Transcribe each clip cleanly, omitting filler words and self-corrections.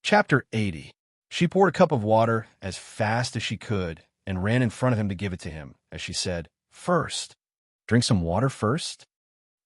Chapter 80. She poured a cup of water as fast as she could and ran in front of him to give it to him, as she said, "First. Drink some water first?"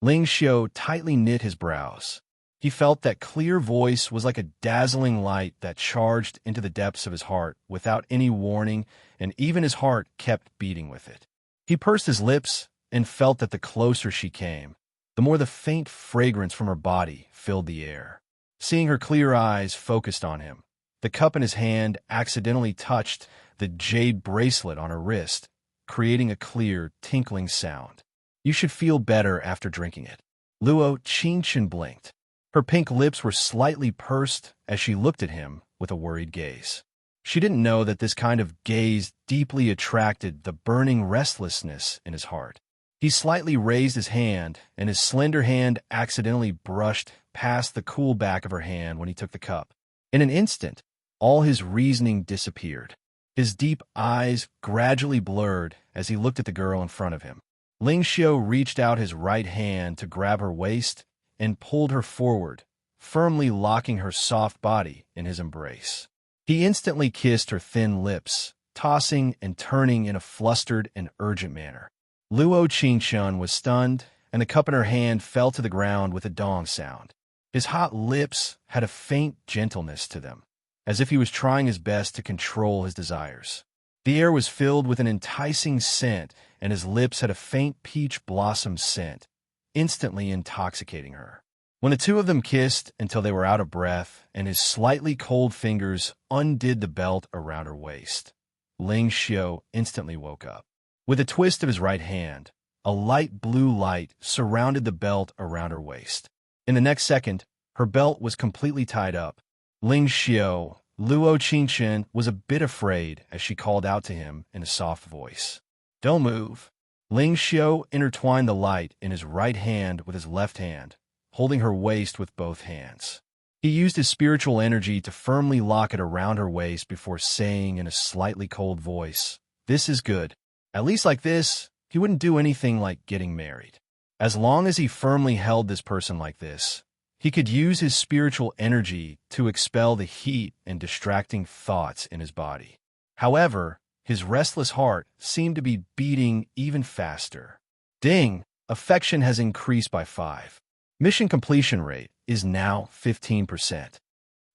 Ling Xiu tightly knit his brows. He felt that clear voice was like a dazzling light that charged into the depths of his heart without any warning, and even his heart kept beating with it. He pursed his lips and felt that the closer she came, the more the faint fragrance from her body filled the air. Seeing her clear eyes focused on him, the cup in his hand accidentally touched the jade bracelet on her wrist, creating a clear, tinkling sound. "You should feel better after drinking it." Luo Qingchen blinked. Her pink lips were slightly pursed as she looked at him with a worried gaze. She didn't know that this kind of gaze deeply attracted the burning restlessness in his heart. He slightly raised his hand, and his slender hand accidentally brushed past the cool back of her hand when he took the cup. In an instant, all his reasoning disappeared. His deep eyes gradually blurred as he looked at the girl in front of him. Ling Xiu reached out his right hand to grab her waist and pulled her forward, firmly locking her soft body in his embrace. He instantly kissed her thin lips, tossing and turning in a flustered and urgent manner. Luo Qingchen was stunned, and the cup in her hand fell to the ground with a dong sound. His hot lips had a faint gentleness to them, as if he was trying his best to control his desires. The air was filled with an enticing scent, and his lips had a faint peach blossom scent, instantly intoxicating her. When the two of them kissed until they were out of breath, and his slightly cold fingers undid the belt around her waist, Ling Xiu instantly woke up. With a twist of his right hand, a light blue light surrounded the belt around her waist. In the next second, her belt was completely tied up. Ling Xiu, Luo Qingchen, was a bit afraid as she called out to him in a soft voice. "Don't move." Ling Xiu intertwined the light in his right hand with his left hand, holding her waist with both hands. He used his spiritual energy to firmly lock it around her waist before saying in a slightly cold voice, "This is good. At least like this, he wouldn't do anything like getting married." As long as he firmly held this person like this, he could use his spiritual energy to expel the heat and distracting thoughts in his body. However, his restless heart seemed to be beating even faster. Ding! Affection has increased by 5. Mission completion rate is now 15%.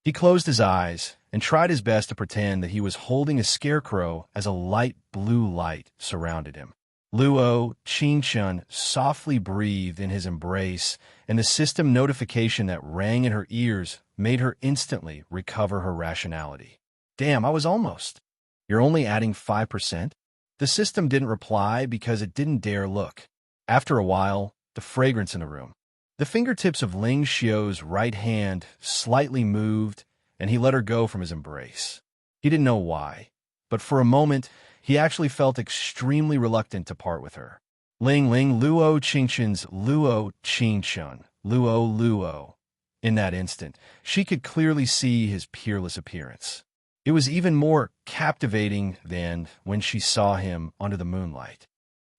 He closed his eyes and tried his best to pretend that he was holding a scarecrow as a light blue light surrounded him. Luo Qingchen softly breathed in his embrace, and the system notification that rang in her ears made her instantly recover her rationality. "Damn, I was almost." "You're only adding 5%? The system didn't reply because it didn't dare look. After a while, the fragrance in the room. The fingertips of Ling Xiu's right hand slightly moved, and he let her go from his embrace. He didn't know why, but for a moment, he actually felt extremely reluctant to part with her. Ling Luo Qingchen's Luo Qingchen, Luo. In that instant, she could clearly see his peerless appearance. It was even more captivating than when she saw him under the moonlight.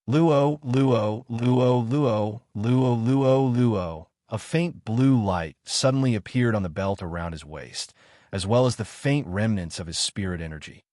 Luo. A faint blue light suddenly appeared on the belt around his waist, as well as the faint remnants of his spirit energy.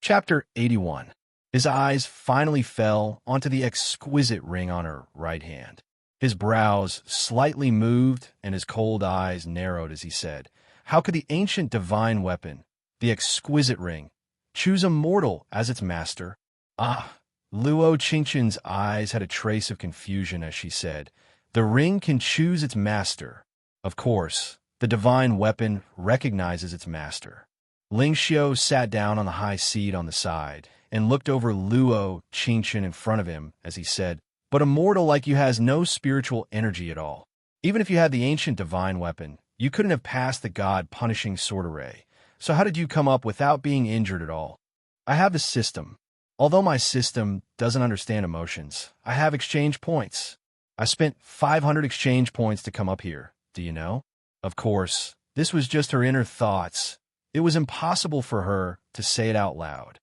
Chapter 81. His eyes finally fell onto the exquisite ring on her right hand. His brows slightly moved and his cold eyes narrowed as he said, "How could the ancient divine weapon, the exquisite ring, choose a mortal as its master?" "Ah." Luo Qingchen's eyes had a trace of confusion as she said, "The ring can choose its master. Of course, the divine weapon recognizes its master." Ling Xiu sat down on the high seat on the side and looked over Luo Qingchen in front of him as he said, "But a mortal like you has no spiritual energy at all. Even if you had the ancient divine weapon, you couldn't have passed the god-punishing sword array. So how did you come up without being injured at all?" "I have a system. Although my system doesn't understand emotions, I have exchange points. I spent 500 exchange points to come up here, do you know?" Of course, this was just her inner thoughts. It was impossible for her to say it out loud.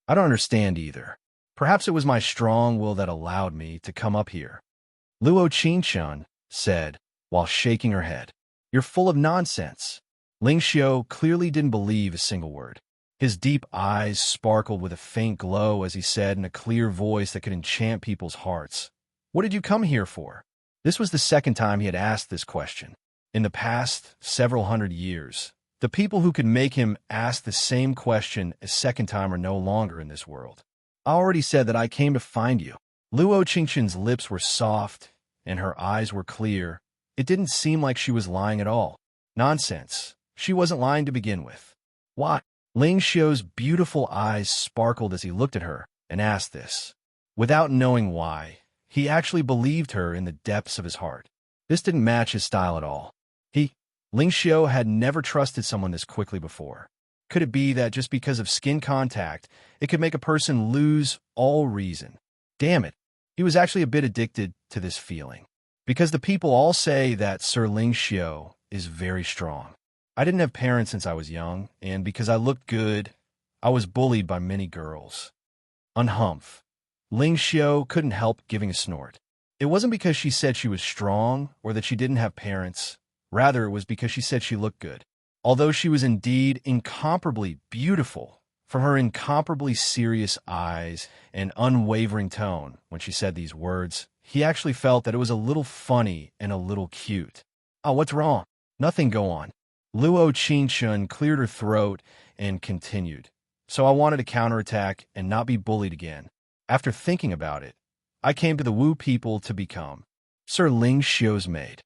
"I don't understand either. Perhaps it was my strong will that allowed me to come up here," Luo Qingchen said, while shaking her head. "You're full of nonsense. Ling Xiu clearly didn't believe a single word. His deep eyes sparkled with a faint glow as he said in a clear voice that could enchant people's hearts, "What did you come here for?" This was the second time he had asked this question. In the past several hundred years, the people who could make him ask the same question a second time are no longer in this world. "I already said that I came to find you." Luo Qingqian's lips were soft, and her eyes were clear. It didn't seem like she was lying at all. Nonsense. She wasn't lying to begin with. Why? Ling Xiu's beautiful eyes sparkled as he looked at her and asked this. Without knowing why, he actually believed her in the depths of his heart. This didn't match his style at all. Ling Xiu had never trusted someone this quickly before. Could it be that just because of skin contact, it could make a person lose all reason? Damn it. He was actually a bit addicted to this feeling. Because the people all say that Sir Ling Xiu is very strong. I didn't have parents since I was young, and because I looked good, I was bullied by many girls. Unhumph. Ling Xiu couldn't help giving a snort. It wasn't because she said she was strong or that she didn't have parents. Rather, it was because she said she looked good. Although she was indeed incomparably beautiful, from her incomparably serious eyes and unwavering tone when she said these words, he actually felt that it was a little funny and a little cute. "Oh, what's wrong?" "Nothing, go on." Luo Qingqian cleared her throat and continued. "So I wanted to counterattack and not be bullied again. After thinking about it, I came to the Wu people to become Sir Ling Xiu's maid."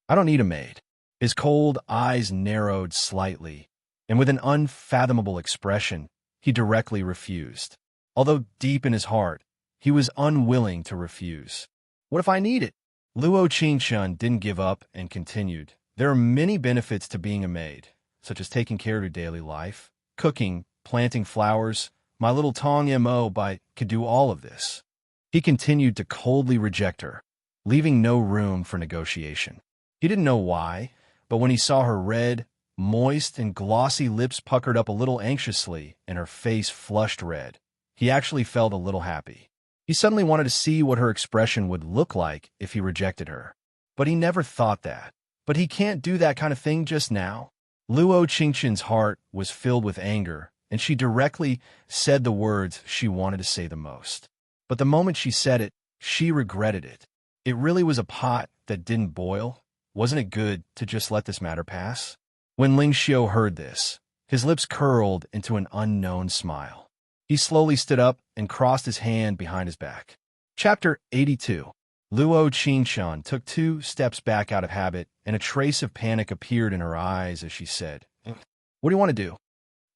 "I don't need a maid." His cold eyes narrowed slightly, and with an unfathomable expression, he directly refused. Although deep in his heart, he was unwilling to refuse. "What if I need it?" Luo Qingqian didn't give up and continued. "There are many benefits to being a maid, such as taking care of your daily life, cooking, planting flowers. My little Tong Mo could do all of this." He continued to coldly reject her, leaving no room for negotiation. He didn't know why, but when he saw her red, moist, and glossy lips puckered up a little anxiously and her face flushed red, he actually felt a little happy. He suddenly wanted to see what her expression would look like if he rejected her. But he never thought that. But he can't do that kind of thing just now. Luo Qingqian's heart was filled with anger, and she directly said the words she wanted to say the most. But the moment she said it, she regretted it. It really was a pot that didn't boil. Wasn't it good to just let this matter pass? When Ling Xiu heard this, his lips curled into an unknown smile. He slowly stood up and crossed his hand behind his back. Chapter 82. Luo Qingqian took 2 steps back out of habit, and a trace of panic appeared in her eyes as she said, "What do you want to do?"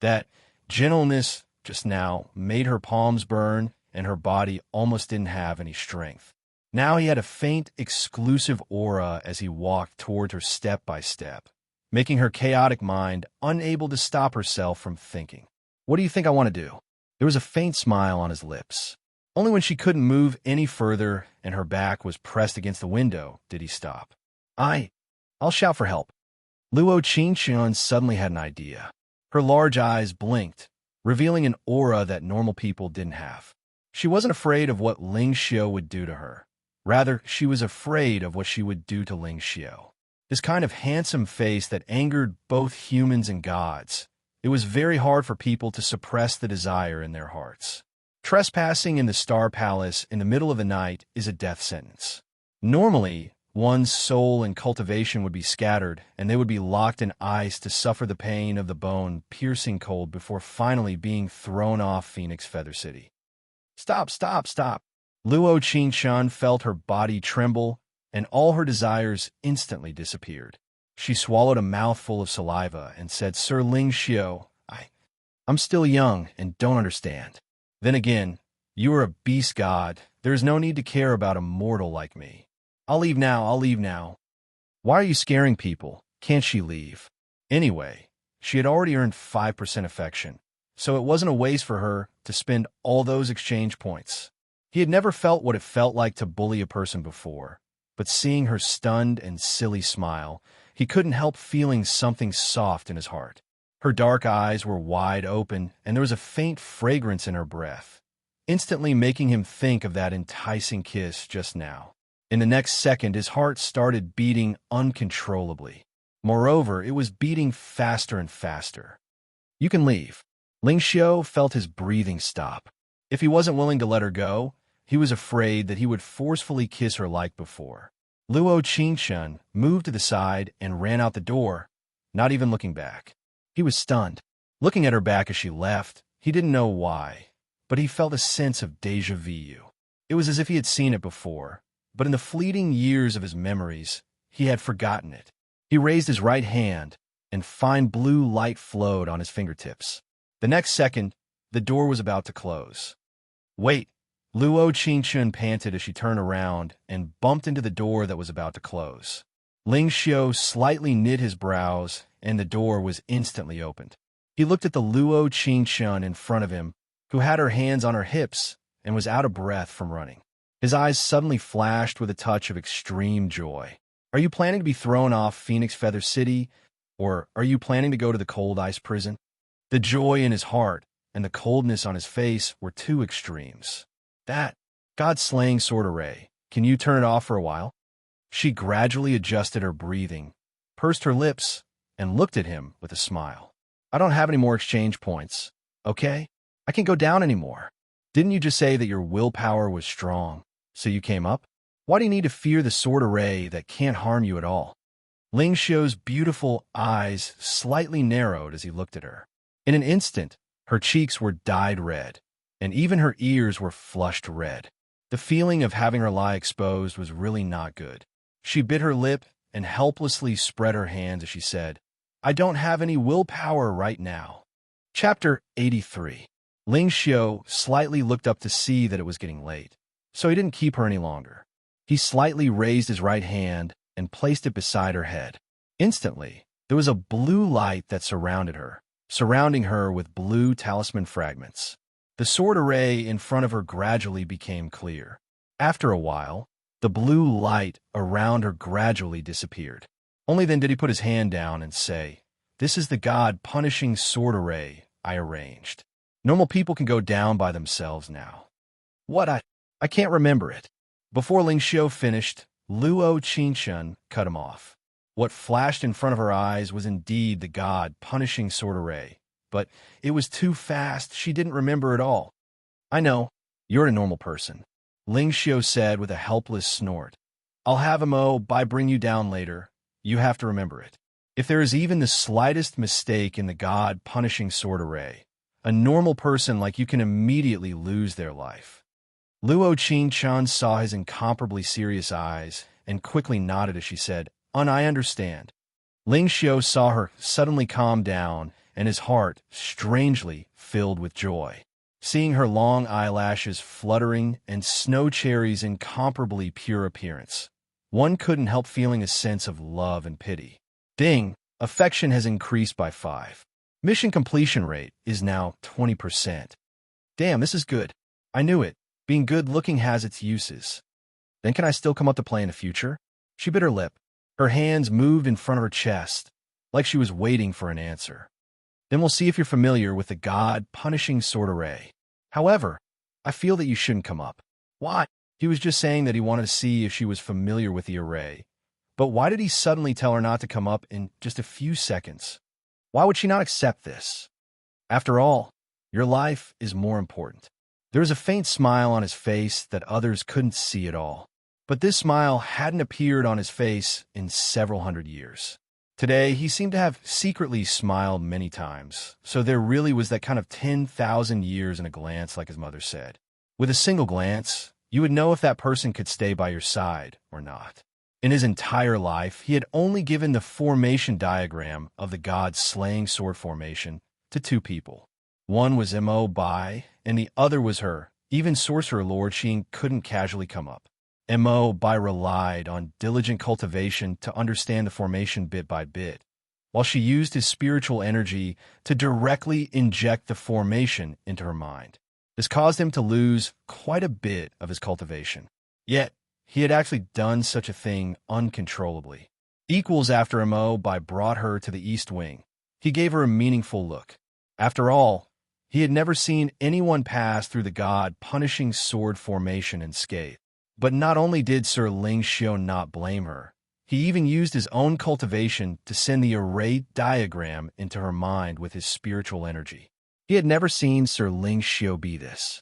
That gentleness just now made her palms burn, and her body almost didn't have any strength. Now he had a faint, exclusive aura as he walked toward her step by step, making her chaotic mind unable to stop herself from thinking. "What do you think I want to do?" There was a faint smile on his lips. Only when she couldn't move any further and her back was pressed against the window did he stop. I'll shout for help." Luo Qingqian suddenly had an idea. Her large eyes blinked, revealing an aura that normal people didn't have. She wasn't afraid of what Ling Xiu would do to her. Rather, she was afraid of what she would do to Ling Xiu. This kind of handsome face that angered both humans and gods. It was very hard for people to suppress the desire in their hearts. Trespassing in the Star Palace in the middle of the night is a death sentence. Normally, one's soul and cultivation would be scattered, and they would be locked in ice to suffer the pain of the bone-piercing cold before finally being thrown off Phoenix Feather City. Stop, stop, stop. Luo Qingqian felt her body tremble, and all her desires instantly disappeared. She swallowed a mouthful of saliva and said, "Sir Ling Xiu, I'm still young and don't understand. Then again, you are a beast god. There is no need to care about a mortal like me. I'll leave now. Why are you scaring people? Can't she leave?" Anyway, she had already earned 5% affection, so it wasn't a waste for her to spend all those exchange points. He had never felt what it felt like to bully a person before, but seeing her stunned and silly smile, he couldn't help feeling something soft in his heart. Her dark eyes were wide open, and there was a faint fragrance in her breath, instantly making him think of that enticing kiss just now. In the next second, his heart started beating uncontrollably. Moreover, it was beating faster and faster. You can leave. Ling Xiu felt his breathing stop. If he wasn't willing to let her go, he was afraid that he would forcefully kiss her like before. Luo Qingshun moved to the side and ran out the door, not even looking back. He was stunned. Looking at her back as she left, he didn't know why, but he felt a sense of déjà vu. It was as if he had seen it before, but in the fleeting years of his memories, he had forgotten it. He raised his right hand, and fine blue light flowed on his fingertips. The next second, the door was about to close. Wait! Luo Qingshun panted as she turned around and bumped into the door that was about to close. Ling Xiu slightly knit his brows, and the door was instantly opened. He looked at the Luo Qingshun in front of him, who had her hands on her hips and was out of breath from running. His eyes suddenly flashed with a touch of extreme joy. Are you planning to be thrown off Phoenix Feather City, or are you planning to go to the cold ice prison? The joy in his heart and the coldness on his face were two extremes. That God-slaying sword array, can you turn it off for a while? She gradually adjusted her breathing, pursed her lips, and looked at him with a smile. I don't have any more exchange points, okay? I can't go down anymore. Didn't you just say that your willpower was strong, so you came up? Why do you need to fear the sword array that can't harm you at all? Ling Xiu's beautiful eyes slightly narrowed as he looked at her. In an instant, her cheeks were dyed red, and even her ears were flushed red. The feeling of having her lie exposed was really not good. She bit her lip and helplessly spread her hands as she said, I don't have any willpower right now. Chapter 83. Ling Xiu slightly looked up to see that it was getting late, so he didn't keep her any longer. He slightly raised his right hand and placed it beside her head. Instantly, there was a blue light that surrounded her, surrounding her with blue talisman fragments. The sword array in front of her gradually became clear. After a while, the blue light around her gradually disappeared. Only then did he put his hand down and say, This is the God-punishing sword array I arranged. Normal people can go down by themselves now. What? I can't remember it. Before Ling Xiu finished, Luo Qingshun cut him off. What flashed in front of her eyes was indeed the God-punishing sword array, but it was too fast, she didn't remember it all. I know, you're a normal person, Ling Xiu said with a helpless snort. I'll have Mo by bring you down later. You have to remember it. If there is even the slightest mistake in the God-punishing sword array, a normal person like you can immediately lose their life. Luo Qingshun saw his incomparably serious eyes and quickly nodded as she said, I understand. Ling Xiu saw her suddenly calm down, and his heart, strangely, filled with joy. Seeing her long eyelashes fluttering and Snow Cherry's incomparably pure appearance, one couldn't help feeling a sense of love and pity. Ding! Affection has increased by 5. Mission completion rate is now 20%. Damn, this is good. I knew it. Being good-looking has its uses. Then can I still come up to play in the future? She bit her lip. Her hands moved in front of her chest, like she was waiting for an answer. Then we'll see if you're familiar with the God-punishing sword array. However, I feel that you shouldn't come up. Why? He was just saying that he wanted to see if she was familiar with the array. But why did he suddenly tell her not to come up in just a few seconds? Why would she not accept this? After all, your life is more important. There was a faint smile on his face that others couldn't see at all. But this smile hadn't appeared on his face in several hundred years. Today, he seemed to have secretly smiled many times, so there really was that kind of 10,000 years in a glance, like his mother said. With a single glance, you would know if that person could stay by your side or not. In his entire life, he had only given the formation diagram of the God-slaying sword formation to 2 people. One was Mo Bai, and the other was her. Even Sorcerer Lord Xing couldn't casually come up. Mo Bai relied on diligent cultivation to understand the formation bit by bit, while she used his spiritual energy to directly inject the formation into her mind. This caused him to lose quite a bit of his cultivation. Yet, he had actually done such a thing uncontrollably. Equals after Mo Bai brought her to the East Wing. He gave her a meaningful look. After all, he had never seen anyone pass through the God-punishing sword formation unscathed. But not only did Sir Ling Xiu not blame her, He even used his own cultivation to send the array diagram into her mind with his spiritual energy. He had never seen Sir Ling Xiu be this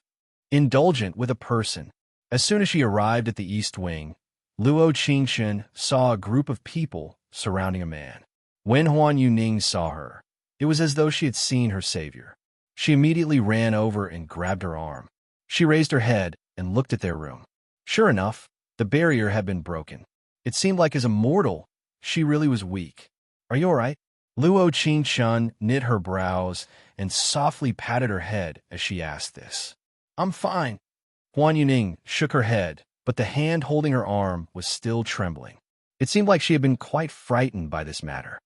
indulgent with a person. As soon as she arrived at the East Wing, Luo Qingxun saw a group of people surrounding a man. When Huan Yuning saw her, it was as though she had seen her savior. She immediately ran over and grabbed her arm. She raised her head and looked at their room. Sure enough, the barrier had been broken. It seemed like as a mortal, she really was weak. "Are you all right?" Luo Qingxun knit her brows and softly patted her head as she asked this. "I'm fine." Huan Yuning shook her head, but the hand holding her arm was still trembling. It seemed like she had been quite frightened by this matter.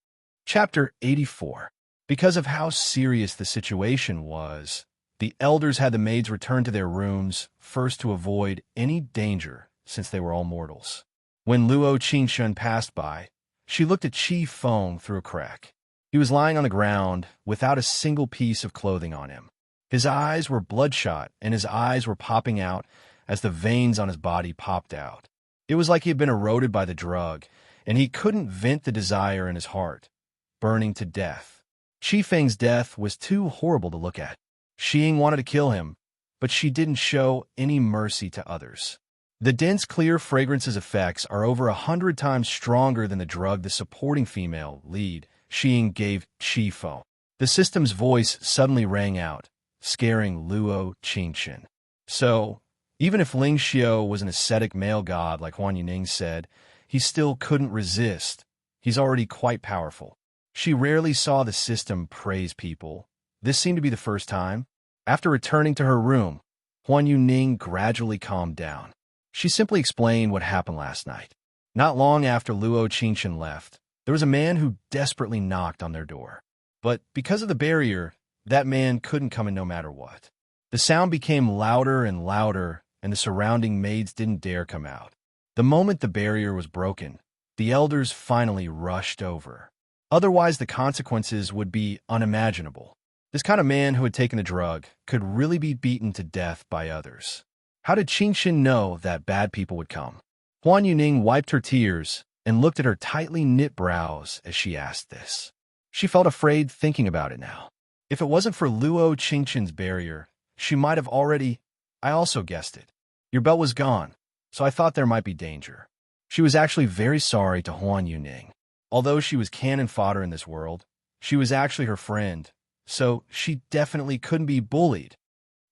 Chapter 84. Because of how serious the situation was, the elders had the maids return to their rooms first to avoid any danger, since they were all mortals. When Luo Qingxun passed by, she looked at Qi Feng through a crack. He was lying on the ground without a single piece of clothing on him. His eyes were bloodshot, and his eyes were popping out as the veins on his body popped out. It was like he had been eroded by the drug, and he couldn't vent the desire in his heart, burning to death. Qi Feng's death was too horrible to look at. Xiying wanted to kill him, but she didn't show any mercy to others. The dense, clear fragrance's effects are over 100 times stronger than the drug the supporting female lead Xiying gave Qi Feng. The system's voice suddenly rang out, scaring Luo Qingxun. So, even if Ling Xiu was an ascetic male god like Huan Yuning said, he still couldn't resist. He's already quite powerful. She rarely saw the system praise people. This seemed to be the first time. After returning to her room, Huan Yuning gradually calmed down. She simply explained what happened last night. Not long after Luo Qingxun left, there was a man who desperately knocked on their door. But because of the barrier, that man couldn't come in no matter what. The sound became louder and louder, and the surrounding maids didn't dare come out. The moment the barrier was broken, the elders finally rushed over. Otherwise, the consequences would be unimaginable. This kind of man who had taken the drug could really be beaten to death by others. How did Qingxun know that bad people would come? Huan Yuning wiped her tears and looked at her tightly knit brows as she asked this. She felt afraid thinking about it now. If it wasn't for Luo Qingxun's barrier, she might have already... I also guessed it. Your belt was gone, so I thought there might be danger. She was actually very sorry to Huan Yuning. Although she was cannon fodder in this world, she was actually her friend, so she definitely couldn't be bullied.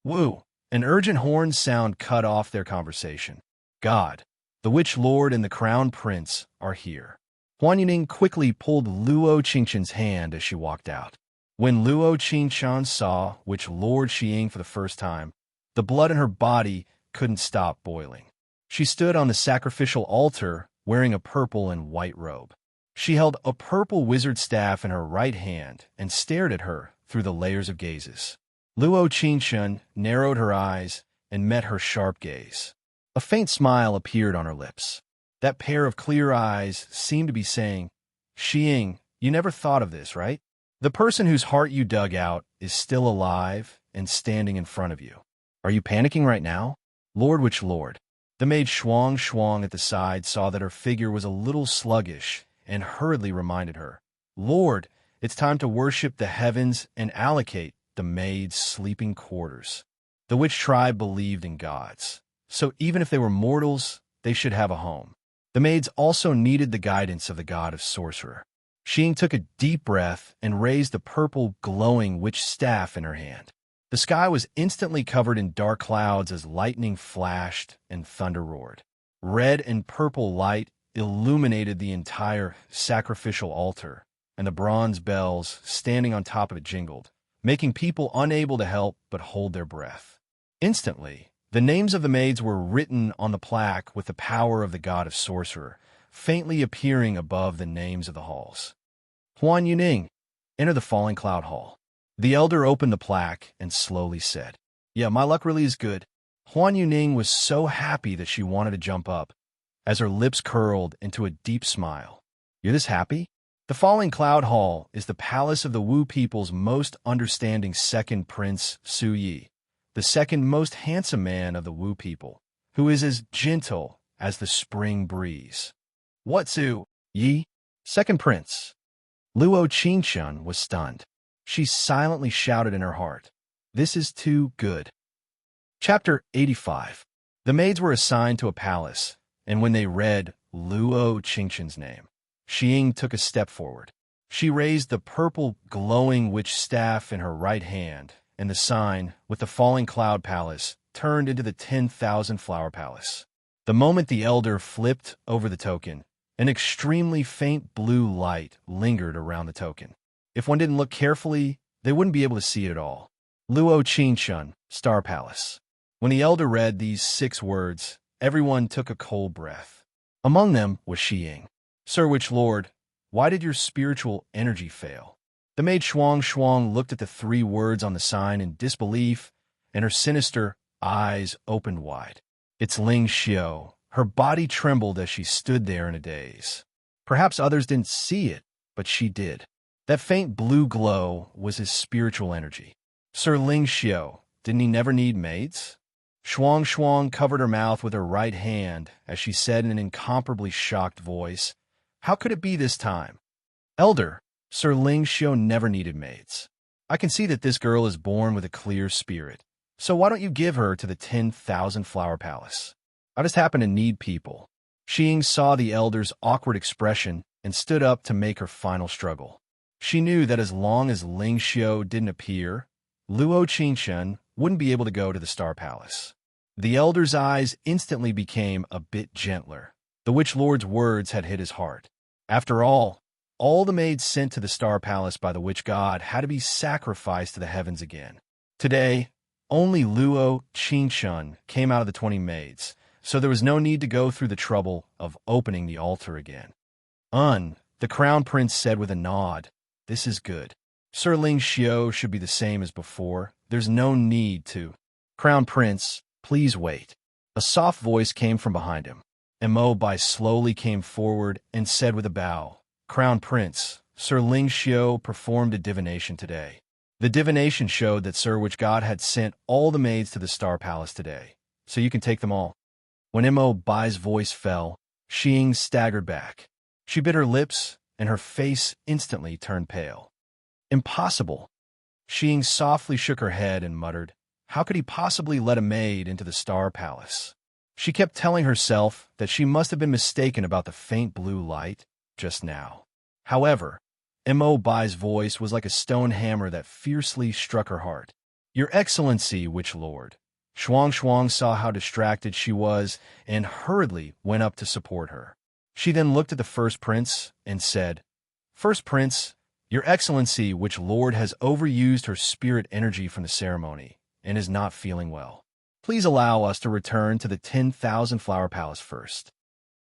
Woo! An urgent horn sound cut off their conversation. God, the Witch Lord and the Crown Prince are here. Huan Yuning quickly pulled Luo Qingxun's hand as she walked out. When Luo Qingxun saw Witch Lord Xiying for the first time, the blood in her body couldn't stop boiling. She stood on the sacrificial altar wearing a purple and white robe. She held a purple wizard staff in her right hand and stared at her through the layers of gazes. Luo Qingxun narrowed her eyes and met her sharp gaze. A faint smile appeared on her lips. That pair of clear eyes seemed to be saying, "Xiying, you never thought of this, right? The person whose heart you dug out is still alive and standing in front of you. Are you panicking right now? Lord Witch Lord." The maid Shuang at the side saw that her figure was a little sluggish and hurriedly reminded her, "Lord, it's time to worship the heavens and allocate the maid's sleeping quarters." The witch tribe believed in gods, so even if they were mortals, they should have a home. The maids also needed the guidance of the god of sorcerer. Xing took a deep breath and raised the purple, glowing witch staff in her hand. The sky was instantly covered in dark clouds as lightning flashed and thunder roared. Red and purple light illuminated the entire sacrificial altar, and the bronze bells standing on top of it jingled, making people unable to help but hold their breath. Instantly, the names of the maids were written on the plaque with the power of the god of sorcerer, faintly appearing above the names of the halls. Huan Yuning, enter the Falling Cloud Hall. The elder opened the plaque and slowly said, "Yeah, my luck really is good." Huan Yuning was so happy that she wanted to jump up, as her lips curled into a deep smile. "You're this happy?" The Falling Cloud Hall is the palace of the Wu people's most understanding second prince, Su Yi, the second most handsome man of the Wu people, who is as gentle as the spring breeze. "What, Su? Yi, second prince. Luo Qingshun was stunned. She silently shouted in her heart, "This is too good." Chapter 85. The maids were assigned to a palace, and when they read Luo Qingshun's name, Xiying took a step forward. She raised the purple, glowing witch staff in her right hand, and the sign, with the falling cloud palace, turned into the 10,000 flower palace. The moment the elder flipped over the token, an extremely faint blue light lingered around the token. If one didn't look carefully, they wouldn't be able to see it at all. Luo Qingshun, Star Palace. When the elder read these 6 words, everyone took a cold breath. Among them was Xiying. "Sir Witch Lord, why did your spiritual energy fail?" The maid Shuang Shuang looked at the 3 words on the sign in disbelief, and her sinister eyes opened wide. "It's Ling Xiao." Her body trembled as she stood there in a daze. Perhaps others didn't see it, but she did. That faint blue glow was his spiritual energy. Sir Ling Xiao, didn't he never need maids? Shuang Shuang covered her mouth with her right hand as she said in an incomparably shocked voice, "How could it be this time?" "Elder, Sir Ling Xiao never needed maids. I can see that this girl is born with a clear spirit, so why don't you give her to the 10,000 flower palace? I just happen to need people." Xiying saw the elder's awkward expression and stood up to make her final struggle. She knew that as long as Ling Xiao didn't appear, Luo Qingshun wouldn't be able to go to the Star Palace. The elder's eyes instantly became a bit gentler. The Witch Lord's words had hit his heart. After all the maids sent to the Star Palace by the Witch God had to be sacrificed to the heavens again. Today, only Luo Qingshun came out of the 20 maids, so there was no need to go through the trouble of opening the altar again. The Crown Prince said with a nod, "This is good. Sir Ling Xiao should be the same as before. There's no need to." "Crown Prince, please wait." A soft voice came from behind him. Mo Bai slowly came forward and said with a bow, "Crown Prince, Sir Ling Xiao performed a divination today. The divination showed that Sir Witch God had sent all the maids to the Star Palace today, so you can take them all." When Mo Bai's voice fell, Xiying staggered back. She bit her lips, and her face instantly turned pale. "Impossible." Xiying softly shook her head and muttered, "How could he possibly let a maid into the Star Palace?" She kept telling herself that she must have been mistaken about the faint blue light just now. However, Mo Bai's voice was like a stone hammer that fiercely struck her heart. "Your Excellency, Witch Lord." Shuang Shuang saw how distracted she was and hurriedly went up to support her. She then looked at the First Prince and said, "First Prince, Your Excellency, Witch Lord has overused her spirit energy from the ceremony and is not feeling well. Please allow us to return to the 10,000 flower palace first."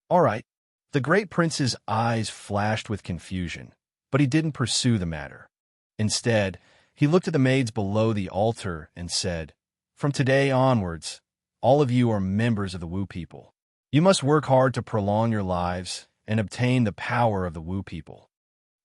"All right." The great prince's eyes flashed with confusion, but he didn't pursue the matter. Instead, he looked at the maids below the altar and said, "From today onwards, all of you are members of the Wu people. You must work hard to prolong your lives and obtain the power of the Wu people."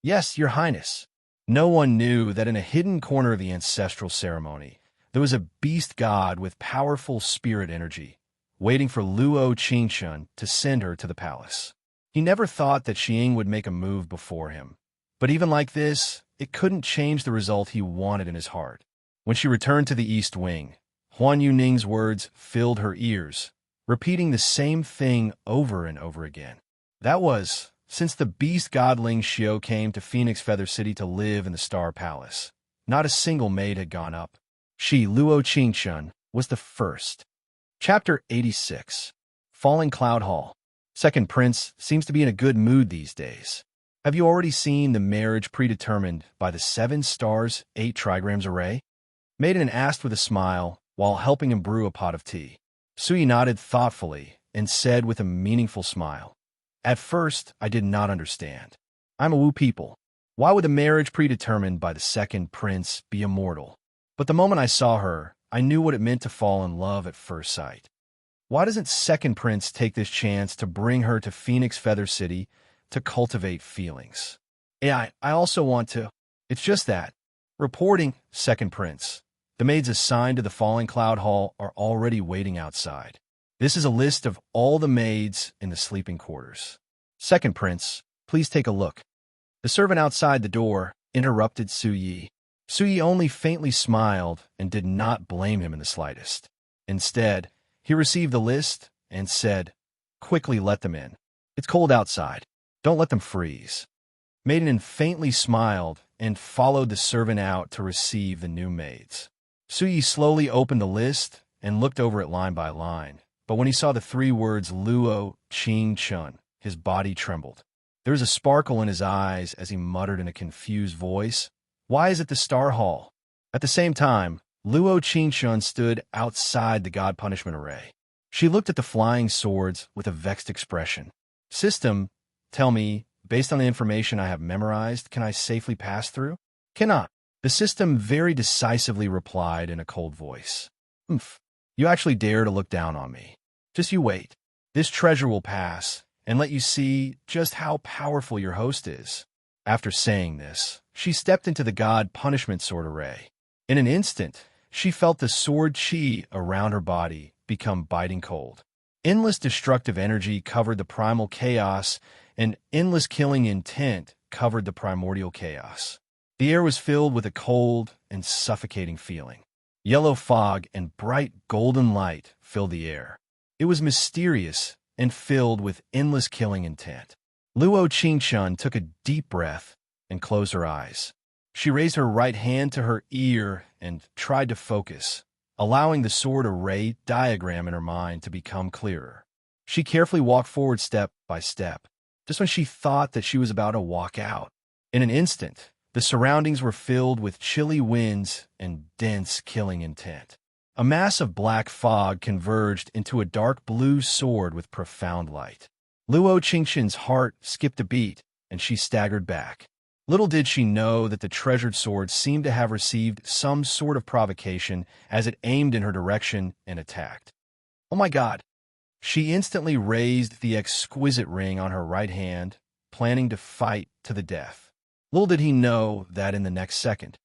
"Yes, Your Highness." No one knew that in a hidden corner of the ancestral ceremony, there was a beast god with powerful spirit energy, waiting for Luo Qingshun to send her to the palace. He never thought that Xiying would make a move before him, but even like this, it couldn't change the result he wanted in his heart. When she returned to the East Wing, Huan Yuning's words filled her ears, repeating the same thing over and over again. That was, since the beast god Ling Xiao came to Phoenix Feather City to live in the Star Palace, not a single maid had gone up. She, Luo Qingshun, was the first. Chapter 86. Falling Cloud Hall. Second Prince seems to be in a good mood these days. Have you already seen the marriage predetermined by the 7 stars, 8 trigrams array? Maiden asked with a smile while helping him brew a pot of tea. Sui nodded thoughtfully and said with a meaningful smile, "At first, I did not understand. I'm a Wu people. Why would the marriage predetermined by the second prince be immortal? But the moment I saw her, I knew what it meant to fall in love at first sight. Why doesn't second prince take this chance to bring her to Phoenix Feather City to cultivate feelings? Yeah, I also want to. It's just that." Reporting, second prince. The maids assigned to the Falling Cloud Hall are already waiting outside. This is a list of all the maids in the sleeping quarters. Second prince, Please take a look." The servant outside the door interrupted Suyi. Suyi only faintly smiled and did not blame him in the slightest. Instead, he received the list and said, "Quickly let them in. It's cold outside. Don't let them freeze." Maiden faintly smiled and followed the servant out to receive the new maids. Suyi slowly opened the list and looked over it line by line, but when he saw the 3 words Luo Qing Chun, his body trembled. There was a sparkle in his eyes as he muttered in a confused voice, "Why is it the Star Hall?" At the same time, Luo Qingshun stood outside the God Punishment Array. She looked at the flying swords with a vexed expression. "System, tell me, based on the information I have memorized, can I safely pass through?" "Cannot." The system very decisively replied in a cold voice. "Umph, you actually dare to look down on me. Just you wait. This treasure will pass and let you see just how powerful your host is." After saying this, she stepped into the God Punishment Sword Array. In an instant, she felt the sword chi around her body become biting cold. Endless destructive energy covered the primal chaos, and endless killing intent covered the primordial chaos. The air was filled with a cold and suffocating feeling. Yellow fog and bright golden light filled the air. It was mysterious and filled with endless killing intent. Luo Qingshun took a deep breath and closed her eyes. She raised her right hand to her ear and tried to focus, allowing the sword array diagram in her mind to become clearer. She carefully walked forward step by step, just when she thought that she was about to walk out. In an instant, the surroundings were filled with chilly winds and dense killing intent. A mass of black fog converged into a dark blue sword with profound light. Luo Qingshun's heart skipped a beat, and she staggered back. Little did she know that the treasured sword seemed to have received some sort of provocation as it aimed in her direction and attacked. "Oh my God!" She instantly raised the exquisite ring on her right hand, planning to fight to the death. Little did he know that in the next second,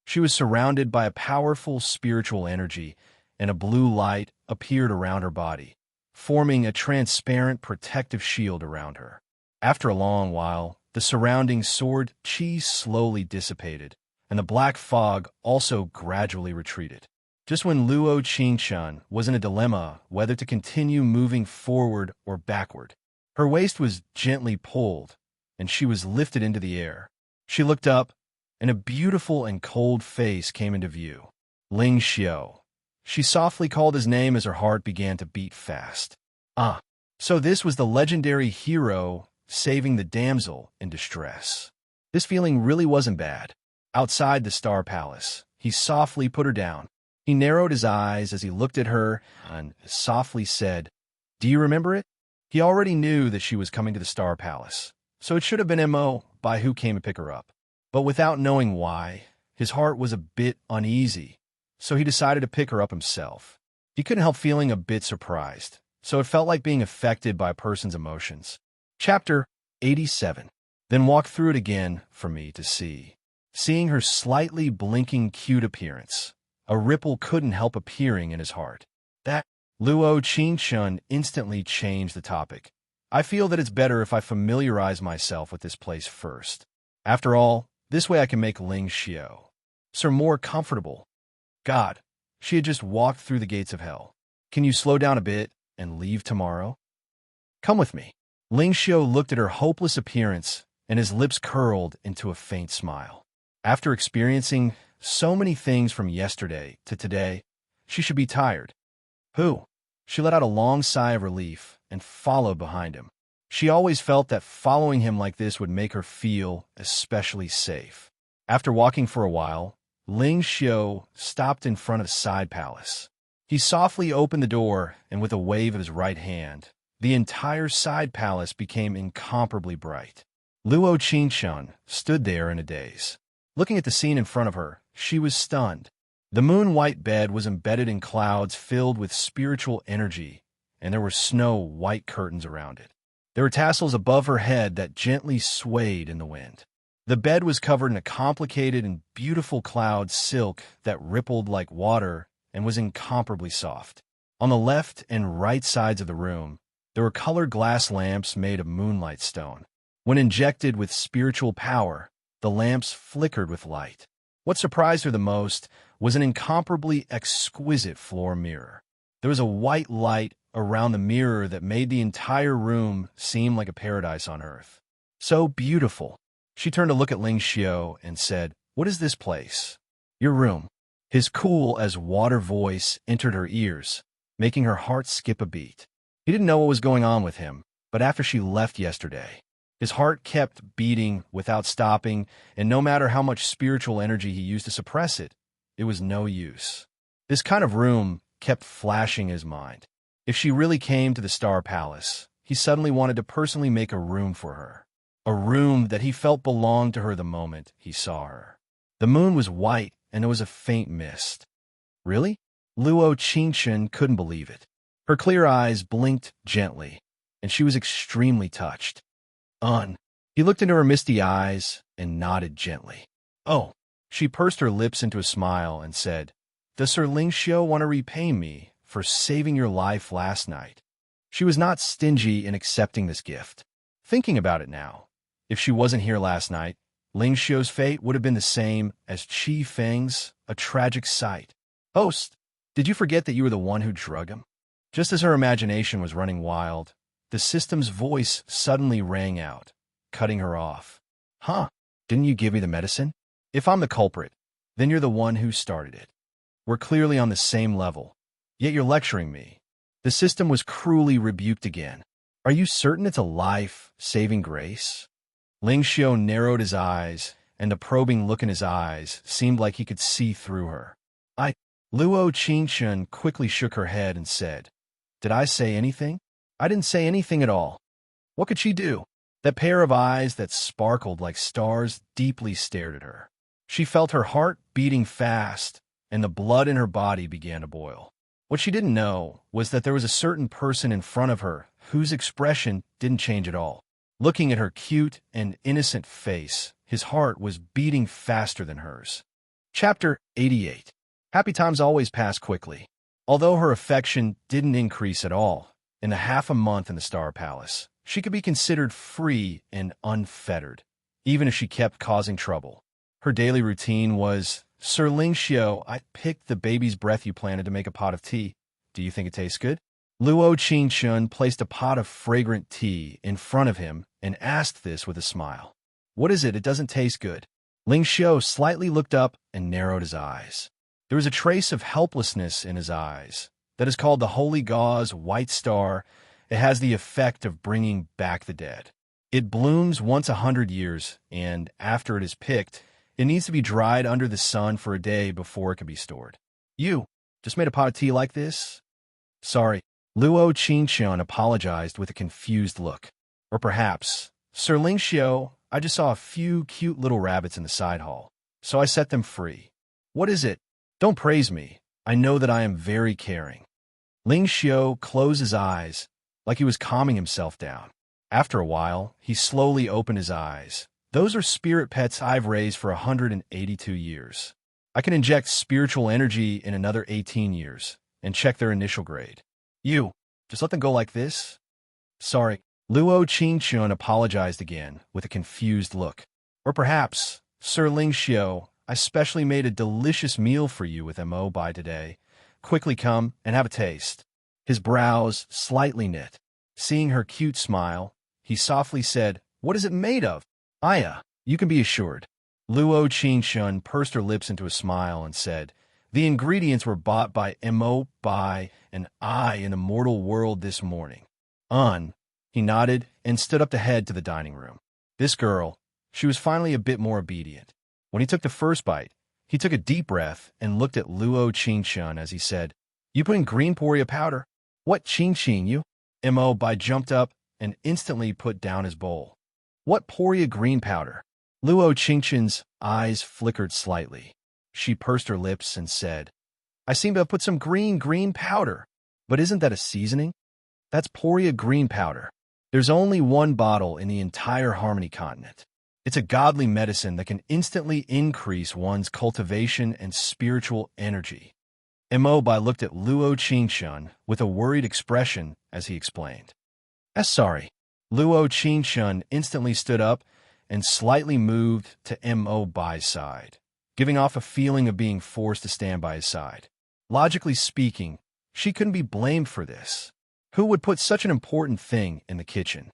she was surrounded by a powerful spiritual energy, and a blue light appeared around her body, forming a transparent protective shield around her. After a long while, the surrounding sword chi slowly dissipated, and the black fog also gradually retreated. Just when Luo Qingshun was in a dilemma whether to continue moving forward or backward, her waist was gently pulled, and she was lifted into the air. She looked up, and a beautiful and cold face came into view. Ling Xiao. She softly called his name as her heart began to beat fast. Ah, so this was the legendary hero saving the damsel in distress. This feeling really wasn't bad. Outside the Star Palace, he softly put her down. He narrowed his eyes as he looked at her and softly said, "Do you remember it?" He already knew that she was coming to the Star Palace, so it should have been M.O. by who came to pick her up. But without knowing why, his heart was a bit uneasy, so he decided to pick her up himself. He couldn't help feeling a bit surprised, so it felt like being affected by a person's emotions. Chapter 87. Then walk through it again for me to see. Seeing her slightly blinking cute appearance, a ripple couldn't help appearing in his heart. That Luo Qingshun instantly changed the topic. "I feel that it's better if I familiarize myself with this place first. After all, this way I can make Ling Xiao Sir more comfortable." God, she had just walked through the gates of hell. "Can you slow down a bit and leave tomorrow? Come with me." Ling Xiao looked at her hopeless appearance, and his lips curled into a faint smile. After experiencing so many things from yesterday to today, she should be tired. Who? She let out a long sigh of relief and followed behind him. She always felt that following him like this would make her feel especially safe. After walking for a while, Ling Xiao stopped in front of the side palace. He softly opened the door, and with a wave of his right hand, the entire side palace became incomparably bright. Luo Qingshun stood there in a daze. Looking at the scene in front of her, she was stunned. The moon-white bed was embedded in clouds filled with spiritual energy, and there were snow-white curtains around it. There were tassels above her head that gently swayed in the wind. The bed was covered in a complicated and beautiful cloud silk that rippled like water and was incomparably soft. On the left and right sides of the room, there were colored glass lamps made of moonlight stone. When injected with spiritual power, the lamps flickered with light. What surprised her the most was an incomparably exquisite floor mirror. There was a white light around the mirror that made the entire room seem like a paradise on earth. So beautiful. She turned to look at Ling Xiao and said, "What is this place?" "Your room." His cool as water voice entered her ears, making her heart skip a beat. He didn't know what was going on with him, but after she left yesterday, his heart kept beating without stopping, and no matter how much spiritual energy he used to suppress it, it was no use. This kind of room kept flashing his mind. If she really came to the Star Palace, he suddenly wanted to personally make a room for her. A room that he felt belonged to her the moment he saw her. The moon was white, and there was a faint mist. Really? Luo Qingchen couldn't believe it. Her clear eyes blinked gently, and she was extremely touched. He looked into her misty eyes and nodded gently. Oh. She pursed her lips into a smile and said, "Does Sir Ling Xiao want to repay me for saving your life last night?" She was not stingy in accepting this gift. Thinking about it now, if she wasn't here last night, Ling Xiao's fate would have been the same as Qi Feng's, a tragic sight. "Host, did you forget that you were the one who drug him?" Just as her imagination was running wild, the system's voice suddenly rang out, cutting her off. "Huh? Didn't you give me the medicine? If I'm the culprit, then you're the one who started it. We're clearly on the same level, yet you're lecturing me." The system was cruelly rebuked again. "Are you certain it's a life-saving grace?" Ling Xiao narrowed his eyes, and the probing look in his eyes seemed like he could see through her. Luo Qingchen quickly shook her head and said, "Did I say anything? I didn't say anything at all." What could she do? That pair of eyes that sparkled like stars deeply stared at her. She felt her heart beating fast, and the blood in her body began to boil. What she didn't know was that there was a certain person in front of her whose expression didn't change at all. Looking at her cute and innocent face, his heart was beating faster than hers. Chapter 88. Happy times always pass quickly. Although her affection didn't increase at all in the half a month in the Star Palace, she could be considered free and unfettered, even if she kept causing trouble. Her daily routine was, "Sir Ling Xiao, I picked the baby's breath you planted to make a pot of tea. Do you think it tastes good?" Luo Qingchen placed a pot of fragrant tea in front of him and asked this with a smile. "What is it? It doesn't taste good." Ling Xiao slightly looked up and narrowed his eyes. There was a trace of helplessness in his eyes. That is called the Holy Gauze White Star. It has the effect of bringing back the dead. It blooms once 100 years, and after it is picked, it needs to be dried under the sun for a day before it can be stored. "You just made a pot of tea like this?" "Sorry." Luo Qingchen apologized with a confused look. "Or perhaps, Sir Ling Xiao, I just saw a few cute little rabbits in the side hall, so I set them free." "What is it? Don't praise me. I know that I am very caring." Ling Xiao closed his eyes, like he was calming himself down. After a while, he slowly opened his eyes. "Those are spirit pets I've raised for 182 years. I can inject spiritual energy in another 18 years and check their initial grade. You, just let them go like this?" "Sorry." Luo Qingchen apologized again with a confused look. "Or perhaps, Sir Ling Xiao, I specially made a delicious meal for you with Mo by today. Quickly come and have a taste." His brows slightly knit. Seeing her cute smile, he softly said, "What is it made of?" "Aya, you can be assured." Luo Qingchen pursed her lips into a smile and said, "The ingredients were bought by Mo Bai and I in the mortal world this morning." He nodded and stood up to head to the dining room. This girl, she was finally a bit more obedient. When he took the first bite, he took a deep breath and looked at Luo Qingchen as he said, "You put in green poria powder?" "What Qingchen you?" Mo Bai jumped up and instantly put down his bowl. "What poria green powder?" Luo Qingchen's eyes flickered slightly. She pursed her lips and said, "I seem to have put some green powder. But isn't that a seasoning?" "That's poria green powder. There's only one bottle in the entire Harmony continent. It's a godly medicine that can instantly increase one's cultivation and spiritual energy." Mo Bai looked at Luo Qingchen with a worried expression as he explained. "Sorry." Luo Qingshun instantly stood up and slightly moved to Mo Bai's side, giving off a feeling of being forced to stand by his side. Logically speaking, she couldn't be blamed for this. Who would put such an important thing in the kitchen?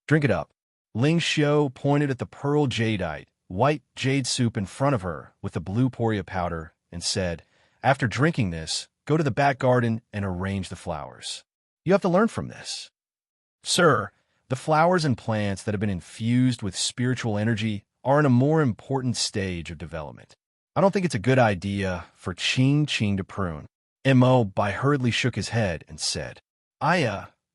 Drink it up. Ling Xiao pointed at the pearl jadeite, white jade soup in front of her with the blue poria powder and said, after drinking this, go to the back garden and arrange the flowers. You have to learn from this. Sir, the flowers and plants that have been infused with spiritual energy are in a more important stage of development. I don't think it's a good idea for Qing to prune. Mo Bai hurriedly shook his head and said,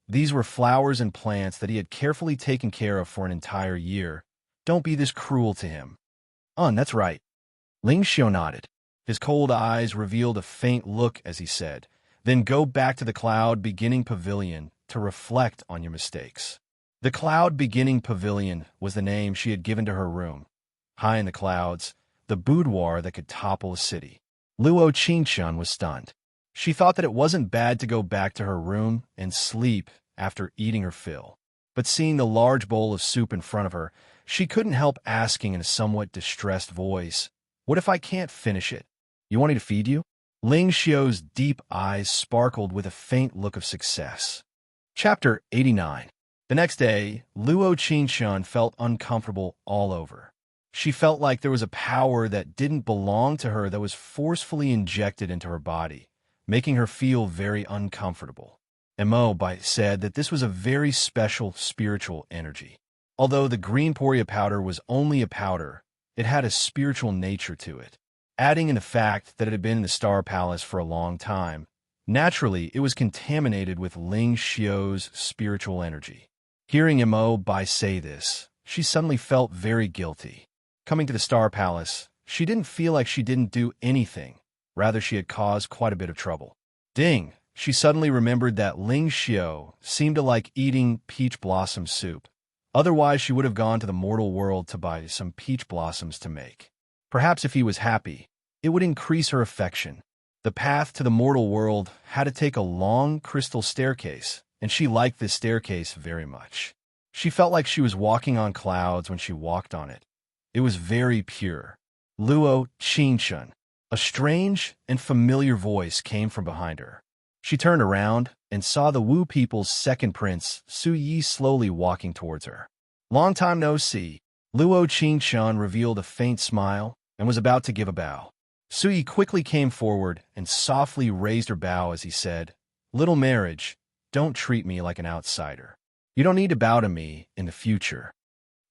these were flowers and plants that he had carefully taken care of for an entire year. Don't be this cruel to him. That's right. Ling Xiao nodded. His cold eyes revealed a faint look as he said, then go back to the cloud beginning pavilion to reflect on your mistakes. The cloud beginning pavilion was the name she had given to her room. High in the clouds, the boudoir that could topple a city. Luo Qingshun was stunned. She thought that it wasn't bad to go back to her room and sleep after eating her fill. But seeing the large bowl of soup in front of her, she couldn't help asking in a somewhat distressed voice, what if I can't finish it? You want me to feed you? Ling Xiao's deep eyes sparkled with a faint look of success. Chapter 89. The next day, Luo Qingshun felt uncomfortable all over. She felt like there was a power that didn't belong to her that was forcefully injected into her body, making her feel very uncomfortable. Mo Bai said that this was a very special spiritual energy. Although the green poria powder was only a powder, it had a spiritual nature to it. Adding in the fact that it had been in the Star Palace for a long time, naturally it was contaminated with Ling Xiao's spiritual energy. Hearing Mo Bai say this, she suddenly felt very guilty. Coming to the Star Palace, she didn't feel like she didn't do anything. Rather, she had caused quite a bit of trouble. Ding! She suddenly remembered that Ling Xiao seemed to like eating peach blossom soup. Otherwise, she would have gone to the mortal world to buy some peach blossoms to make. Perhaps if he was happy, it would increase her affection. The path to the mortal world had to take a long crystal staircase, and she liked this staircase very much. She felt like she was walking on clouds when she walked on it. It was very pure. Luo Qingshun. A strange and familiar voice came from behind her. She turned around and saw the Wu people's second prince, Su Yi, slowly walking towards her. Long time no see. Luo Qingshun revealed a faint smile and was about to give a bow. Su Yi quickly came forward and softly raised her bow as he said, Little marriage, don't treat me like an outsider. You don't need to bow to me in the future.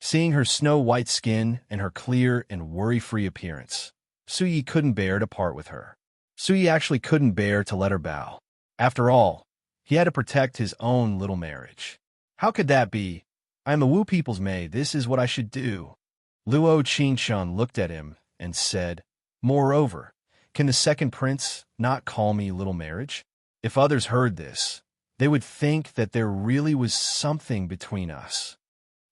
Seeing her snow-white skin and her clear and worry-free appearance, Su Yi couldn't bear to part with her. Su Yi actually couldn't bear to let her bow. After all, he had to protect his own little marriage. How could that be? I am the Wu people's maid. This is what I should do. Luo Qingshun looked at him and said, Moreover, can the second prince not call me little marriage? If others heard this, they would think that there really was something between us.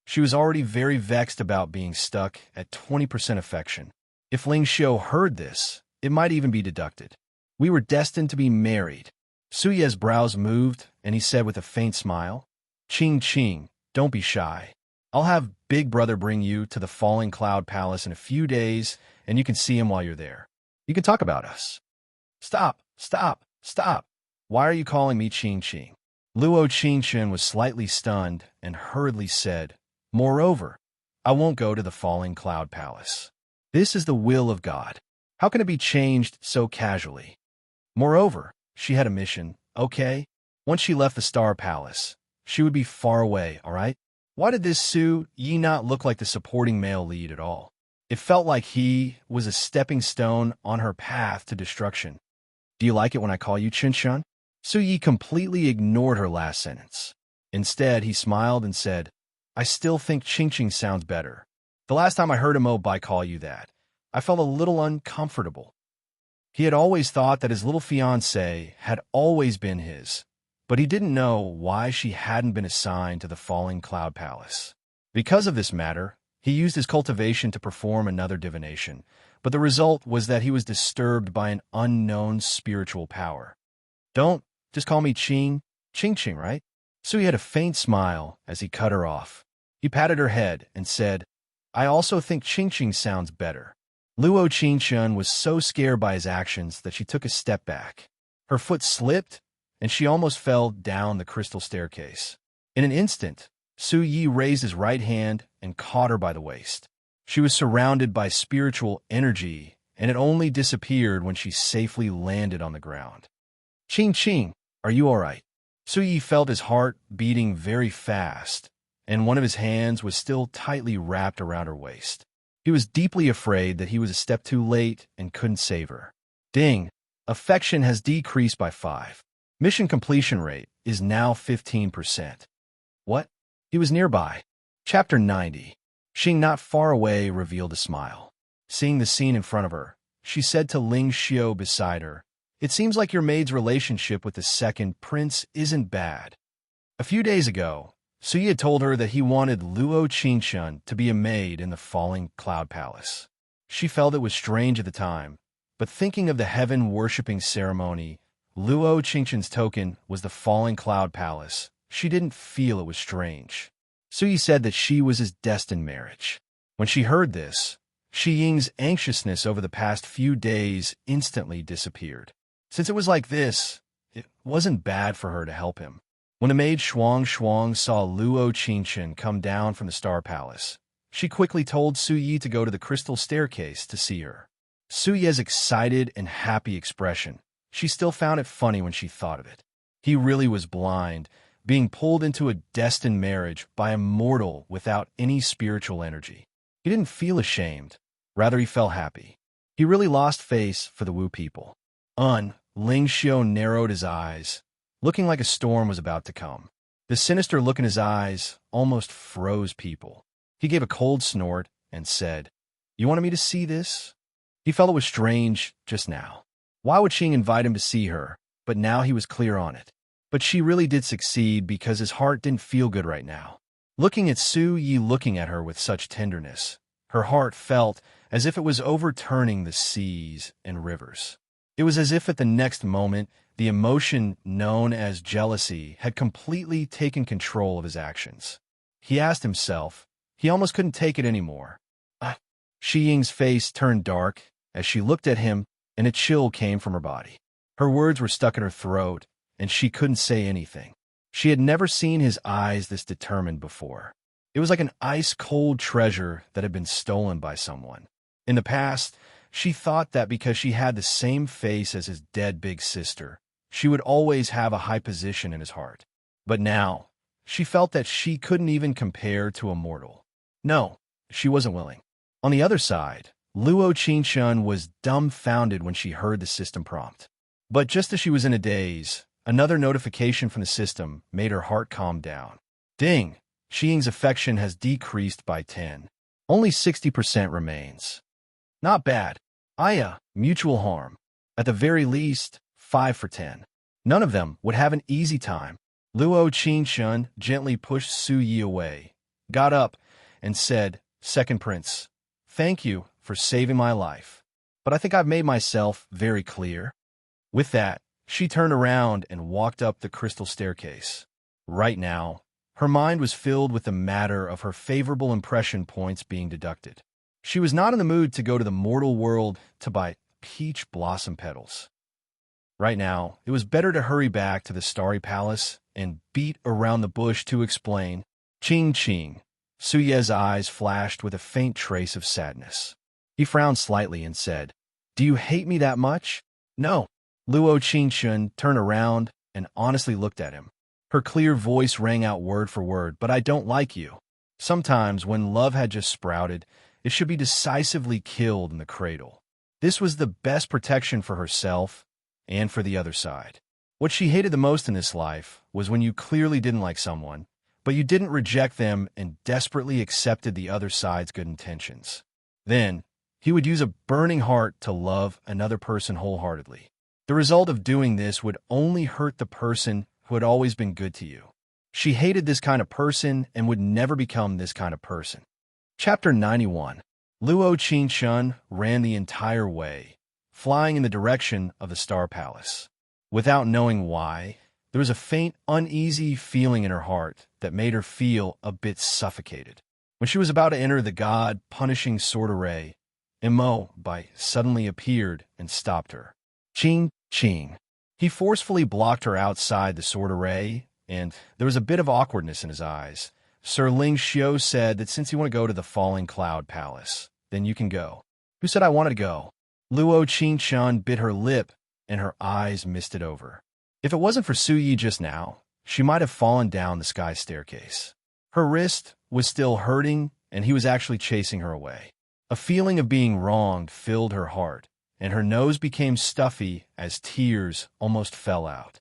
She was already very vexed about being stuck at 20% affection. If Ling Xiao heard this, it might even be deducted. We were destined to be married. Su Ye's brows moved, and he said with a faint smile, Qing, don't be shy. I'll have Big Brother bring you to the Falling Cloud Palace in a few days, and you can see him while you're there. You can talk about us. Stop. Why are you calling me Qing? Luo Qingshun was slightly stunned and hurriedly said, Moreover, I won't go to the Falling Cloud Palace. This is the will of God. How can it be changed so casually? Moreover, she had a mission, okay? Once she left the Star Palace, she would be far away, all right? Why did this Su Yi not look like the supporting male lead at all? It felt like he was a stepping stone on her path to destruction. Do you like it when I call you Qingshun? Su Yi completely ignored her last sentence. Instead, he smiled and said, I still think Qing sounds better. The last time I heard Mo Bai call you that, I felt a little uncomfortable. He had always thought that his little fiancée had always been his, but he didn't know why she hadn't been assigned to the Falling Cloud Palace. Because of this matter, he used his cultivation to perform another divination, but the result was that he was disturbed by an unknown spiritual power. Don't just call me Qing, right? Sui had a faint smile as he cut her off. He patted her head and said, I also think Ching Ching sounds better. Luo Qingshun was so scared by his actions that she took a step back. Her foot slipped, and she almost fell down the crystal staircase. In an instant, Su Yi raised his right hand and caught her by the waist. She was surrounded by spiritual energy, and it only disappeared when she safely landed on the ground. Ching Ching, are you all right? Su Yi felt his heart beating very fast, and one of his hands was still tightly wrapped around her waist. He was deeply afraid that he was a step too late and couldn't save her. Ding! Affection has decreased by 5. Mission completion rate is now 15%. What? He was nearby. Chapter 90. Xing, not far away, revealed a smile. Seeing the scene in front of her, she said to Ling Xiao beside her, It seems like your maid's relationship with the second prince isn't bad. A few days ago, Sui had told her that he wanted Luo Qingshun to be a maid in the falling cloud palace. She felt it was strange at the time, but thinking of the heaven-worshipping ceremony, Luo Qingshun's token was the falling cloud palace. She didn't feel it was strange. Sui said that she was his destined marriage. When she heard this, Shi Ying's anxiousness over the past few days instantly disappeared. Since it was like this, it wasn't bad for her to help him. When the maid Shuang saw Luo Qingshun come down from the Star Palace, she quickly told Su Yi to go to the crystal staircase to see her. Su Yi's excited and happy expression, she still found it funny when she thought of it. He really was blind, being pulled into a destined marriage by a mortal without any spiritual energy. He didn't feel ashamed, rather he felt happy. He really lost face for the Wu people. Ling Xiao narrowed his eyes, looking like a storm was about to come. The sinister look in his eyes almost froze people. He gave a cold snort and said, You wanted me to see this? He felt it was strange just now. Why would Xing invite him to see her? But now he was clear on it. But she really did succeed because his heart didn't feel good right now. Looking at Su Yi looking at her with such tenderness, her heart felt as if it was overturning the seas and rivers. It was as if at the next moment, the emotion known as jealousy had completely taken control of his actions. He asked himself, he almost couldn't take it anymore. Shi Ying's face turned dark as she looked at him, and a chill came from her body. Her words were stuck in her throat, and she couldn't say anything. She had never seen his eyes this determined before. It was like an ice-cold treasure that had been stolen by someone. In the past, she thought that because she had the same face as his dead big sister, she would always have a high position in his heart. But now, she felt that she couldn't even compare to a mortal. No, she wasn't willing. On the other side, Luo Qingshun was dumbfounded when she heard the system prompt. But just as she was in a daze, another notification from the system made her heart calm down. Ding! Shi Ying's affection has decreased by 10. Only 60% remains. Not bad. Mutual harm. At the very least, 5 for 10. None of them would have an easy time. Luo Qingshun gently pushed Su Yi away, got up, and said, Second Prince, thank you for saving my life. But I think I've made myself very clear. With that, she turned around and walked up the crystal staircase. Right now, her mind was filled with the matter of her favorable impression points being deducted. She was not in the mood to go to the mortal world to buy peach blossom petals. Right now, it was better to hurry back to the Starry Palace and beat around the bush to explain. Ching Ching. Su Ye's eyes flashed with a faint trace of sadness. He frowned slightly and said, Do you hate me that much? No. Luo Qingshun turned around and honestly looked at him. Her clear voice rang out word for word, but I don't like you. Sometimes, when love had just sprouted, it should be decisively killed in the cradle. This was the best protection for herself and for the other side. What she hated the most in this life was when you clearly didn't like someone, but you didn't reject them and desperately accepted the other side's good intentions. Then, he would use a burning heart to love another person wholeheartedly. The result of doing this would only hurt the person who had always been good to you. She hated this kind of person and would never become this kind of person. Chapter 91. Luo Qingshun ran the entire way, flying in the direction of the Star Palace. Without knowing why, There was a faint, uneasy feeling in her heart that made her feel a bit suffocated. When she was about to enter the God-punishing sword array, Bai suddenly appeared and stopped her. Ching, ching. He forcefully blocked her outside the sword array, and there was a bit of awkwardness in his eyes. Sir Ling Xiu said that since you want to go to the Falling Cloud Palace, then you can go. Who said I wanted to go? Luo Qingchun bit her lip, and her eyes misted over. If it wasn't for Su Yi just now, she might have fallen down the sky staircase. Her wrist was still hurting, and he was actually chasing her away. A feeling of being wronged filled her heart, and her nose became stuffy as tears almost fell out.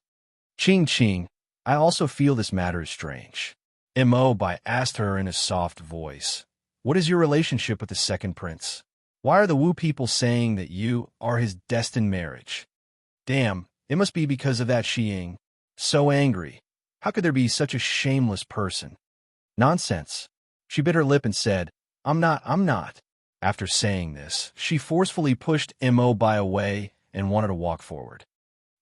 Ching Ching, I also feel this matter is strange. Bai asked her in a soft voice. What is your relationship with the second prince? Why are the Wu people saying that you are his destined marriage? Damn, it must be because of that Xiying. So angry. How could there be such a shameless person? Nonsense. She bit her lip and said, I'm not. After saying this, she forcefully pushed Bai away and wanted to walk forward.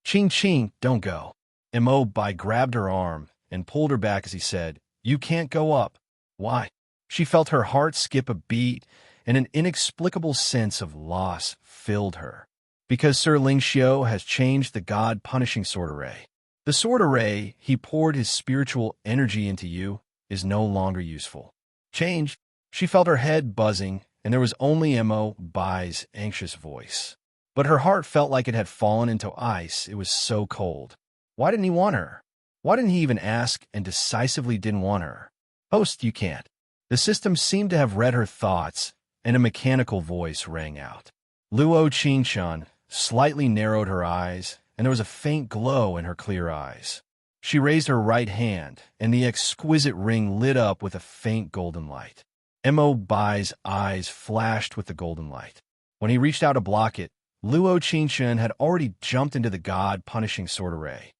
Ching Ching, don't go. Bai grabbed her arm and pulled her back as he said, You can't go up. Why? She felt her heart skip a beat, and an inexplicable sense of loss filled her. Because Sir Ling Xiu has changed the God-punishing sword array. The sword array he poured his spiritual energy into you is no longer useful. Change. She felt her head buzzing, and there was only Bai's anxious voice. But her heart felt like it had fallen into ice. It was so cold. Why didn't he want her? Why didn't he even ask and decisively didn't want her? Host, you can't. The system seemed to have read her thoughts, and a mechanical voice rang out. Luo Qingchun slightly narrowed her eyes, and there was a faint glow in her clear eyes. She raised her right hand, and the exquisite ring lit up with a faint golden light. Bai's eyes flashed with the golden light. When he reached out to block it, Luo Qingchun had already jumped into the God-punishing sword array.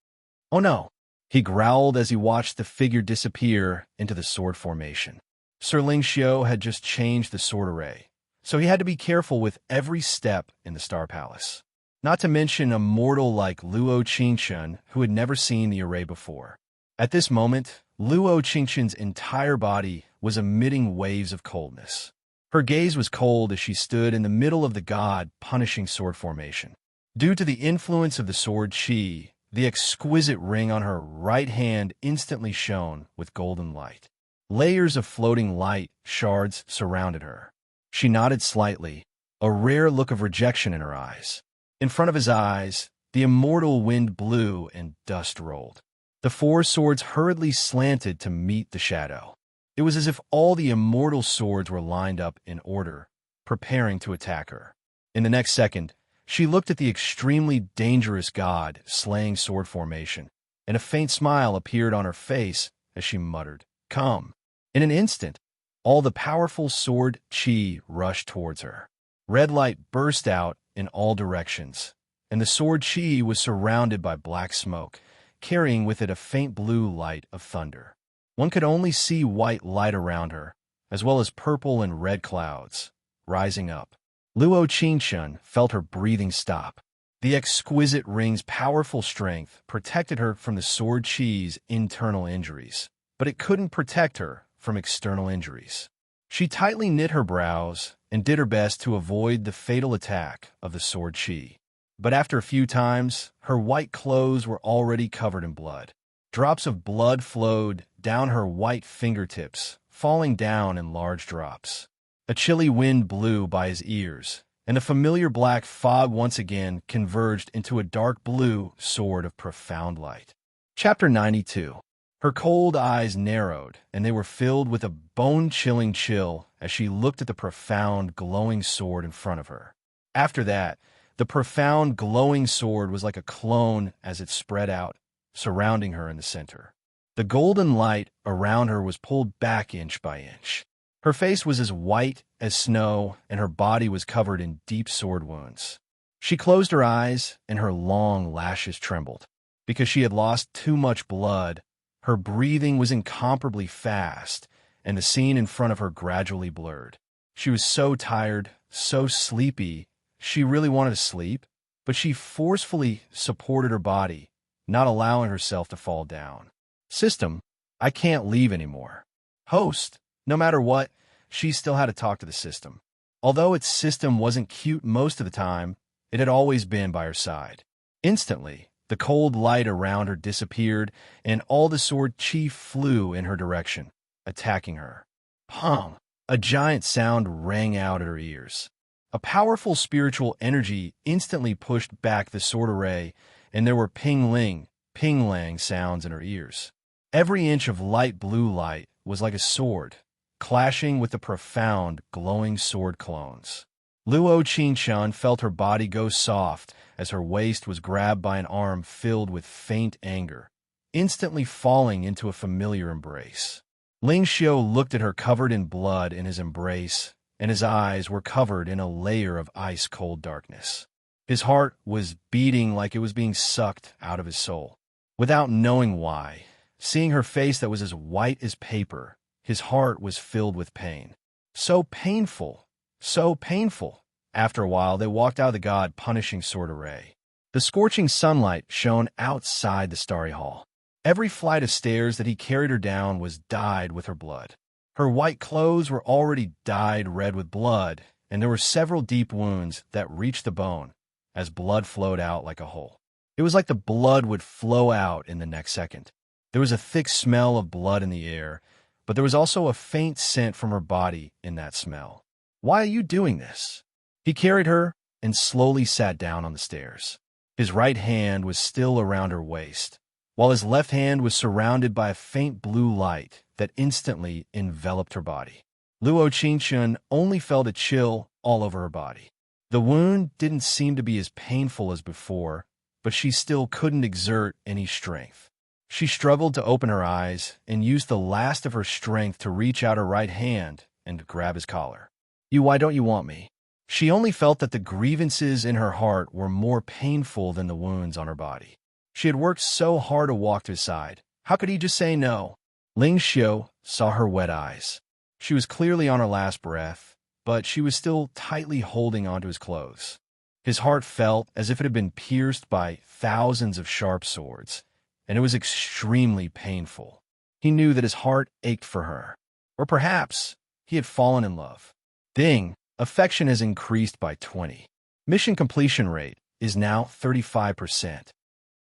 Oh no! He growled as he watched the figure disappear into the sword formation. Sir Ling Xiu had just changed the sword array, so he had to be careful with every step in the Star Palace. Not to mention a mortal like Luo Qingchun who had never seen the array before. At this moment, Luo Qingchun's entire body was emitting waves of coldness. Her gaze was cold as she stood in the middle of the God-punishing sword formation. Due to the influence of the sword Qi, the exquisite ring on her right hand instantly shone with golden light. Layers of floating light shards surrounded her. She nodded slightly, a rare look of rejection in her eyes. In front of his eyes, the immortal wind blew and dust rolled. The four swords hurriedly slanted to meet the shadow. It was as if all the immortal swords were lined up in order, preparing to attack her. In the next second, she looked at the extremely dangerous God-slaying sword formation, and a faint smile appeared on her face as she muttered, Come. In an instant, all the powerful sword Qi rushed towards her. Red light burst out in all directions, and the sword Qi was surrounded by black smoke, carrying with it a faint blue light of thunder. One could only see white light around her, as well as purple and red clouds, rising up. Luo Qingchun felt her breathing stop. The exquisite ring's powerful strength protected her from the sword Qi's internal injuries, but it couldn't protect her from external injuries. She tightly knit her brows and did her best to avoid the fatal attack of the sword Qi. But after a few times, her white clothes were already covered in blood. Drops of blood flowed down her white fingertips, falling down in large drops. A chilly wind blew by his ears, and the familiar black fog once again converged into a dark blue sword of profound light. Chapter 92. Her cold eyes narrowed, and they were filled with a bone-chilling chill as she looked at the profound, glowing sword in front of her. After that, the profound, glowing sword was like a clone as it spread out, surrounding her in the center. The golden light around her was pulled back inch by inch. Her face was as white as snow, and her body was covered in deep sword wounds. She closed her eyes, and her long lashes trembled. Because she had lost too much blood, her breathing was incomparably fast, and the scene in front of her gradually blurred. She was so tired, so sleepy, she really wanted to sleep, but she forcefully supported her body, not allowing herself to fall down. System, I can't leave anymore. Host, no matter what, she still had to talk to the system. Although its system wasn't cute most of the time, it had always been by her side. Instantly, the cold light around her disappeared, and all the sword chi flew in her direction, attacking her. Pong! A giant sound rang out at her ears. A powerful spiritual energy instantly pushed back the sword array, and there were ping-ling, ping-lang sounds in her ears. Every inch of light blue light was like a sword, clashing with the profound, glowing sword clones. Luo Qingchun felt her body go soft as her waist was grabbed by an arm filled with faint anger, instantly falling into a familiar embrace. Ling Xiu looked at her covered in blood in his embrace, and his eyes were covered in a layer of ice-cold darkness. His heart was beating like it was being sucked out of his soul. Without knowing why, seeing her face that was as white as paper, his heart was filled with pain. So painful, so painful. After a while, they walked out of the God-punishing sword array. The scorching sunlight shone outside the starry hall. Every flight of stairs that he carried her down was dyed with her blood. Her white clothes were already dyed red with blood, and there were several deep wounds that reached the bone as blood flowed out like a hole. It was like the blood would flow out in the next second. There was a thick smell of blood in the air, but there was also a faint scent from her body in that smell. Why are you doing this? He carried her and slowly sat down on the stairs. His right hand was still around her waist, while his left hand was surrounded by a faint blue light that instantly enveloped her body. Luo Qingchun only felt a chill all over her body. The wound didn't seem to be as painful as before, but she still couldn't exert any strength. She struggled to open her eyes and used the last of her strength to reach out her right hand and to grab his collar. Why don't you want me? She only felt that the grievances in her heart were more painful than the wounds on her body. She had worked so hard to walk to his side. How could he just say no? Ling Xiu saw her wet eyes. She was clearly on her last breath, but she was still tightly holding onto his clothes. His heart felt as if it had been pierced by thousands of sharp swords, and it was extremely painful. He knew that his heart ached for her. Or perhaps he had fallen in love. Ding! Affection has increased by 20. Mission completion rate is now 35%.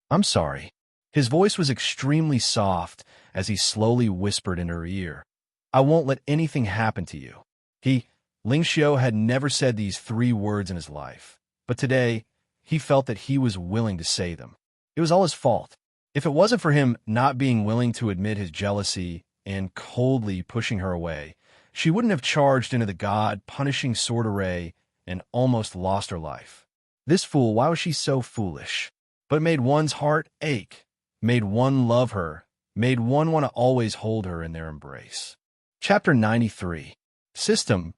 I'm sorry. His voice was extremely soft as he slowly whispered in her ear. I won't let anything happen to you. Ling Xiu had never said these 3 words in his life, but today he felt that he was willing to say them. It was all his fault. If it wasn't for him not being willing to admit his jealousy and coldly pushing her away, she wouldn't have charged into the God-punishing sword array and almost lost her life. This fool, why was she so foolish? But it made one's heart ache, made one love her, made one want to always hold her in their embrace. Chapter 93. System,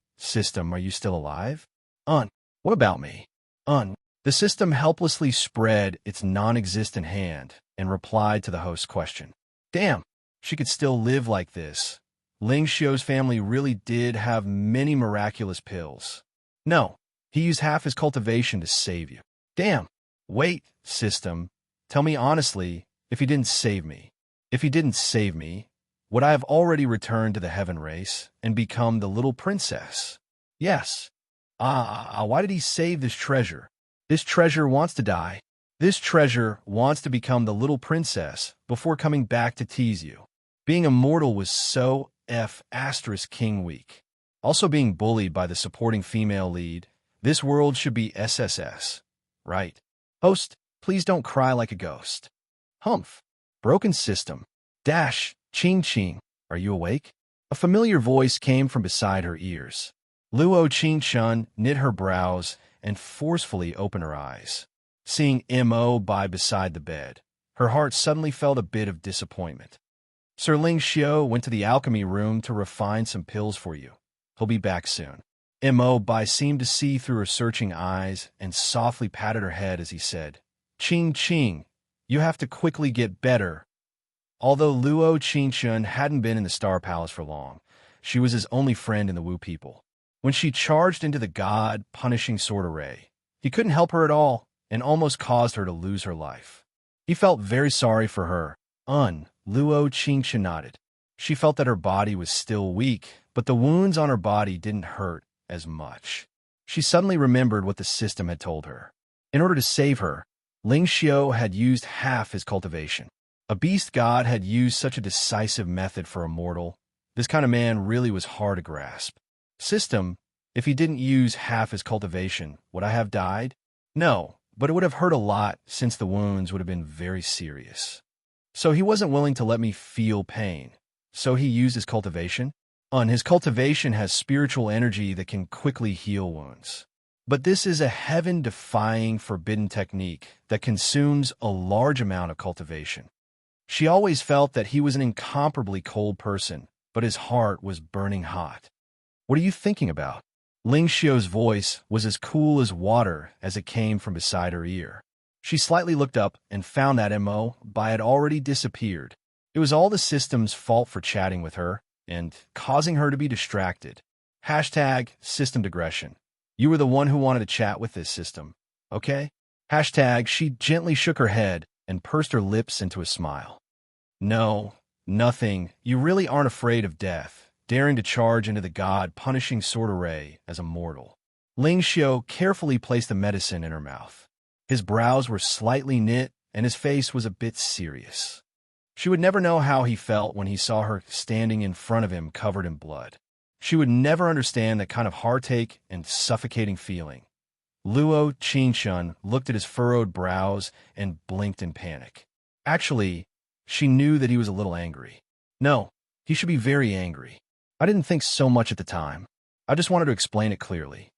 are you still alive? What about me? The system helplessly spread its non-existent hand and replied to the host's question. Damn, she could still live like this. Ling Xiu's family really did have many miraculous pills. No, he used half his cultivation to save you. Damn. Wait, system, tell me honestly if he didn't save me. If he didn't save me, would I have already returned to the heaven race and become the little princess? Yes. Why did he save this treasure? This treasure wants to die. This treasure wants to become the little princess before coming back to tease you. Being immortal was so King weak. Also being bullied by the supporting female lead, this world should be SSS. Right. Host, please don't cry like a ghost. Humph. Broken system. Ching, are you awake? A familiar voice came from beside her ears. Luo Qingchun knit her brows and forcefully opened her eyes. Seeing Mo by beside the bed, her heart suddenly felt a bit of disappointment. Sir Ling Xiu went to the alchemy room to refine some pills for you. He'll be back soon. Mo Bai seemed to see through her searching eyes and softly patted her head as he said, Ching, you have to quickly get better. Although Luo Qingchun hadn't been in the Star Palace for long, she was his only friend in the Wu people. When she charged into the God-punishing sword array, he couldn't help her at all and almost caused her to lose her life. He felt very sorry for her. Luo Qingqian nodded. She felt that her body was still weak, but the wounds on her body didn't hurt as much. She suddenly remembered what the system had told her. In order to save her, Ling Xiao had used half his cultivation. A beast god had used such a decisive method for a mortal. This kind of man really was hard to grasp. System, if he didn't use half his cultivation, would I have died? No, but it would have hurt a lot since the wounds would have been very serious. So he wasn't willing to let me feel pain. So he used his cultivation? His cultivation has spiritual energy that can quickly heal wounds. But this is a heaven-defying forbidden technique that consumes a large amount of cultivation. She always felt that he was an incomparably cold person, but his heart was burning hot. What are you thinking about? Ling Xiao's voice was as cool as water as it came from beside her ear. She slightly looked up and found that Mo had already disappeared. It was all the system's fault for chatting with her and causing her to be distracted. Hashtag system digression. You were the one who wanted to chat with this system, okay? Hashtag she gently shook her head and pursed her lips into a smile. No, nothing. You really aren't afraid of death, daring to charge into the god-punishing sword array as a mortal. Ling Xiao carefully placed the medicine in her mouth. His brows were slightly knit, and his face was a bit serious. She would never know how he felt when he saw her standing in front of him covered in blood. She would never understand that kind of heartache and suffocating feeling. Luo Qingqian looked at his furrowed brows and blinked in panic. Actually, she knew that he was a little angry. No, he should be very angry. I didn't think so much at the time. I just wanted to explain it clearly.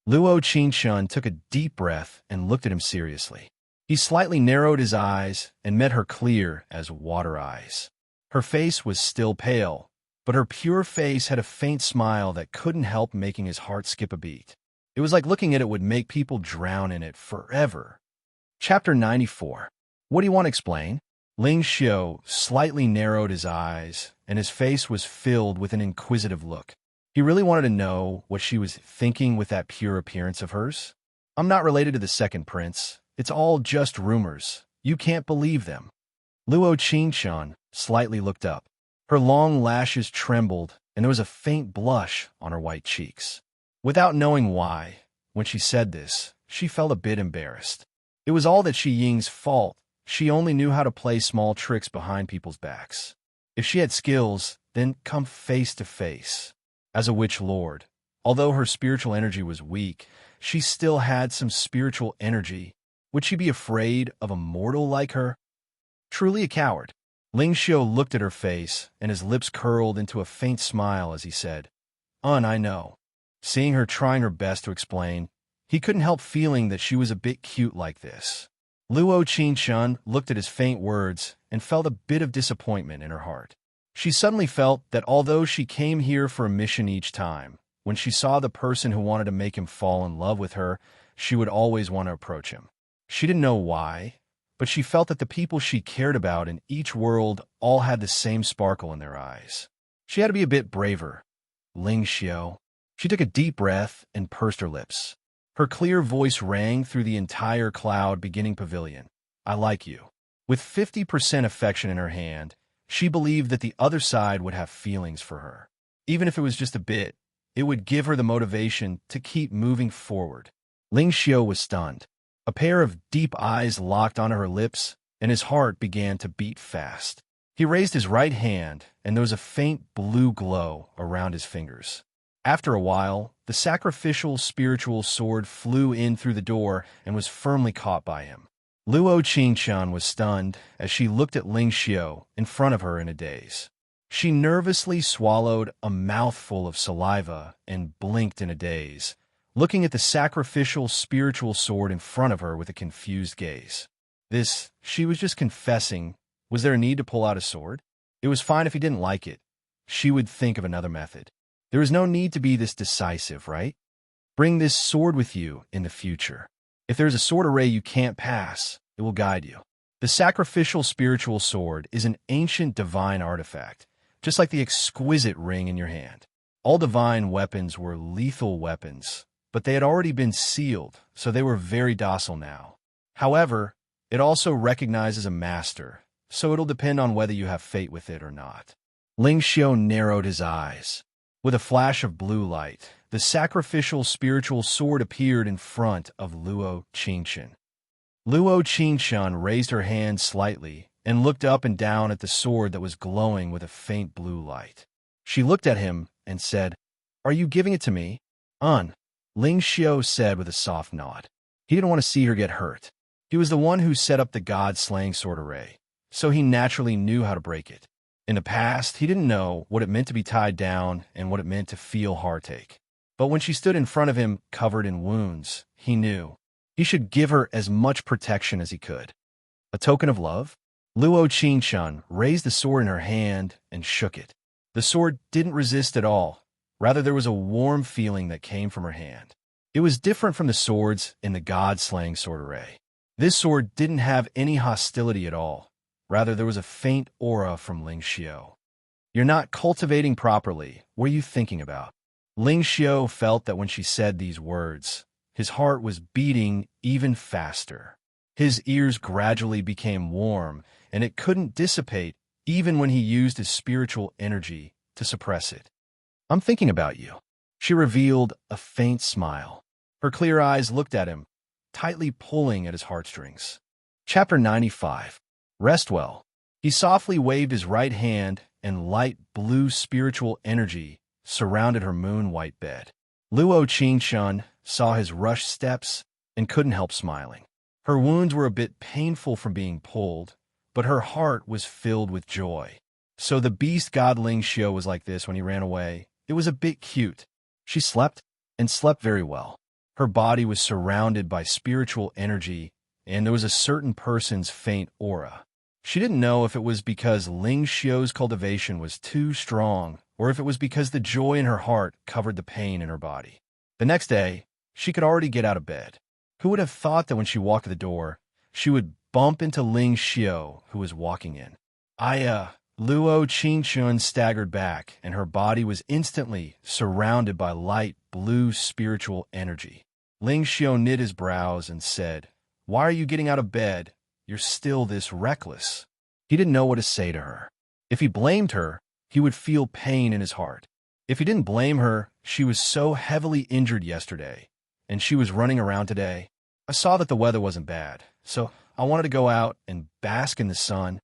Luo Qingqian took a deep breath and looked at him seriously. He slightly narrowed his eyes and met her clear as water eyes. Her face was still pale, but her pure face had a faint smile that couldn't help making his heart skip a beat. It was like looking at it would make people drown in it forever. Chapter 94. What do you want to explain? Ling Xiao slightly narrowed his eyes, and his face was filled with an inquisitive look. He really wanted to know what she was thinking with that pure appearance of hers. I'm not related to the second prince. It's all just rumors. You can't believe them. Luo Qingqian slightly looked up. Her long lashes trembled, and there was a faint blush on her white cheeks. Without knowing why, when she said this, she felt a bit embarrassed. It was all that Shi Ying's fault. She only knew how to play small tricks behind people's backs. If she had skills, then come face to face. As a witch lord, although her spiritual energy was weak, she still had some spiritual energy. Would she be afraid of a mortal like her? Truly a coward. Ling Xiao looked at her face, and his lips curled into a faint smile as he said, I know. Seeing her trying her best to explain, he couldn't help feeling that she was a bit cute like this. Luo Qingqian looked at his faint words and felt a bit of disappointment in her heart. She suddenly felt that although she came here for a mission each time, when she saw the person who wanted to make him fall in love with her, she would always want to approach him. She didn't know why, but she felt that the people she cared about in each world all had the same sparkle in their eyes. She had to be a bit braver. Ling Xiao. She took a deep breath and pursed her lips. Her clear voice rang through the entire cloud-beginning pavilion. I like you. With 50% affection in her hand, she believed that the other side would have feelings for her. Even if it was just a bit, it would give her the motivation to keep moving forward. Ling Xiao was stunned. A pair of deep eyes locked onto her lips, and his heart began to beat fast. He raised his right hand, and there was a faint blue glow around his fingers. After a while, the sacrificial spiritual sword flew in through the door and was firmly caught by him. Luo Qingqian was stunned as she looked at Ling Xiao in front of her in a daze. She nervously swallowed a mouthful of saliva and blinked in a daze, looking at the sacrificial spiritual sword in front of her with a confused gaze. This, she was just confessing. Was there a need to pull out a sword? It was fine if he didn't like it. She would think of another method. There is no need to be this decisive, right? Bring this sword with you in the future. If there is a sword array you can't pass, it will guide you. The sacrificial spiritual sword is an ancient divine artifact, just like the exquisite ring in your hand. All divine weapons were lethal weapons, but they had already been sealed, so they were very docile now. However, It also recognizes a master, so it'll depend on whether you have fate with it or not. Ling Xiao narrowed his eyes. With a flash of blue light, the sacrificial spiritual sword appeared in front of Luo Qingchen. Luo Qingchen raised her hand slightly and looked up and down at the sword that was glowing with a faint blue light. She looked at him and said, "Are you giving it to me?" Ling Xiao said with a soft nod. He didn't want to see her get hurt. He was the one who set up the god-slaying sword array, so he naturally knew how to break it. In the past, he didn't know what it meant to be tied down and what it meant to feel heartache. But when she stood in front of him, covered in wounds, he knew. He should give her as much protection as he could. A token of love? Luo Qingchen raised the sword in her hand and shook it. The sword didn't resist at all. Rather, there was a warm feeling that came from her hand. It was different from the swords in the god-slaying sword array. This sword didn't have any hostility at all. Rather, there was a faint aura from Ling Xiao. "You're not cultivating properly. What are you thinking about?" Ling Xiao felt that when she said these words, his heart was beating even faster. His ears gradually became warm, and it couldn't dissipate even when he used his spiritual energy to suppress it. "I'm thinking about you." She revealed a faint smile. Her clear eyes looked at him, tightly pulling at his heartstrings. Chapter 95. Rest well. He softly waved his right hand, and light blue spiritual energy surrounded her moon-white bed. Luo Qingchen saw his rushed steps and couldn't help smiling. Her wounds were a bit painful from being pulled, but her heart was filled with joy. So the beast god Ling Xiao was like this when he ran away. It was a bit cute. She slept, and slept very well. Her body was surrounded by spiritual energy, and there was a certain person's faint aura. She didn't know if it was because Ling Xiao's cultivation was too strong, or if it was because the joy in her heart covered the pain in her body. The next day, she could already get out of bed. Who would have thought that when she walked to the door, she would bump into Ling Xiao, who was walking in? Luo Qingchen staggered back, and her body was instantly surrounded by light blue spiritual energy. Ling Xiao knit his brows and said, "Why are you getting out of bed? You're still this reckless." He didn't know what to say to her. If he blamed her, he would feel pain in his heart. If he didn't blame her, she was so heavily injured yesterday, and she was running around today. "I saw that the weather wasn't bad, so I wanted to go out and bask in the sun."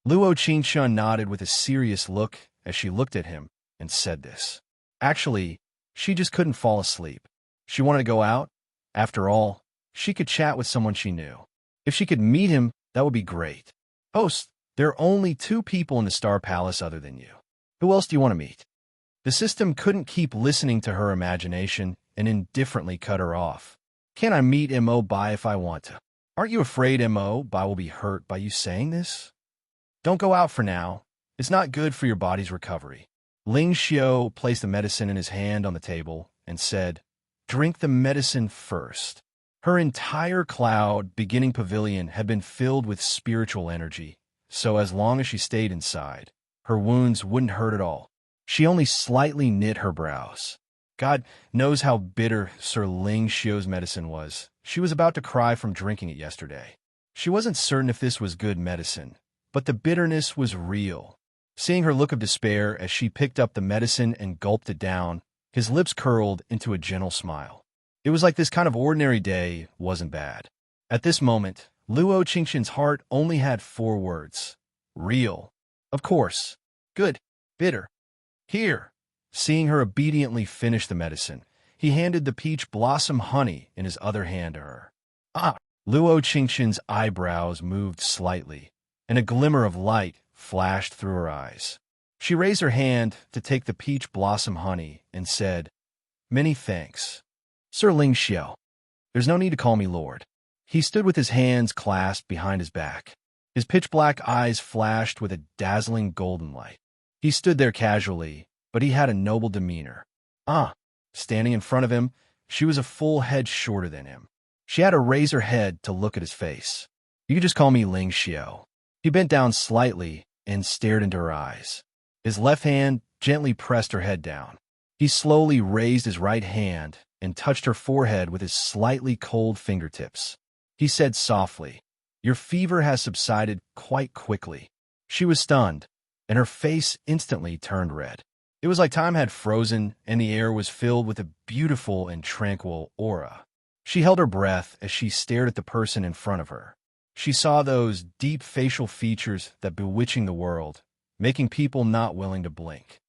Luo Qingchen nodded with a serious look as she looked at him and said this. Actually, she just couldn't fall asleep. She wanted to go out. After all, she could chat with someone she knew. If she could meet him, that would be great. "Host, there are only 2 people in the Star Palace other than you. Who else do you want to meet?" The system couldn't keep listening to her imagination and indifferently cut her off. "Can I meet Mo Bai if I want to?" "Aren't you afraid Mo Bai will be hurt by you saying this?" "Don't go out for now. It's not good for your body's recovery." Ling Xiao placed the medicine in his hand on the table and said, "Drink the medicine first." Her entire cloud beginning pavilion had been filled with spiritual energy, so as long as she stayed inside, her wounds wouldn't hurt at all. She only slightly knit her brows. God knows how bitter Sir Ling Xiao's medicine was. She was about to cry from drinking it yesterday. She wasn't certain if this was good medicine, but the bitterness was real. Seeing her look of despair as she picked up the medicine and gulped it down, his lips curled into a gentle smile. It was like this kind of ordinary day wasn't bad. At this moment, Luo Qingchen's heart only had 4 words. Real. Of course. Good. Bitter. Here. Seeing her obediently finish the medicine, he handed the peach blossom honey in his other hand to her. Ah! Luo Qingchen's eyebrows moved slightly, and a glimmer of light flashed through her eyes. She raised her hand to take the peach blossom honey and said, "Many thanks. Sir Ling Xiao, there's no need to call me Lord." He stood with his hands clasped behind his back. His pitch-black eyes flashed with a dazzling golden light. He stood there casually, but he had a noble demeanor. Standing in front of him, she was a full head shorter than him. She had to raise her head to look at his face. "You can just call me Ling Xiao." He bent down slightly and stared into her eyes. His left hand gently pressed her head down. He slowly raised his right hand and touched her forehead with his slightly cold fingertips. He said softly, Your fever has subsided quite quickly." She was stunned, and her face instantly turned red. It was like time had frozen and the air was filled with a beautiful and tranquil aura. She held her breath as she stared at the person in front of her. She saw those deep facial features that bewitching the world, making people not willing to blink.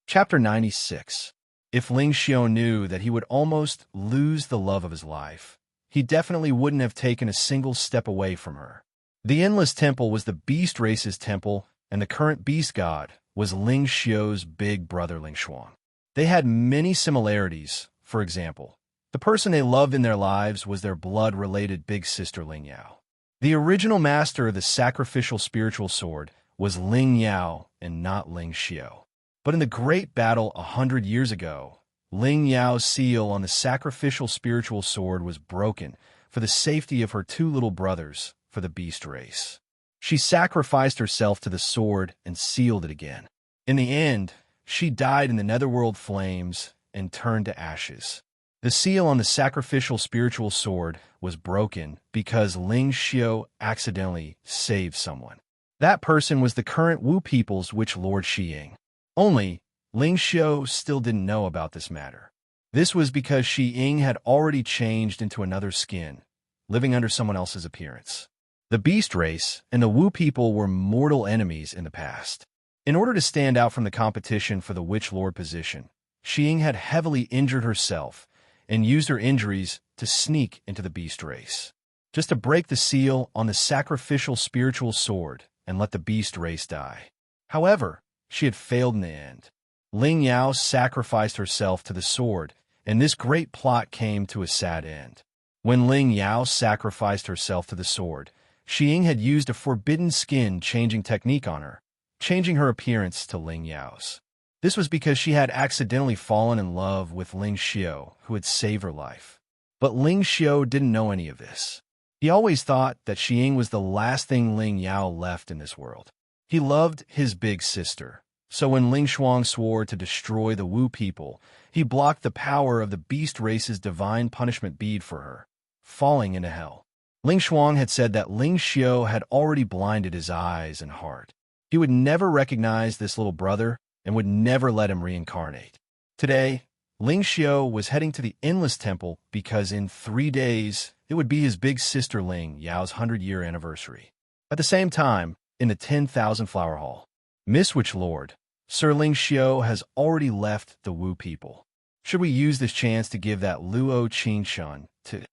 Chapter 96. If Ling Xiao knew that he would almost lose the love of his life, he definitely wouldn't have taken a single step away from her. The Endless Temple was the beast race's temple, and the current beast god was Ling Xiao's big brother Ling Xuang. They had many similarities. For example, the person they loved in their lives was their blood-related big sister Ling Yao. The original master of the sacrificial spiritual sword was Ling Yao and not Ling Xiao. But in the great battle 100 years ago, Ling Yao's seal on the sacrificial spiritual sword was broken for the safety of her two little brothers for the beast race. She sacrificed herself to the sword and sealed it again. In the end, she died in the netherworld flames and turned to ashes. The seal on the sacrificial spiritual sword was broken because Ling Xiao accidentally saved someone. That person was the current Wu people's witch lord Xiying. Only, Ling Xiao still didn't know about this matter. This was because Xiying had already changed into another skin, living under someone else's appearance. The beast race and the Wu people were mortal enemies in the past. In order to stand out from the competition for the witch lord position, Xiying had heavily injured herself and used her injuries to sneak into the beast race, just to break the seal on the sacrificial spiritual sword and let the beast race die. However, she had failed in the end. Ling Yao sacrificed herself to the sword, and this great plot came to a sad end. When Ling Yao sacrificed herself to the sword, Xiying had used a forbidden skin-changing technique on her, changing her appearance to Ling Yao's. This was because she had accidentally fallen in love with Ling Xiao, who had saved her life. But Ling Xiao didn't know any of this. He always thought that Xiying was the last thing Ling Yao left in this world. He loved his big sister, so when Ling Xuang swore to destroy the Wu people, he blocked the power of the beast race's divine punishment bead for her, falling into hell. Ling Xuang had said that Ling Xiao had already blinded his eyes and heart. He would never recognize this little brother and would never let him reincarnate. Today, Ling Xiao was heading to the Endless Temple because in 3 days, it would be his big sister Ling Yao's 100-year anniversary. At the same time, in the 10,000 Flower Hall, Miss Witch Lord, Sir Ling Xiao has already left the Wu people. Should we use this chance to give that Luo Qingshan to...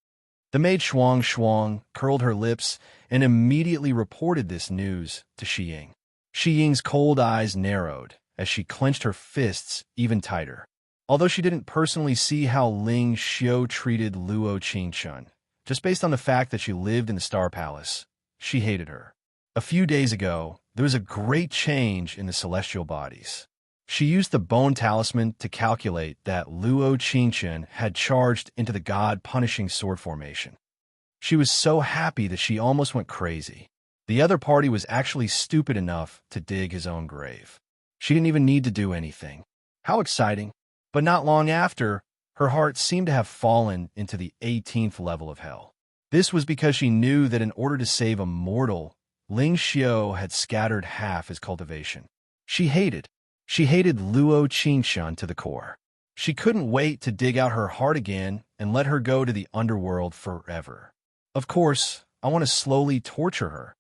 The maid Shuang curled her lips and immediately reported this news to Xiying. Xiying's cold eyes narrowed as she clenched her fists even tighter. Although she didn't personally see how Ling Xiao treated Luo Qingshan, just based on the fact that she lived in the Star Palace, she hated her. A few days ago, there was a great change in the celestial bodies. She used the bone talisman to calculate that Luo Qingshan had charged into the god-punishing sword formation. She was so happy that she almost went crazy. The other party was actually stupid enough to dig his own grave. She didn't even need to do anything. How exciting! But not long after, her heart seemed to have fallen into the 18th level of hell. This was because she knew that in order to save a mortal, Ling Xiao had scattered half his cultivation. She hated Luo Qingshan to the core. She couldn't wait to dig out her heart again and let her go to the underworld forever. Of course, I want to slowly torture her,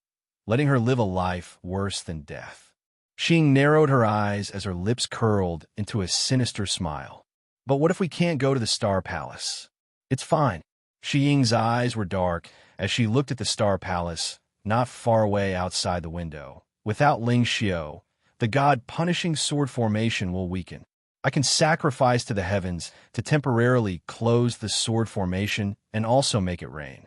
letting her live a life worse than death. Xing narrowed her eyes as her lips curled into a sinister smile. But what if we can't go to the Star Palace? It's fine. Xiying's eyes were dark as she looked at the Star Palace, not far away outside the window. Without Ling Xiao, the god-punishing sword formation will weaken. I can sacrifice to the heavens to temporarily close the sword formation and also make it rain.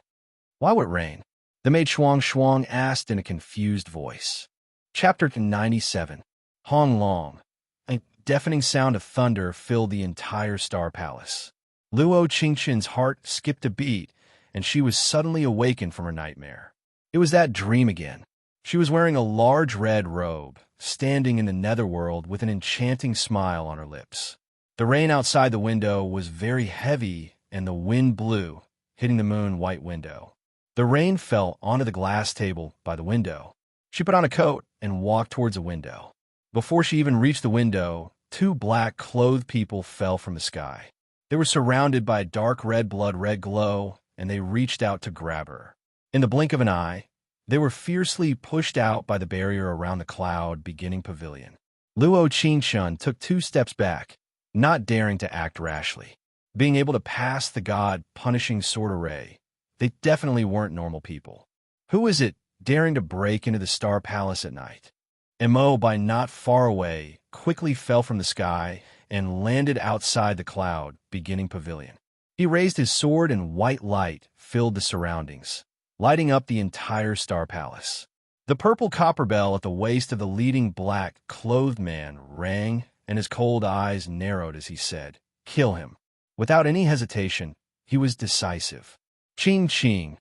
Why would it rain? The maid Shuang asked in a confused voice. Chapter 97. Hong Long. A deafening sound of thunder filled the entire Star Palace. Luo Qingshan's heart skipped a beat, and she was suddenly awakened from her nightmare. It was that dream again. She was wearing a large red robe, standing in the netherworld with an enchanting smile on her lips. The rain outside the window was very heavy, and the wind blew, hitting the moon-white window. The rain fell onto the glass table by the window. She put on a coat and walked towards a window. Before she even reached the window, two black-clothed people fell from the sky. They were surrounded by a dark red blood-red glow, and they reached out to grab her. In the blink of an eye, they were fiercely pushed out by the barrier around the cloud-beginning pavilion. Luo Qingshun took 2 steps back, not daring to act rashly. Being able to pass the god-punishing sword array, they definitely weren't normal people. Who is it daring to break into the Star Palace at night? Mo, by not far away, quickly fell from the sky and landed outside the cloud-beginning pavilion. He raised his sword and white light filled the surroundings, lighting up the entire Star Palace. The purple copper bell at the waist of the leading black-clothed man rang, and his cold eyes narrowed as he said, "Kill him." Without any hesitation, he was decisive. Ching,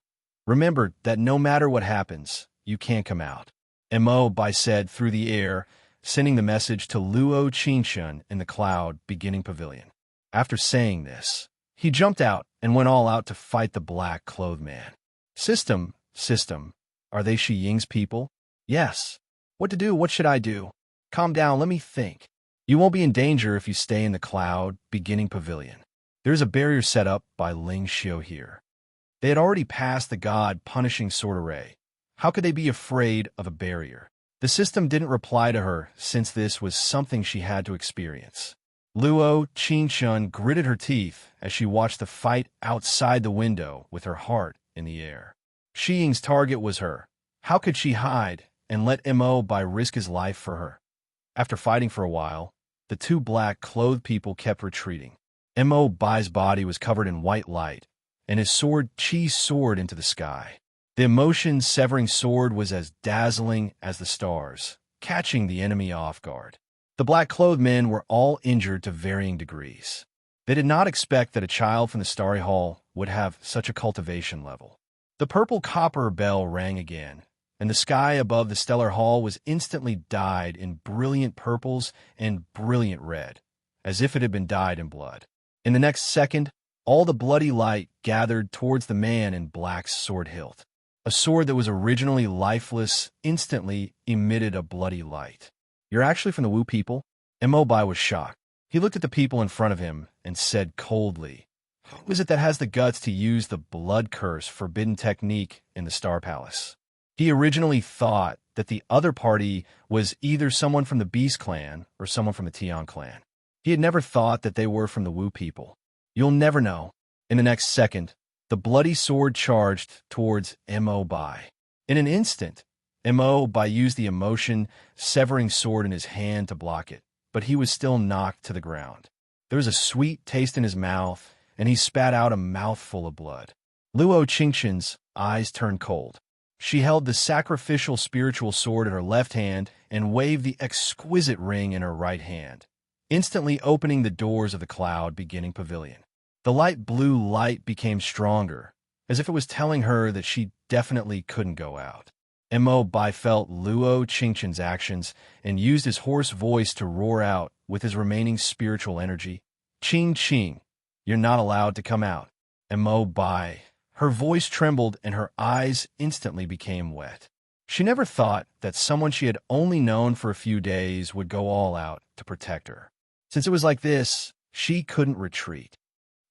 remember that no matter what happens, you can't come out. Mo Bai said through the air, sending the message to Luo Qingshun in the cloud-beginning pavilion. After saying this, he jumped out and went all out to fight the black-clothed man. System, are they Shi Ying's people? Yes. What to do? What should I do? Calm down, let me think. You won't be in danger if you stay in the cloud-beginning pavilion. There's a barrier set up by Ling Xiu here. They had already passed the god-punishing sword array. How could they be afraid of a barrier? The system didn't reply to her, since this was something she had to experience. Luo Qingshun gritted her teeth as she watched the fight outside the window with her heart in the air. Shi Ying's target was her. How could she hide and let Mo Bai risk his life for her? After fighting for a while, the two black-clothed people kept retreating. Mo Bai's body was covered in white light, and his sword Qi soared into the sky. The emotion-severing sword was as dazzling as the stars, catching the enemy off guard. The black-clothed men were all injured to varying degrees. They did not expect that a child from the Starry Hall would have such a cultivation level. The purple copper bell rang again, and the sky above the stellar hall was instantly dyed in brilliant purples and brilliant red, as if it had been dyed in blood. In the next second, all the bloody light gathered towards the man in black's sword hilt. A sword that was originally lifeless instantly emitted a bloody light. "You're actually from the Wu people?" Mo Bai was shocked. He looked at the people in front of him and said coldly, "Who is it that has the guts to use the blood curse forbidden technique in the Star Palace?" He originally thought that the other party was either someone from the Beast clan or someone from the Tian clan. He had never thought that they were from the Wu people. You'll never know. In the next second, the bloody sword charged towards Mo Bai. In an instant, Mo Bai used the emotion-severing sword in his hand to block it, but he was still knocked to the ground. There was a sweet taste in his mouth, and he spat out a mouthful of blood. Luo Qingshun's eyes turned cold. She held the sacrificial spiritual sword in her left hand and waved the exquisite ring in her right hand, instantly opening the doors of the cloud-beginning pavilion. The light blue light became stronger, as if it was telling her that she definitely couldn't go out. Mo Bai felt Luo Qingshun's actions and used his hoarse voice to roar out with his remaining spiritual energy, "Qing, you're not allowed to come out." Mo Bai, her voice trembled and her eyes instantly became wet. She never thought that someone she had only known for a few days would go all out to protect her. Since it was like this, she couldn't retreat.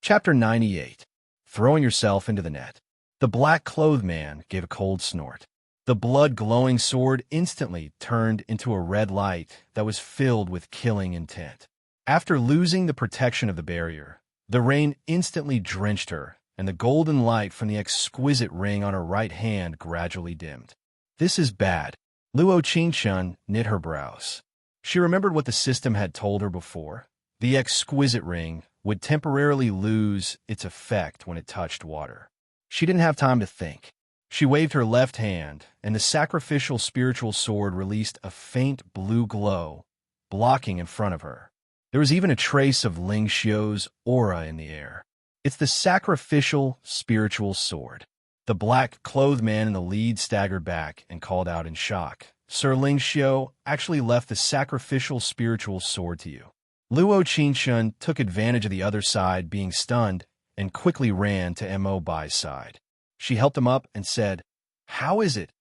Chapter 98. Throwing yourself into the net. The black-clothed man gave a cold snort. The blood-glowing sword instantly turned into a red light that was filled with killing intent. After losing the protection of the barrier, the rain instantly drenched her, and the golden light from the exquisite ring on her right hand gradually dimmed. "This is bad." Luo Qingshun knit her brows. She remembered what the system had told her before. The exquisite ring would temporarily lose its effect when it touched water. She didn't have time to think. She waved her left hand, and the sacrificial spiritual sword released a faint blue glow, blocking in front of her. There was even a trace of Ling Xiu's aura in the air. "It's the sacrificial spiritual sword." The black-clothed man in the lead staggered back and called out in shock, "Sir Ling Xiu actually left the sacrificial spiritual sword to you." Luo Qingshun took advantage of the other side being stunned and quickly ran to Mo Bai's side. She helped him up and said, "How is it?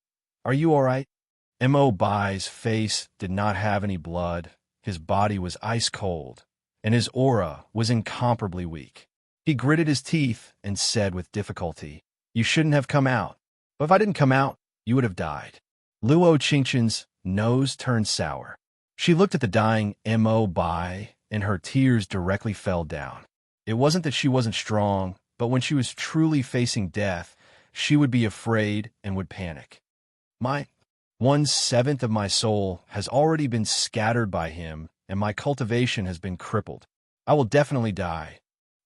Are you all right?" Mo Bai's face did not have any blood. His body was ice cold, and his aura was incomparably weak. He gritted his teeth and said with difficulty, "You shouldn't have come out. But if I didn't come out, you would have died." Luo Qingqian's nose turned sour. She looked at the dying Mo Bai, and her tears directly fell down. It wasn't that she wasn't strong, but when she was truly facing death, she would be afraid and would panic. "My 1/7 of my soul has already been scattered by him, and my cultivation has been crippled. I will definitely die."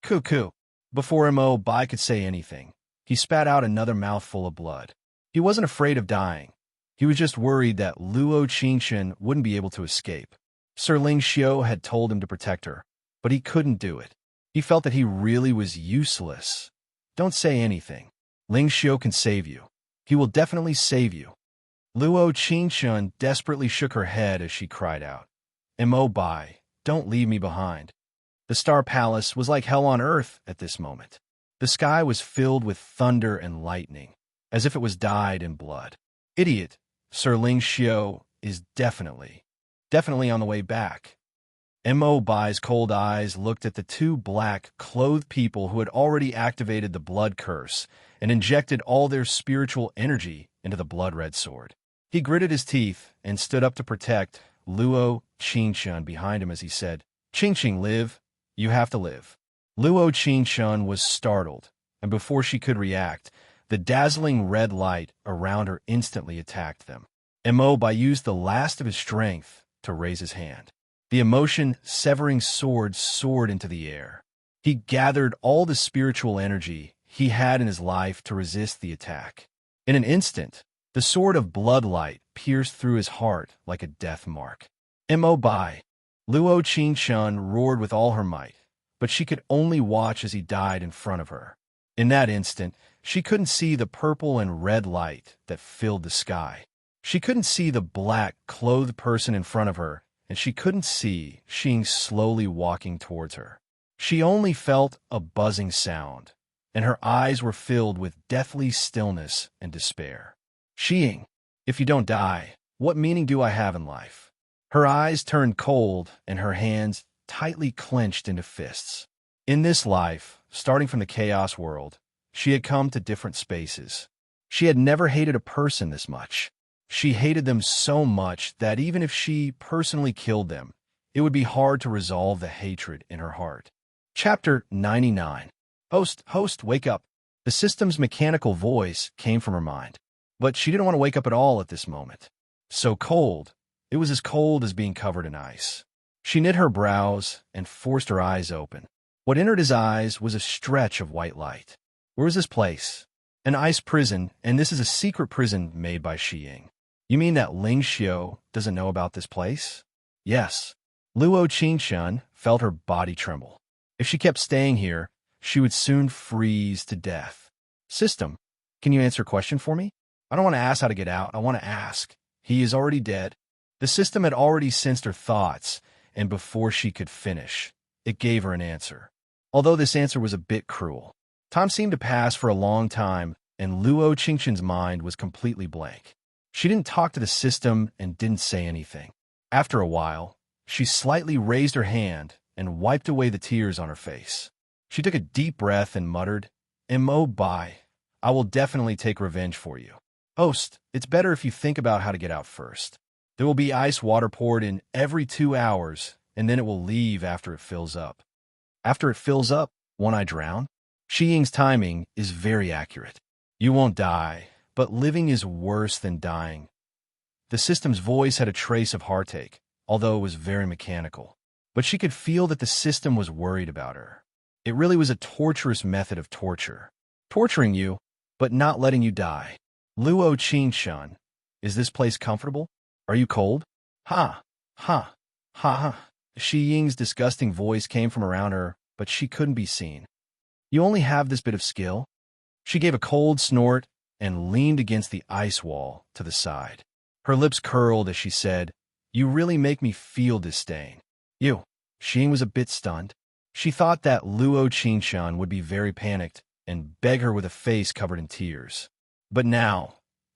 Cuckoo. Before Mo Bai could say anything, he spat out another mouthful of blood. He wasn't afraid of dying. He was just worried that Luo Qingqian wouldn't be able to escape. Sir Ling Xiu had told him to protect her, but he couldn't do it. He felt that he really was useless. "Don't say anything. Ling Xiu can save you. He will definitely save you." Luo Qingqian desperately shook her head as she cried out, "Mo Bai, don't leave me behind." The Star Palace was like hell on earth at this moment. The sky was filled with thunder and lightning, as if it was dyed in blood. "Idiot, Sir Ling Xiu is definitely on the way back." Mo Bai's cold eyes looked at the two black-clothed people who had already activated the blood curse and injected all their spiritual energy into the blood-red sword. He gritted his teeth and stood up to protect Luo Qingqian behind him as he said, "Qingqian, live. You have to live." Luo Qingqian was startled, and before she could react, the dazzling red light around her instantly attacked them. Mo Bai used the last of his strength to raise his hand. The emotion-severing sword soared into the air. He gathered all the spiritual energy he had in his life to resist the attack. In an instant, the sword of bloodlight pierced through his heart like a death mark. "Mo Bai!" Luo Qingqian roared with all her might, but she could only watch as he died in front of her. In that instant, she couldn't see the purple and red light that filled the sky. She couldn't see the black-clothed person in front of her, and she couldn't see Xing slowly walking towards her. She only felt a buzzing sound, and her eyes were filled with deathly stillness and despair. "Xing, if you don't die, what meaning do I have in life?" Her eyes turned cold, and her hands tightly clenched into fists. In this life, starting from the chaos world, she had come to different spaces. She had never hated a person this much. She hated them so much that even if she personally killed them, it would be hard to resolve the hatred in her heart. Chapter 99. Host, wake up. The system's mechanical voice came from her mind. But she didn't want to wake up at all at this moment. So cold, it was as cold as being covered in ice. She knit her brows and forced her eyes open. What entered his eyes was a stretch of white light. Where is this place? An ice prison, and this is a secret prison made by Xiying. You mean that Ling Xiu doesn't know about this place? Yes. Luo Qingqian felt her body tremble. If she kept staying here, she would soon freeze to death. "System, can you answer a question for me? I don't want to ask how to get out. I want to ask. He is already dead." The system had already sensed her thoughts, and before she could finish, it gave her an answer. Although this answer was a bit cruel. Time seemed to pass for a long time, and Luo Qingqian's mind was completely blank. She didn't talk to the system and didn't say anything. After a while, she slightly raised her hand and wiped away the tears on her face. She took a deep breath and muttered, "Mo Bai, I will definitely take revenge for you. Host, it's better if you think about how to get out first. There will be ice water poured in every 2 hours, and then it will leave after it fills up." "After it fills up, won't I drown?" Xiying's timing is very accurate. "You won't die, but living is worse than dying." The system's voice had a trace of heartache, although it was very mechanical. But she could feel that the system was worried about her. It really was a torturous method of torture. Torturing you, but not letting you die. "Luo Qingqian, is this place comfortable? Are you cold?" Ha, ha, ha, ha. Xiying's disgusting voice came from around her, but she couldn't be seen. "You only have this bit of skill?" She gave a cold snort and leaned against the ice wall to the side. Her lips curled as she said, "You really make me feel disdain." You. Xing was a bit stunned. She thought that Luo Qingqian would be very panicked and beg her with a face covered in tears. But now,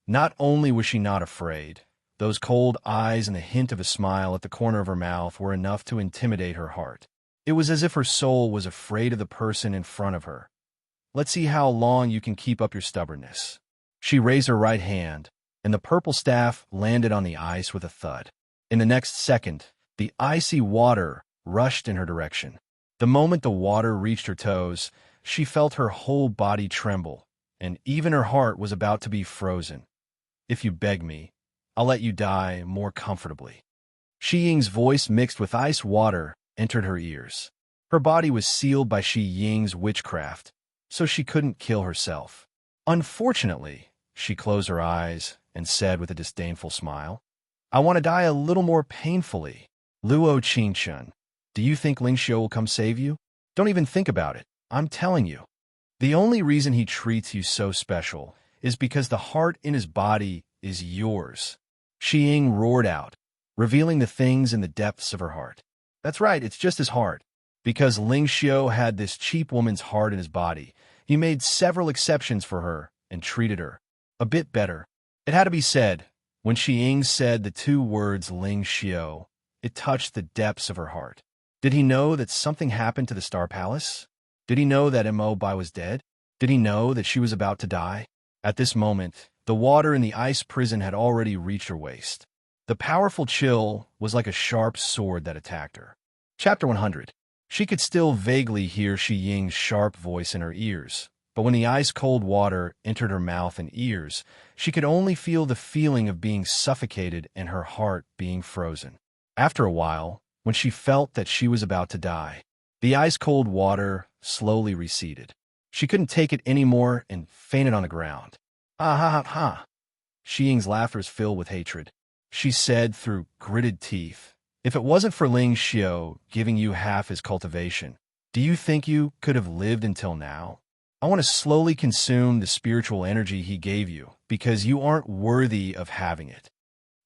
not only was she not afraid, those cold eyes and the hint of a smile at the corner of her mouth were enough to intimidate her heart. It was as if her soul was afraid of the person in front of her. Let's see how long you can keep up your stubbornness. She raised her right hand, and the purple staff landed on the ice with a thud. In the next second, the icy water rushed in her direction. The moment the water reached her toes, she felt her whole body tremble, and even her heart was about to be frozen. If you beg me, I'll let you die more comfortably. Shi Ying's voice mixed with ice water entered her ears. Her body was sealed by Shi Ying's witchcraft, so she couldn't kill herself. Unfortunately, she closed her eyes and said with a disdainful smile, I want to die a little more painfully. Luo Qingshun, do you think Ling Xiu will come save you? Don't even think about it. I'm telling you. The only reason he treats you so special is because the heart in his body is yours. Shi Ying roared out, revealing the things in the depths of her heart. That's right, it's just his heart. Because Ling Xiu had this cheap woman's heart in his body, he made several exceptions for her and treated her a bit better. It had to be said, when Shi Ying said the two words Ling Xiu, it touched the depths of her heart. Did he know that something happened to the Star Palace? Did he know that Mo Bai was dead? Did he know that she was about to die? At this moment, the water in the ice prison had already reached her waist. The powerful chill was like a sharp sword that attacked her. Chapter 100. She could still vaguely hear Shi Ying's sharp voice in her ears, but when the ice-cold water entered her mouth and ears, she could only feel the feeling of being suffocated and her heart being frozen. After a while, when she felt that she was about to die, the ice-cold water slowly receded. She couldn't take it anymore and fainted on the ground. Ah ha ha ha! Shi Ying's laughter was filled with hatred. She said through gritted teeth, if it wasn't for Ling Xiu giving you half his cultivation, do you think you could have lived until now? I want to slowly consume the spiritual energy he gave you, because you aren't worthy of having it.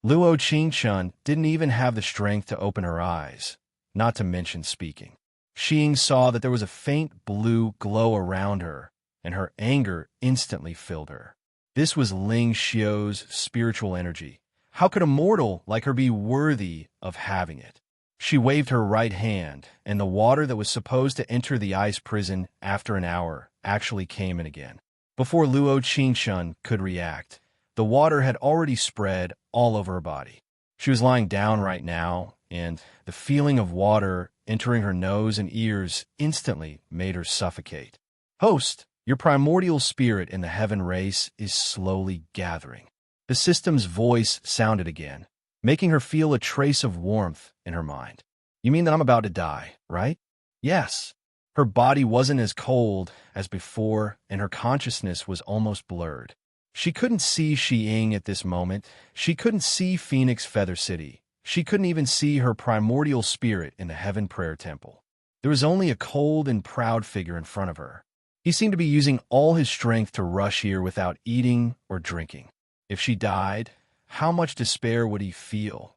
Luo Qingshun didn't even have the strength to open her eyes, not to mention speaking. Shi Ying saw that there was a faint blue glow around her, and her anger instantly filled her. This was Ling Xiu's spiritual energy. How could a mortal like her be worthy of having it? She waved her right hand, and the water that was supposed to enter the ice prison after an hour actually came in again. Before Luo Qingshun could react, the water had already spread all over her body. She was lying down right now, and the feeling of water entering her nose and ears instantly made her suffocate. Host, your primordial spirit in the heaven race is slowly gathering. The system's voice sounded again, making her feel a trace of warmth in her mind. You mean that I'm about to die, right? Yes. Her body wasn't as cold as before, and her consciousness was almost blurred. She couldn't see Shi Ying at this moment. She couldn't see Phoenix Feather City. She couldn't even see her primordial spirit in the Heaven Prayer Temple. There was only a cold and proud figure in front of her. He seemed to be using all his strength to rush here without eating or drinking. If she died, how much despair would he feel?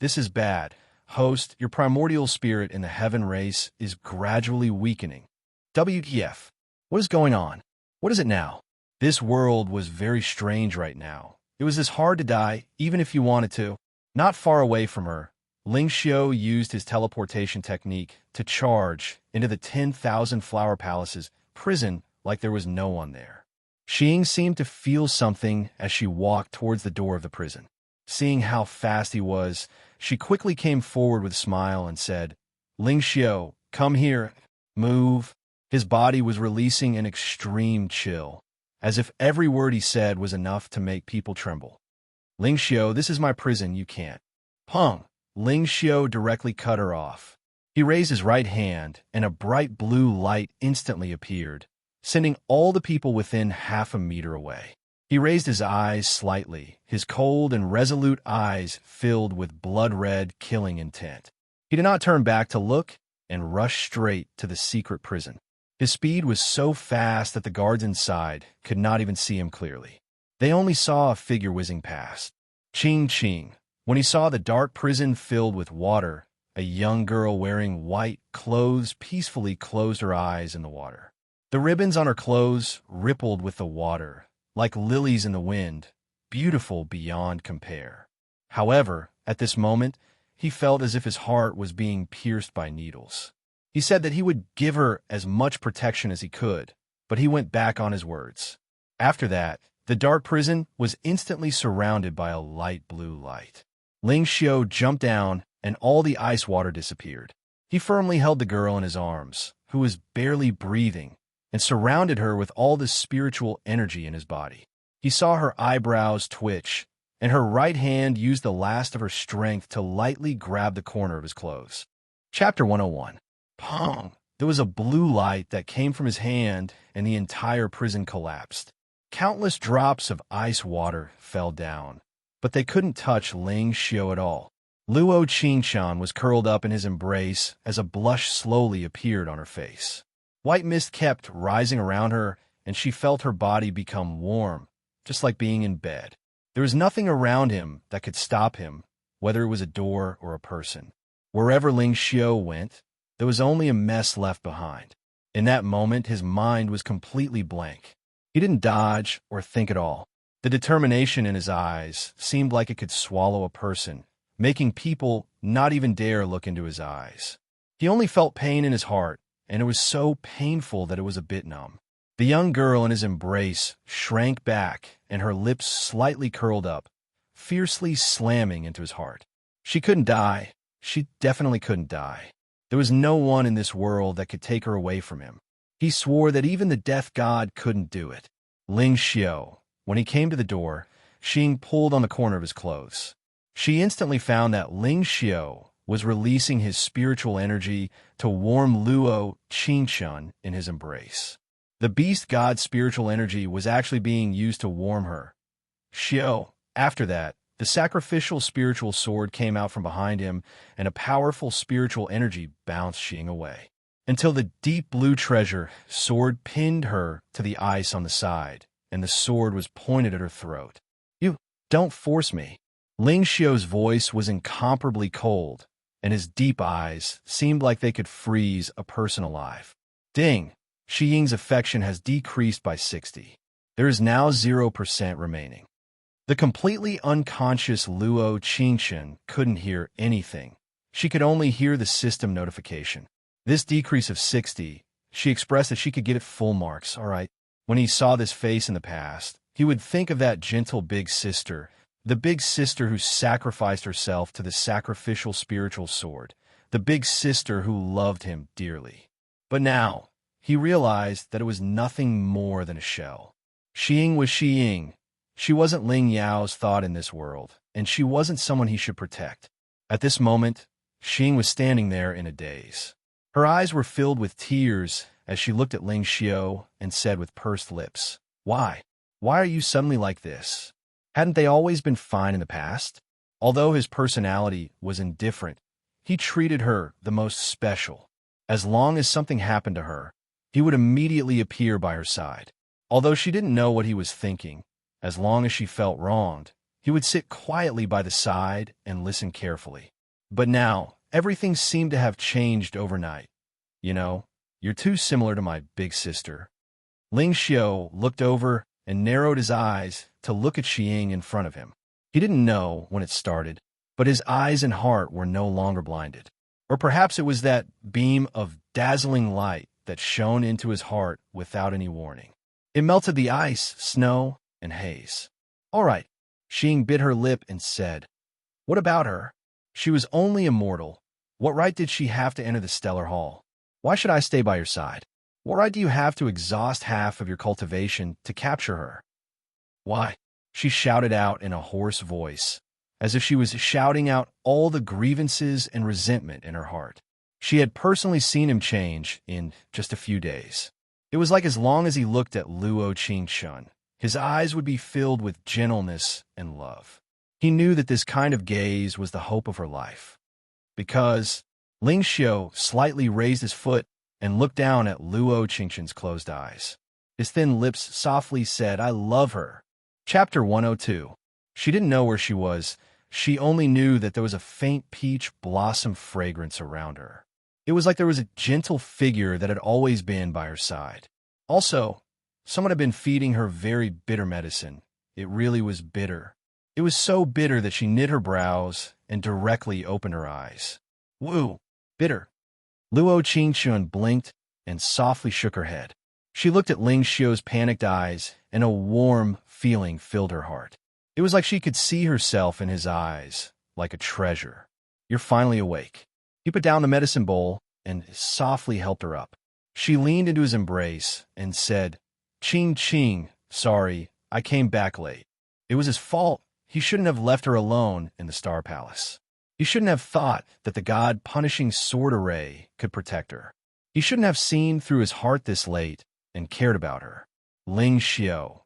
This is bad. Host, your primordial spirit in the heaven race is gradually weakening. WTF? What is going on? What is it now? This world was very strange right now. It was this hard to die, even if you wanted to. Not far away from her, Ling Xiu used his teleportation technique to charge into the 10,000 Flower Palace's prison like there was no one there. Shi Ying seemed to feel something as she walked towards the door of the prison. Seeing how fast he was, she quickly came forward with a smile and said, Ling Xiu, come here. Move. His body was releasing an extreme chill, as if every word he said was enough to make people tremble. Ling Xiu, this is my prison, you can't. Pung! Ling Xiu directly cut her off. He raised his right hand, and a bright blue light instantly appeared, sending all the people within half a meter away. He raised his eyes slightly, his cold and resolute eyes filled with blood-red, killing intent. He did not turn back to look and rushed straight to the secret prison. His speed was so fast that the guards inside could not even see him clearly. They only saw a figure whizzing past. Ching Ching. When he saw the dark prison filled with water, a young girl wearing white clothes peacefully closed her eyes in the water. The ribbons on her clothes rippled with the water, like lilies in the wind, beautiful beyond compare. However, at this moment, he felt as if his heart was being pierced by needles. He said that he would give her as much protection as he could, but he went back on his words. After that, the dark prison was instantly surrounded by a light blue light. Ling Xiu jumped down, and all the ice water disappeared. He firmly held the girl in his arms, who was barely breathing, and surrounded her with all the spiritual energy in his body. He saw her eyebrows twitch, and her right hand used the last of her strength to lightly grab the corner of his clothes. Chapter 101. Pong! There was a blue light that came from his hand, and the entire prison collapsed. Countless drops of ice water fell down, but they couldn't touch Ling Xiu at all. Luo Qingshan was curled up in his embrace as a blush slowly appeared on her face. White mist kept rising around her, and she felt her body become warm, just like being in bed. There was nothing around him that could stop him, whether it was a door or a person. Wherever Ling Xiu went, there was only a mess left behind. In that moment, his mind was completely blank. He didn't dodge or think at all. The determination in his eyes seemed like it could swallow a person, making people not even dare look into his eyes. He only felt pain in his heart, and it was so painful that it was a bit numb. The young girl in his embrace shrank back, and her lips slightly curled up, fiercely slamming into his heart. She couldn't die. She definitely couldn't die. There was no one in this world that could take her away from him. He swore that even the death god couldn't do it. Ling Xiu, when he came to the door, Xing pulled on the corner of his clothes. She instantly found that Ling Xiu was releasing his spiritual energy to warm Luo Qingshan in his embrace. The beast god's spiritual energy was actually being used to warm her. Xiu, after that, the sacrificial spiritual sword came out from behind him, and a powerful spiritual energy bounced Xing away, until the deep blue treasure sword pinned her to the ice on the side, and the sword was pointed at her throat. "You don't force me." Ling Xiu's voice was incomparably cold, and his deep eyes seemed like they could freeze a person alive. Ding! Shi Ying's affection has decreased by 60. There is now 0% remaining. The completely unconscious Luo Qingshan couldn't hear anything. She could only hear the system notification. This decrease of 60, she expressed that she could give it full marks, all right. When he saw this face in the past, he would think of that gentle big sister, the big sister who sacrificed herself to the sacrificial spiritual sword, the big sister who loved him dearly. But now, he realized that it was nothing more than a shell. Shi Ying was Shi Ying. She wasn't Ling Yao's thought in this world, and she wasn't someone he should protect. At this moment, Xing was standing there in a daze. Her eyes were filled with tears as she looked at Ling Xiu and said with pursed lips, "Why? Why are you suddenly like this? Hadn't they always been fine in the past?" Although his personality was indifferent, he treated her the most special. As long as something happened to her, he would immediately appear by her side. Although she didn't know what he was thinking, as long as she felt wronged, he would sit quietly by the side and listen carefully. But now, everything seemed to have changed overnight. "You know, you're too similar to my big sister." Ling Xiu looked over and narrowed his eyes to look at Xing in front of him. He didn't know when it started, but his eyes and heart were no longer blinded. Or perhaps it was that beam of dazzling light that shone into his heart without any warning. It melted the ice, snow, and haze. "All right," Xing bit her lip and said. "What about her? She was only immortal. What right did she have to enter the Stellar Hall? Why should I stay by your side? What right do you have to exhaust half of your cultivation to capture her? Why?" She shouted out in a hoarse voice, as if she was shouting out all the grievances and resentment in her heart. She had personally seen him change in just a few days. It was like as long as he looked at Luo Qingshan, his eyes would be filled with gentleness and love. He knew that this kind of gaze was the hope of her life. Because Ling Xiu slightly raised his foot and looked down at Luo Qingshan's closed eyes. His thin lips softly said, "I love her." Chapter 102. She didn't know where she was. She only knew that there was a faint peach blossom fragrance around her. It was like there was a gentle figure that had always been by her side. Also, someone had been feeding her very bitter medicine. It really was bitter. It was so bitter that she knit her brows and directly opened her eyes. Woo! Bitter. Luo Qingxun blinked and softly shook her head. She looked at Ling Xiu's panicked eyes, and a warm feeling filled her heart. It was like she could see herself in his eyes, like a treasure. You're finally awake. He put down the medicine bowl and softly helped her up. She leaned into his embrace and said, Qing, sorry, I came back late. It was his fault. He shouldn't have left her alone in the Star Palace. He shouldn't have thought that the god-punishing sword array could protect her. He shouldn't have seen through his heart this late and cared about her. Ling Xiu.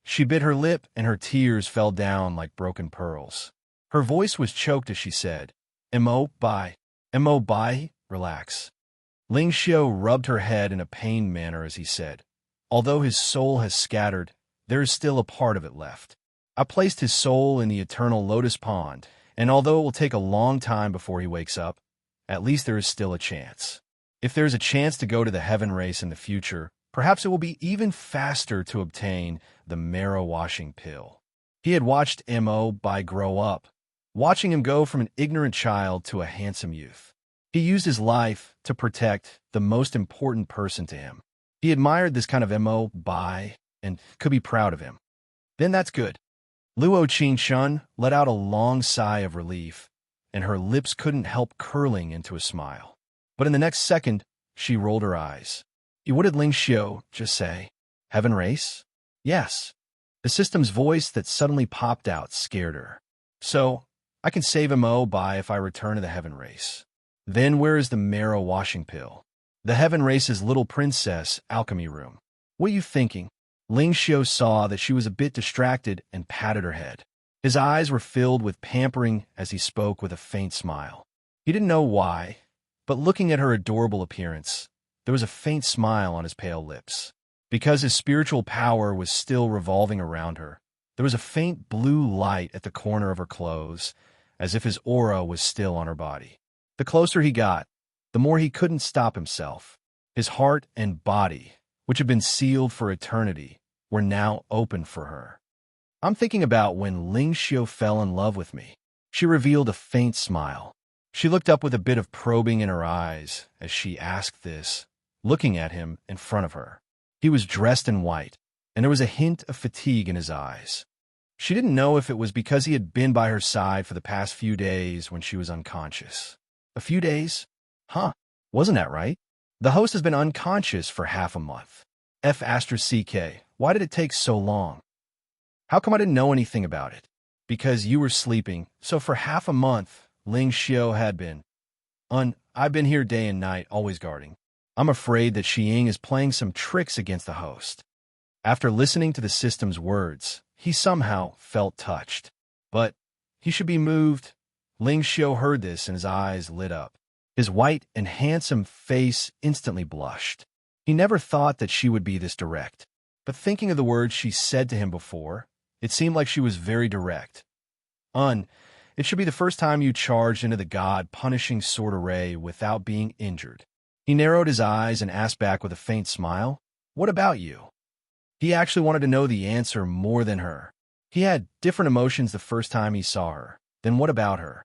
She bit her lip and her tears fell down like broken pearls. Her voice was choked as she said, Mo, bye. Relax. Ling Xiu rubbed her head in a pained manner as he said, although his soul has scattered, there is still a part of it left. I placed his soul in the eternal lotus pond, and although it will take a long time before he wakes up, at least there is still a chance. If there is a chance to go to the heaven race in the future, perhaps it will be even faster to obtain the marrow-washing pill. He had watched Mo Bai grow up, watching him go from an ignorant child to a handsome youth. He used his life to protect the most important person to him. He admired this kind of Mo Bai and could be proud of him. Then that's good. Luo Qingxun let out a long sigh of relief, and her lips couldn't help curling into a smile. But in the next second, she rolled her eyes. What did Ling Xiu just say? Heaven race? Yes. The system's voice that suddenly popped out scared her. So, I can save Mo Bai if I return to the heaven race. Then where is the marrow washing pill? The heaven race's little princess alchemy room. What are you thinking? Ling Xiu saw that she was a bit distracted and patted her head. His eyes were filled with pampering as he spoke with a faint smile. He didn't know why, but looking at her adorable appearance, there was a faint smile on his pale lips. Because his spiritual power was still revolving around her, there was a faint blue light at the corner of her clothes, as if his aura was still on her body. The closer he got, the more he couldn't stop himself. His heart and body, which had been sealed for eternity, were now open for her. I'm thinking about when Ling Xiu fell in love with me. She revealed a faint smile. She looked up with a bit of probing in her eyes as she asked this, looking at him in front of her. He was dressed in white, and there was a hint of fatigue in his eyes. She didn't know if it was because he had been by her side for the past few days when she was unconscious. A few days? Huh, wasn't that right? The host has been unconscious for half a month. F***, why did it take so long? How come I didn't know anything about it? Because you were sleeping, so for half a month, Ling Xiu had been. I've been here day and night, always guarding. I'm afraid that Xiying is playing some tricks against the host. After listening to the system's words, he somehow felt touched. But he should be moved. Ling Xiu heard this and his eyes lit up. His white and handsome face instantly blushed. He never thought that she would be this direct. But thinking of the words she said to him before, it seemed like she was very direct. It should be the first time you charged into the god-punishing sword array without being injured. He narrowed his eyes and asked back with a faint smile, What about you? He actually wanted to know the answer more than her. He had different emotions the first time he saw her. Then what about her?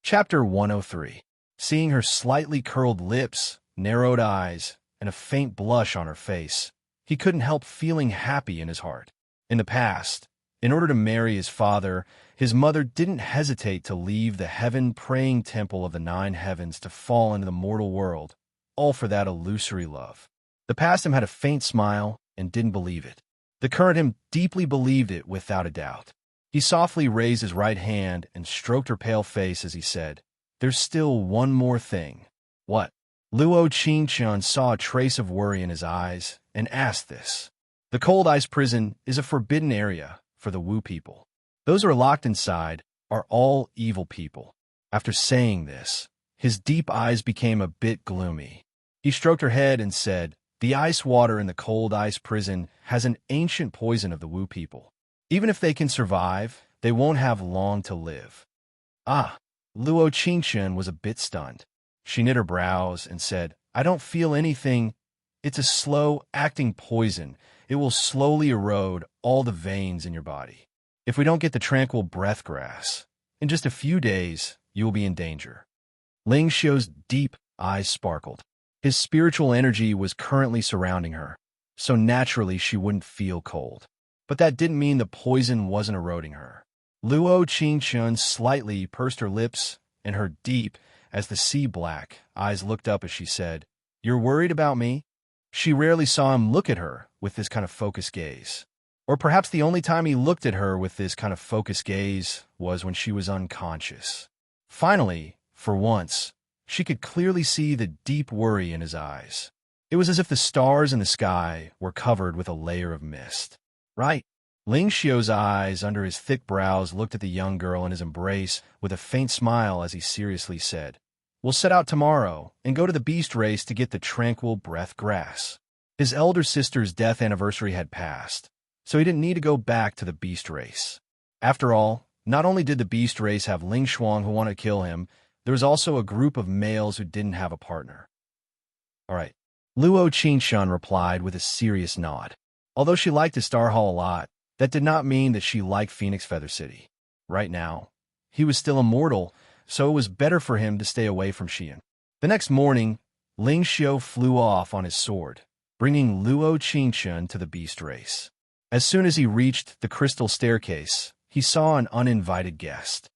Chapter 103. Seeing her slightly curled lips, narrowed eyes, and a faint blush on her face, he couldn't help feeling happy in his heart. In the past, in order to marry his father, his mother didn't hesitate to leave the heaven-praying temple of the 9 heavens to fall into the mortal world, all for that illusory love. The past him had a faint smile and didn't believe it. The current him deeply believed it without a doubt. He softly raised his right hand and stroked her pale face as he said, There's still one more thing. What? Luo Qingxun saw a trace of worry in his eyes and asked this. The cold ice prison is a forbidden area for the Wu people. Those who are locked inside are all evil people. After saying this, his deep eyes became a bit gloomy. He stroked her head and said, The ice water in the cold ice prison has an ancient poison of the Wu people. Even if they can survive, they won't have long to live. Luo Qingxun was a bit stunned. She knit her brows and said, I don't feel anything. It's a slow-acting poison. It will slowly erode all the veins in your body. If we don't get the tranquil breath grass, in just a few days, you will be in danger." Ling Xiu's deep eyes sparkled. His spiritual energy was currently surrounding her, so naturally she wouldn't feel cold. But that didn't mean the poison wasn't eroding her. Luo Qingchun slightly pursed her lips, and her deep, as the sea black, eyes looked up as she said, "You're worried about me?" She rarely saw him look at her with this kind of focused gaze. Or perhaps the only time he looked at her with this kind of focused gaze was when she was unconscious. Finally, for once, she could clearly see the deep worry in his eyes. It was as if the stars in the sky were covered with a layer of mist. "Right." Ling Xiu's eyes under his thick brows looked at the young girl in his embrace with a faint smile as he seriously said, "We'll set out tomorrow and go to the beast race to get the tranquil breath grass." His elder sister's death anniversary had passed, so he didn't need to go back to the beast race. After all, not only did the beast race have Ling Shuang who wanted to kill him, there was also a group of males who didn't have a partner. "All right," Luo Qingshun replied with a serious nod. Although she liked his Star Hall a lot, that did not mean that she liked Phoenix Feather City. Right now, he was still immortal, so it was better for him to stay away from Xian. The next morning, Ling Xiu flew off on his sword, bringing Luo Qingchun to the beast race. As soon as he reached the crystal staircase, he saw an uninvited guest.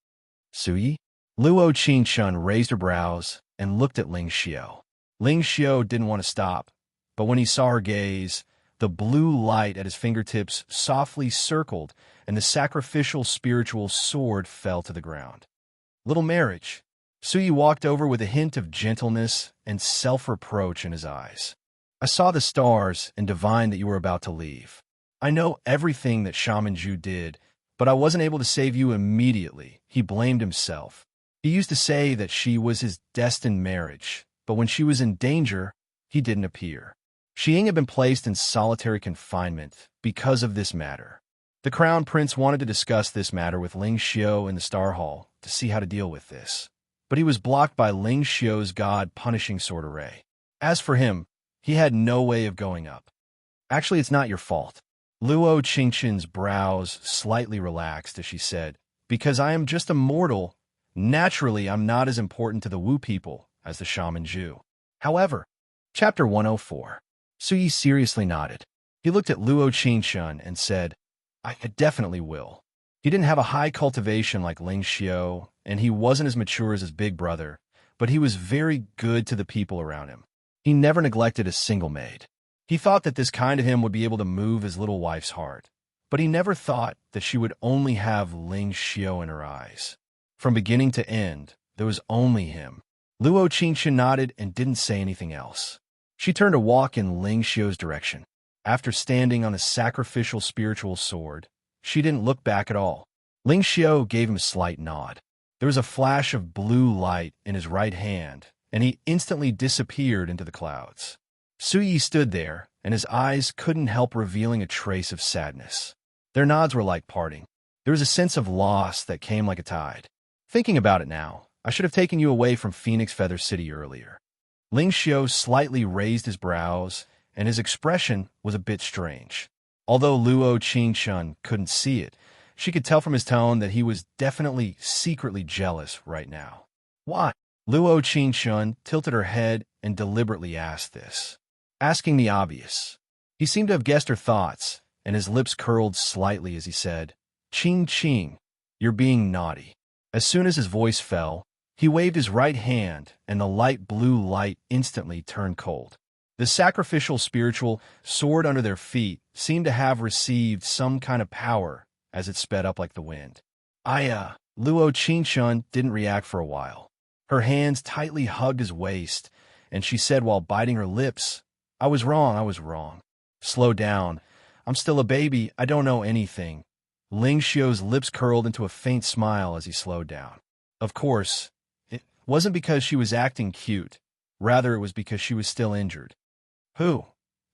"Suyi?" Luo Qingchun raised her brows and looked at Ling Xiu. Ling Xiu didn't want to stop, but when he saw her gaze, the blue light at his fingertips softly circled, and the sacrificial spiritual sword fell to the ground. "Little marriage." Suyi walked over with a hint of gentleness and self-reproach in his eyes. "I saw the stars and divined that you were about to leave. I know everything that Shaman Zhu did, but I wasn't able to save you immediately." He blamed himself. He used to say that she was his destined marriage, but when she was in danger, he didn't appear. Xiying had been placed in solitary confinement because of this matter. The Crown Prince wanted to discuss this matter with Ling Xiu in the Star Hall to see how to deal with this, but he was blocked by Ling Xiu's god-punishing sword array. As for him, he had no way of going up. "Actually, it's not your fault." Luo Qingchun's brows slightly relaxed as she said, "Because I am just a mortal. Naturally, I'm not as important to the Wu people as the Shaman Zhu." However, Chapter 104. Suyi seriously nodded. He looked at Luo Qingchun and said, "I definitely will." He didn't have a high cultivation like Ling Xiu, and he wasn't as mature as his big brother, but he was very good to the people around him. He never neglected a single maid. He thought that this kind of him would be able to move his little wife's heart, but he never thought that she would only have Ling Xiu in her eyes. From beginning to end, there was only him. Luo Qingchun nodded and didn't say anything else. She turned to walk in Ling Xiu's direction. After standing on the sacrificial spiritual sword, she didn't look back at all. Ling Xiu gave him a slight nod. There was a flash of blue light in his right hand, and he instantly disappeared into the clouds. Suyi stood there, and his eyes couldn't help revealing a trace of sadness. Their nods were like parting. There was a sense of loss that came like a tide. "Thinking about it now, I should have taken you away from Phoenix Feather City earlier." Ling Xiu slightly raised his brows, and his expression was a bit strange. Although Luo Qingchun couldn't see it, she could tell from his tone that he was definitely secretly jealous right now. "Why?" Luo Qingchun tilted her head and deliberately asked this, asking the obvious. He seemed to have guessed her thoughts, and his lips curled slightly as he said, "Qing, you're being naughty." As soon as his voice fell, he waved his right hand, and the light blue light instantly turned cold. The sacrificial spiritual sword under their feet seemed to have received some kind of power as it sped up like the wind. Luo Qingchun didn't react for a while. Her hands tightly hugged his waist, and she said while biting her lips, I was wrong. Slow down. I'm still a baby. I don't know anything." Ling Xiu's lips curled into a faint smile as he slowed down. Of course, it wasn't because she was acting cute. Rather, it was because she was still injured. Who?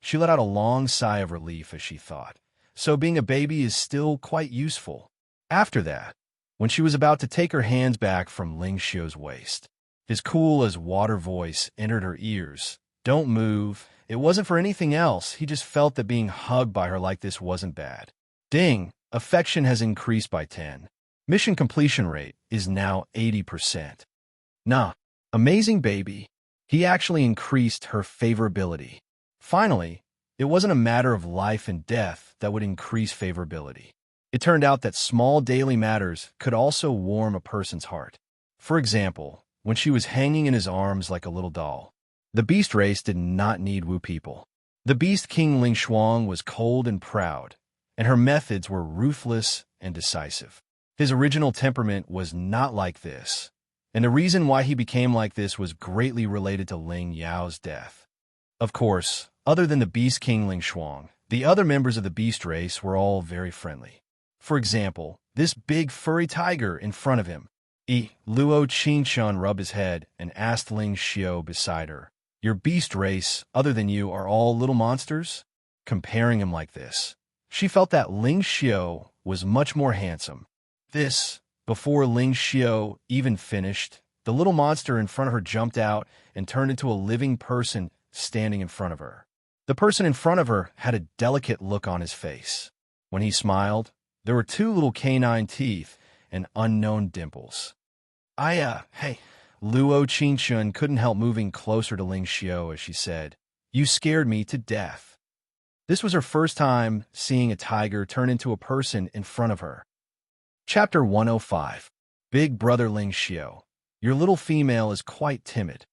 She let out a long sigh of relief as she thought. So being a baby is still quite useful. After that, when she was about to take her hands back from Ling Xiu's waist, his cool as water voice entered her ears. "Don't move, It wasn't for anything else, he just felt that being hugged by her like this wasn't bad. Ding! Affection has increased by 10. Mission completion rate is now 80%. Nah, amazing baby. He actually increased her favorability. Finally, it wasn't a matter of life and death that would increase favorability. It turned out that small daily matters could also warm a person's heart. For example, when she was hanging in his arms like a little doll. The beast race did not need woo people. The beast king Ling Shuang was cold and proud, and her methods were ruthless and decisive. His original temperament was not like this, and the reason why he became like this was greatly related to Ling Yao's death. Of course, other than the beast king Ling Shuang, the other members of the beast race were all very friendly. For example, this big furry tiger in front of him. Luo Qingshan rubbed his head and asked Ling Xiao beside her, "Your beast race, other than you, are all little monsters?" Comparing him like this, she felt that Ling Xiao was much more handsome. Before Ling Xiao even finished, the little monster in front of her jumped out and turned into a living person standing in front of her. The person in front of her had a delicate look on his face. When he smiled, there were 2 little canine teeth and unknown dimples. Hey. Luo Qingshan couldn't help moving closer to Ling Xiao as she said, "You scared me to death." This was her first time seeing a tiger turn into a person in front of her. Chapter 105. Big Brother Ling Xiao. Your little female is quite timid.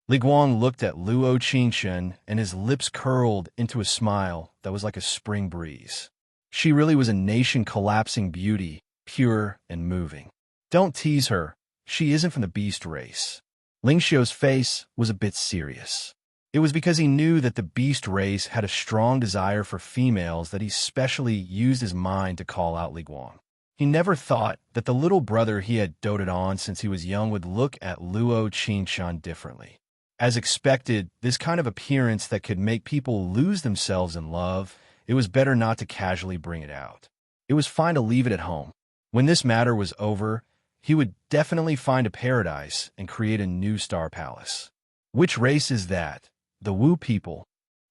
Li Guang looked at Luo Qingshan and his lips curled into a smile that was like a spring breeze. She really was a nation-collapsing beauty, pure and moving. Don't tease her. She isn't from the beast race. Ling Xiao's face was a bit serious. It was because he knew that the beast race had a strong desire for females that he specially used his mind to call out Li Guang. He never thought that the little brother he had doted on since he was young would look at Luo Qingshan differently. As expected, this kind of appearance that could make people lose themselves in love, it was better not to casually bring it out. It was fine to leave it at home. When this matter was over, he would definitely find a paradise and create a new star palace. Which race is that? The Wu people.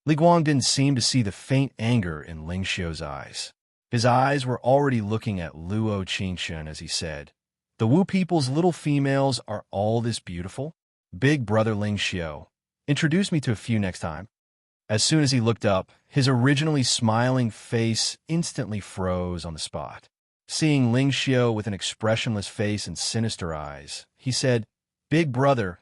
Li Guang didn't seem to see the faint anger in Ling Xiao's eyes. His eyes were already looking at Luo Qingshan as he said, "The Wu people's little females are all this beautiful? Big Brother Ling Xiao, introduce me to a few next time." As soon as he looked up, his originally smiling face instantly froze on the spot. Seeing Ling Xiao with an expressionless face and sinister eyes, he said, Big brother,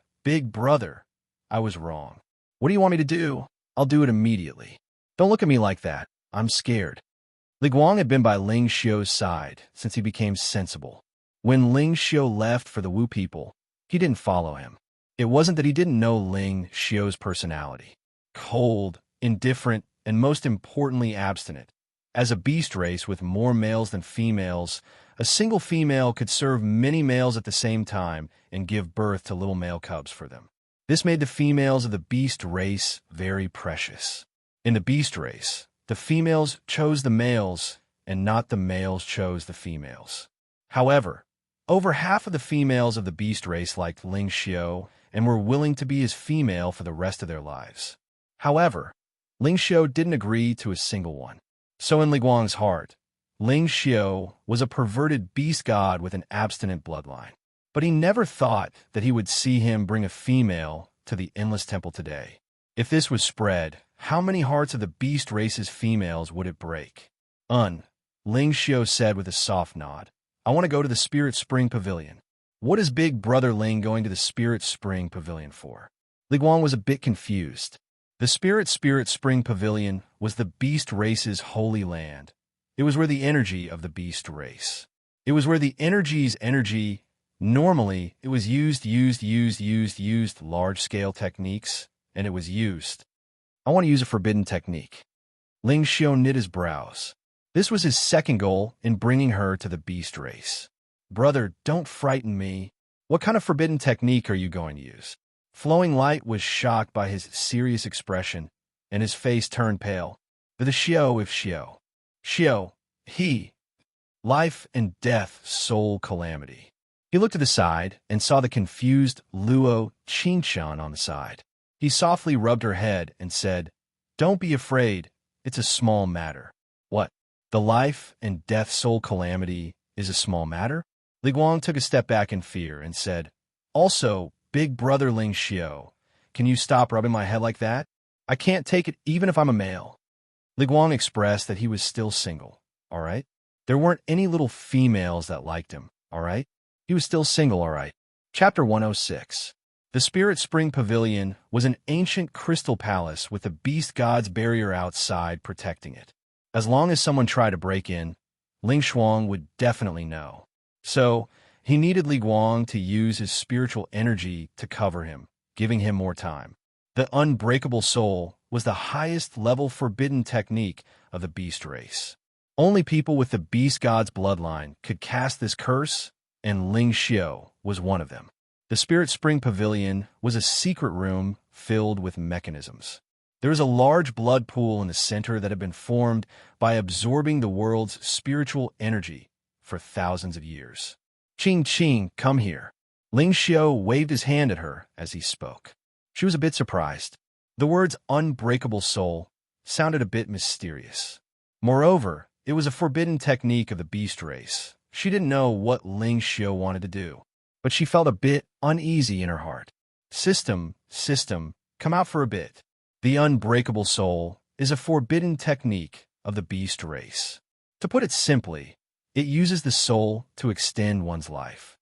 I was wrong. What do you want me to do? I'll do it immediately. Don't look at me like that. I'm scared." Li Guang had been by Ling Xiao's side since he became sensible. When Ling Xiao left for the Wu people, he didn't follow him. It wasn't that he didn't know Ling Xiao's personality. Cold, indifferent, and most importantly abstinent. As a beast race with more males than females, a single female could serve many males at the same time and give birth to little male cubs for them. This made the females of the beast race very precious. In the beast race, the females chose the males and not the males chose the females. However, over half of the females of the beast race liked Ling Xiao and were willing to be his female for the rest of their lives. However, Ling Xiao didn't agree to a single one. So in Li Guang's heart, Ling Xiao was a perverted beast god with an abstinent bloodline. But he never thought that he would see him bring a female to the Endless Temple today. If this was spread, how many hearts of the beast race's females would it break? Ling Xiao said with a soft nod, "I want to go to the Spirit Spring Pavilion." What is Big Brother Ling going to the Spirit Spring Pavilion for? Li Guang was a bit confused. The Spirit Spring Pavilion was the beast race's holy land. It was where the energy of the beast race. It was where the energy's energy. Normally, it was used large-scale techniques, and it was used. I want to use a forbidden technique. Ling Xiao knit his brows. This was his second goal in bringing her to the beast race. "Brother, don't frighten me. What kind of forbidden technique are you going to use?" Flowing Light was shocked by his serious expression, and his face turned pale. "The Xiao, he, life and death, soul calamity." He looked to the side and saw the confused Luo Qingshan on the side. He softly rubbed her head and said, Don't be afraid. It's a small matter. What? The life and death soul calamity is a small matter? Li Guang took a step back in fear and said, also, big brother Ling Xiao, can you stop rubbing my head like that? I can't take it even if I'm a male. Li Guang expressed that he was still single, all right? There weren't any little females that liked him, all right? He was still single, all right? Chapter 106. The Spirit Spring Pavilion was an ancient crystal palace with the beast god's barrier outside protecting it. As long as someone tried to break in, Ling Shuang would definitely know. So, he needed Li Guang to use his spiritual energy to cover him, giving him more time. The unbreakable soul was the highest level forbidden technique of the beast race. Only people with the beast god's bloodline could cast this curse, and Ling Xiao was one of them. The Spirit Spring Pavilion was a secret room filled with mechanisms. There was a large blood pool in the center that had been formed by absorbing the world's spiritual energy for thousands of years. Qing Qing, come here. Ling Xiao waved his hand at her as he spoke. She was a bit surprised. The words unbreakable soul sounded a bit mysterious. Moreover, it was a forbidden technique of the beast race. She didn't know what Ling Xiao wanted to do, but she felt a bit uneasy in her heart. System, come out for a bit. The unbreakable soul is a forbidden technique of the beast race. To put it simply, it uses the soul to extend one's life.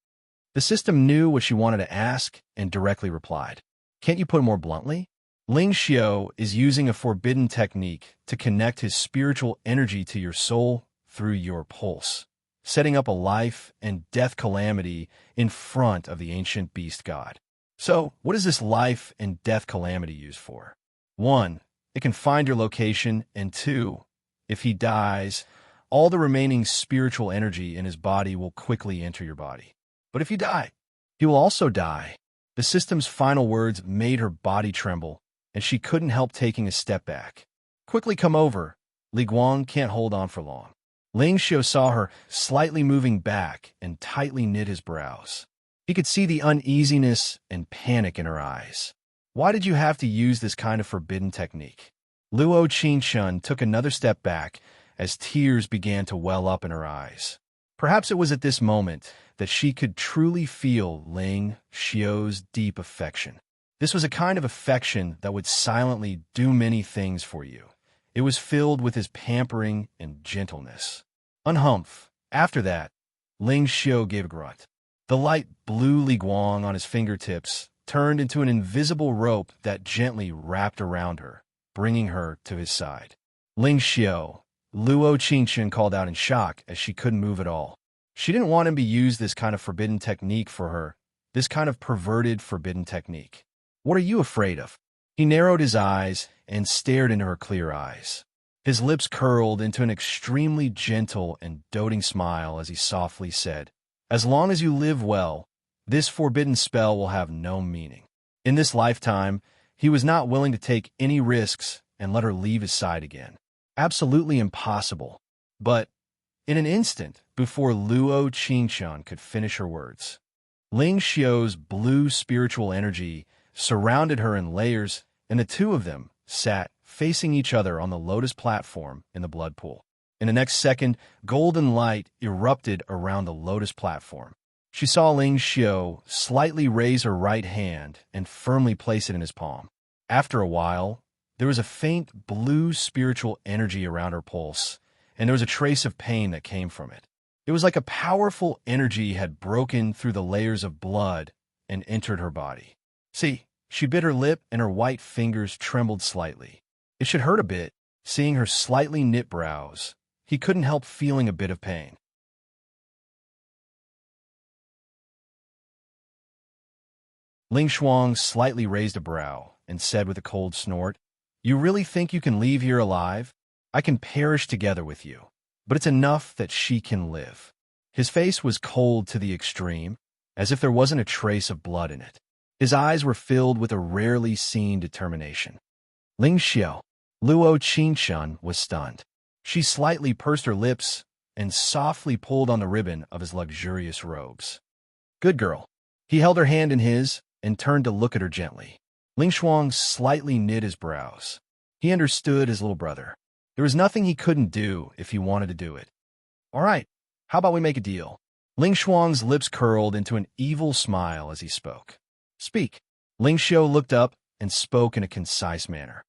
The system knew what she wanted to ask and directly replied. Can't you put it more bluntly? Ling Xiao is using a forbidden technique to connect his spiritual energy to your soul through your pulse, setting up a life and death calamity in front of the ancient beast god. So, what is this life and death calamity used for? 1. It can find your location, and 2. If he dies, all the remaining spiritual energy in his body will quickly enter your body. But if you die, he will also die. The system's final words made her body tremble, and she couldn't help taking a step back. Quickly come over. Li Guang can't hold on for long. Ling Xiao saw her slightly moving back and tightly knit his brows. He could see the uneasiness and panic in her eyes. Why did you have to use this kind of forbidden technique? Luo Qingshun took another step back as tears began to well up in her eyes. Perhaps it was at this moment that she could truly feel Ling Xiao's deep affection. This was a kind of affection that would silently do many things for you. It was filled with his pampering and gentleness. Unhumph. After that, Ling Xiao gave a grunt. The light blue Li Guang on his fingertips turned into an invisible rope that gently wrapped around her, bringing her to his side. Ling Xiao, Luo Qingxin called out in shock as she couldn't move at all. She didn't want him to use this kind of forbidden technique for her, this kind of perverted forbidden technique. What are you afraid of? He narrowed his eyes and stared into her clear eyes. His lips curled into an extremely gentle and doting smile as he softly said, as long as you live well, this forbidden spell will have no meaning. In this lifetime, he was not willing to take any risks and let her leave his side again. Absolutely impossible. But in an instant, before Luo Qingxian could finish her words, Ling Xiao's blue spiritual energy surrounded her in layers, and the two of them sat facing each other on the lotus platform in the blood pool. In the next second, golden light erupted around the lotus platform. She saw Ling Xiao slightly raise her right hand and firmly place it in his palm. After a while, there was a faint blue spiritual energy around her pulse, and there was a trace of pain that came from it. It was like a powerful energy had broken through the layers of blood and entered her body. See, she bit her lip and her white fingers trembled slightly. It should hurt a bit, seeing her slightly knit brows. He couldn't help feeling a bit of pain. Ling Shuang slightly raised a brow and said with a cold snort, "You really think you can leave here alive? I can perish together with you, but it's enough that she can live." His face was cold to the extreme, as if there wasn't a trace of blood in it. His eyes were filled with a rarely seen determination. Ling Xiao, Luo Qingxian, was stunned. She slightly pursed her lips and softly pulled on the ribbon of his luxurious robes. "Good girl." He held her hand in his and turned to look at her gently. Ling Shuang slightly knit his brows. He understood his little brother. There was nothing he couldn't do if he wanted to do it. All right, how about we make a deal? Ling Xuan's lips curled into an evil smile as he spoke. Speak. Ling Xiu looked up and spoke in a concise manner.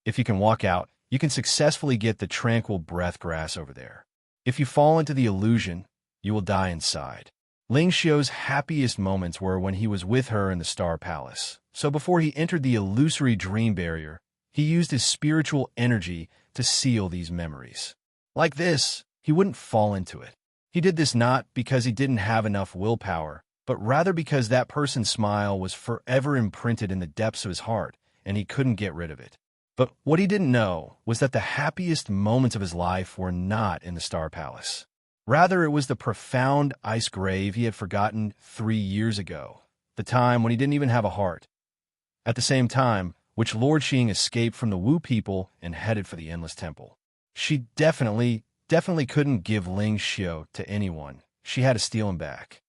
If you can walk out, you can successfully get the tranquil breath grass over there. If you fall into the illusion, you will die inside. Ling Xiu's happiest moments were when he was with her in the Star Palace. So before he entered the illusory dream barrier, he used his spiritual energy to seal these memories. Like this, he wouldn't fall into it. He did this not because he didn't have enough willpower, but rather because that person's smile was forever imprinted in the depths of his heart, and he couldn't get rid of it. But what he didn't know was that the happiest moments of his life were not in the Star Palace. Rather, it was the profound ice grave he had forgotten 3 years ago, the time when he didn't even have a heart. At the same time, which Lord Xing escaped from the Wu people and headed for the Endless Temple. She definitely couldn't give Ling Xiu to anyone. She had to steal him back.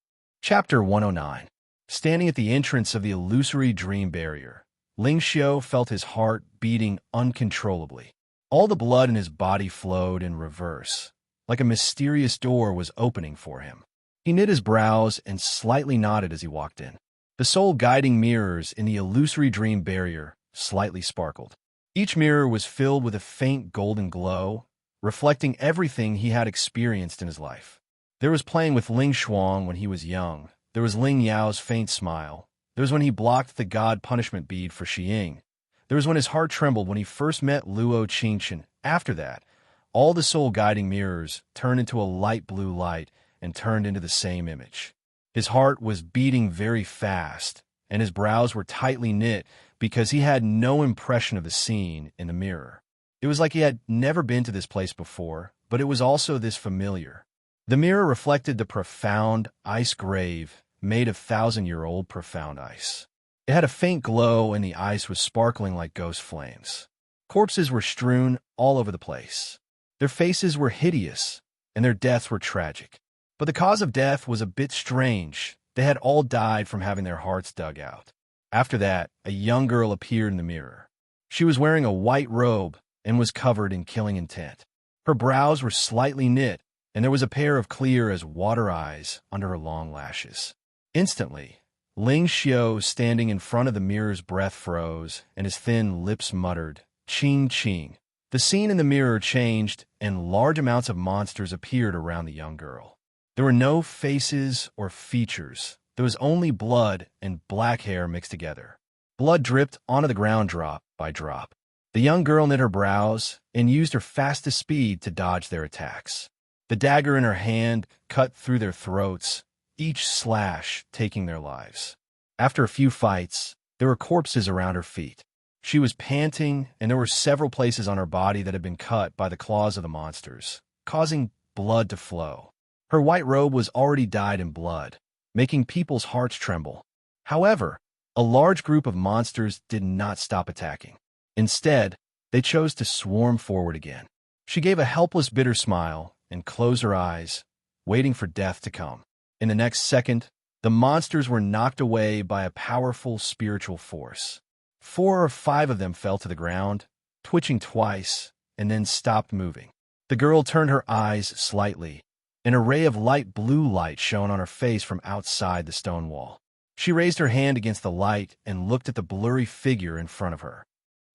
Chapter 109. Standing at the entrance of the illusory dream barrier, Ling Xiu felt his heart beating uncontrollably. All the blood in his body flowed in reverse, like a mysterious door was opening for him. He knit his brows and slightly nodded as he walked in. The soul-guiding mirrors in the illusory dream barrier slightly sparkled. Each mirror was filled with a faint golden glow, reflecting everything he had experienced in his life. There was playing with Ling Xuan when he was young. There was Ling Yao's faint smile. There was when he blocked the god punishment bead for Xiying. There was when his heart trembled when he first met Luo Qingchen. After that, all the soul-guiding mirrors turned into a light blue light and turned into the same image. His heart was beating very fast, and his brows were tightly knit because he had no impression of the scene in the mirror. It was like he had never been to this place before, but it was also this familiar. The mirror reflected the profound ice grave made of 1,000-year-old profound ice. It had a faint glow, and the ice was sparkling like ghost flames. Corpses were strewn all over the place. Their faces were hideous, and their deaths were tragic. But the cause of death was a bit strange. They had all died from having their hearts dug out. After that, a young girl appeared in the mirror. She was wearing a white robe and was covered in killing intent. Her brows were slightly knit, and there was a pair of clear as water eyes under her long lashes. Instantly, Ling Xiu, standing in front of the mirror's breath froze, and his thin lips muttered, "Ching, ching." The scene in the mirror changed, and large amounts of monsters appeared around the young girl. There were no faces or features. There was only blood and black hair mixed together. Blood dripped onto the ground drop by drop. The young girl knit her brows and used her fastest speed to dodge their attacks. The dagger in her hand cut through their throats, each slash taking their lives. After a few fights, there were corpses around her feet. She was panting, and there were several places on her body that had been cut by the claws of the monsters, causing blood to flow. Her white robe was already dyed in blood, making people's hearts tremble. However, a large group of monsters did not stop attacking. Instead, they chose to swarm forward again. She gave a helpless, bitter smile and closed her eyes, waiting for death to come. In the next second, the monsters were knocked away by a powerful spiritual force. 4 or 5 of them fell to the ground, twitching twice, and then stopped moving. The girl turned her eyes slightly. An array of light blue light shone on her face from outside the stone wall. She raised her hand against the light and looked at the blurry figure in front of her.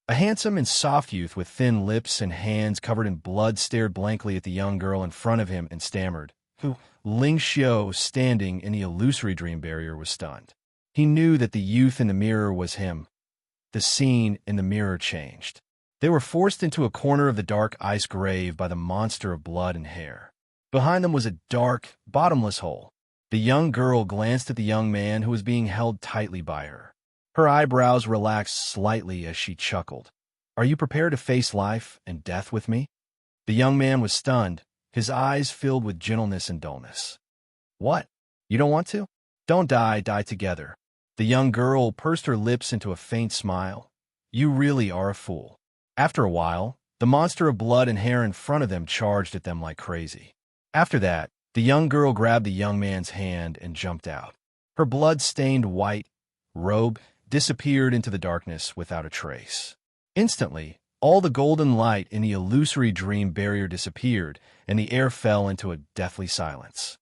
A handsome and soft youth with thin lips and hands covered in blood stared blankly at the young girl in front of him and stammered. Who? Ling Xiu, standing in the illusory dream barrier, was stunned. He knew that the youth in the mirror was him. The scene in the mirror changed. They were forced into a corner of the dark ice grave by the monster of blood and hair. Behind them was a dark, bottomless hole. The young girl glanced at the young man who was being held tightly by her. Her eyebrows relaxed slightly as she chuckled. Are you prepared to face life and death with me? The young man was stunned, his eyes filled with gentleness and dullness. What? You don't want to? Don't die together. The young girl pursed her lips into a faint smile. You really are a fool. After a while, the monster of blood and hair in front of them charged at them like crazy. After that, the young girl grabbed the young man's hand and jumped out. Her blood-stained white robe disappeared into the darkness without a trace. Instantly, all the golden light in the illusory dream barrier disappeared, and the air fell into a deathly silence.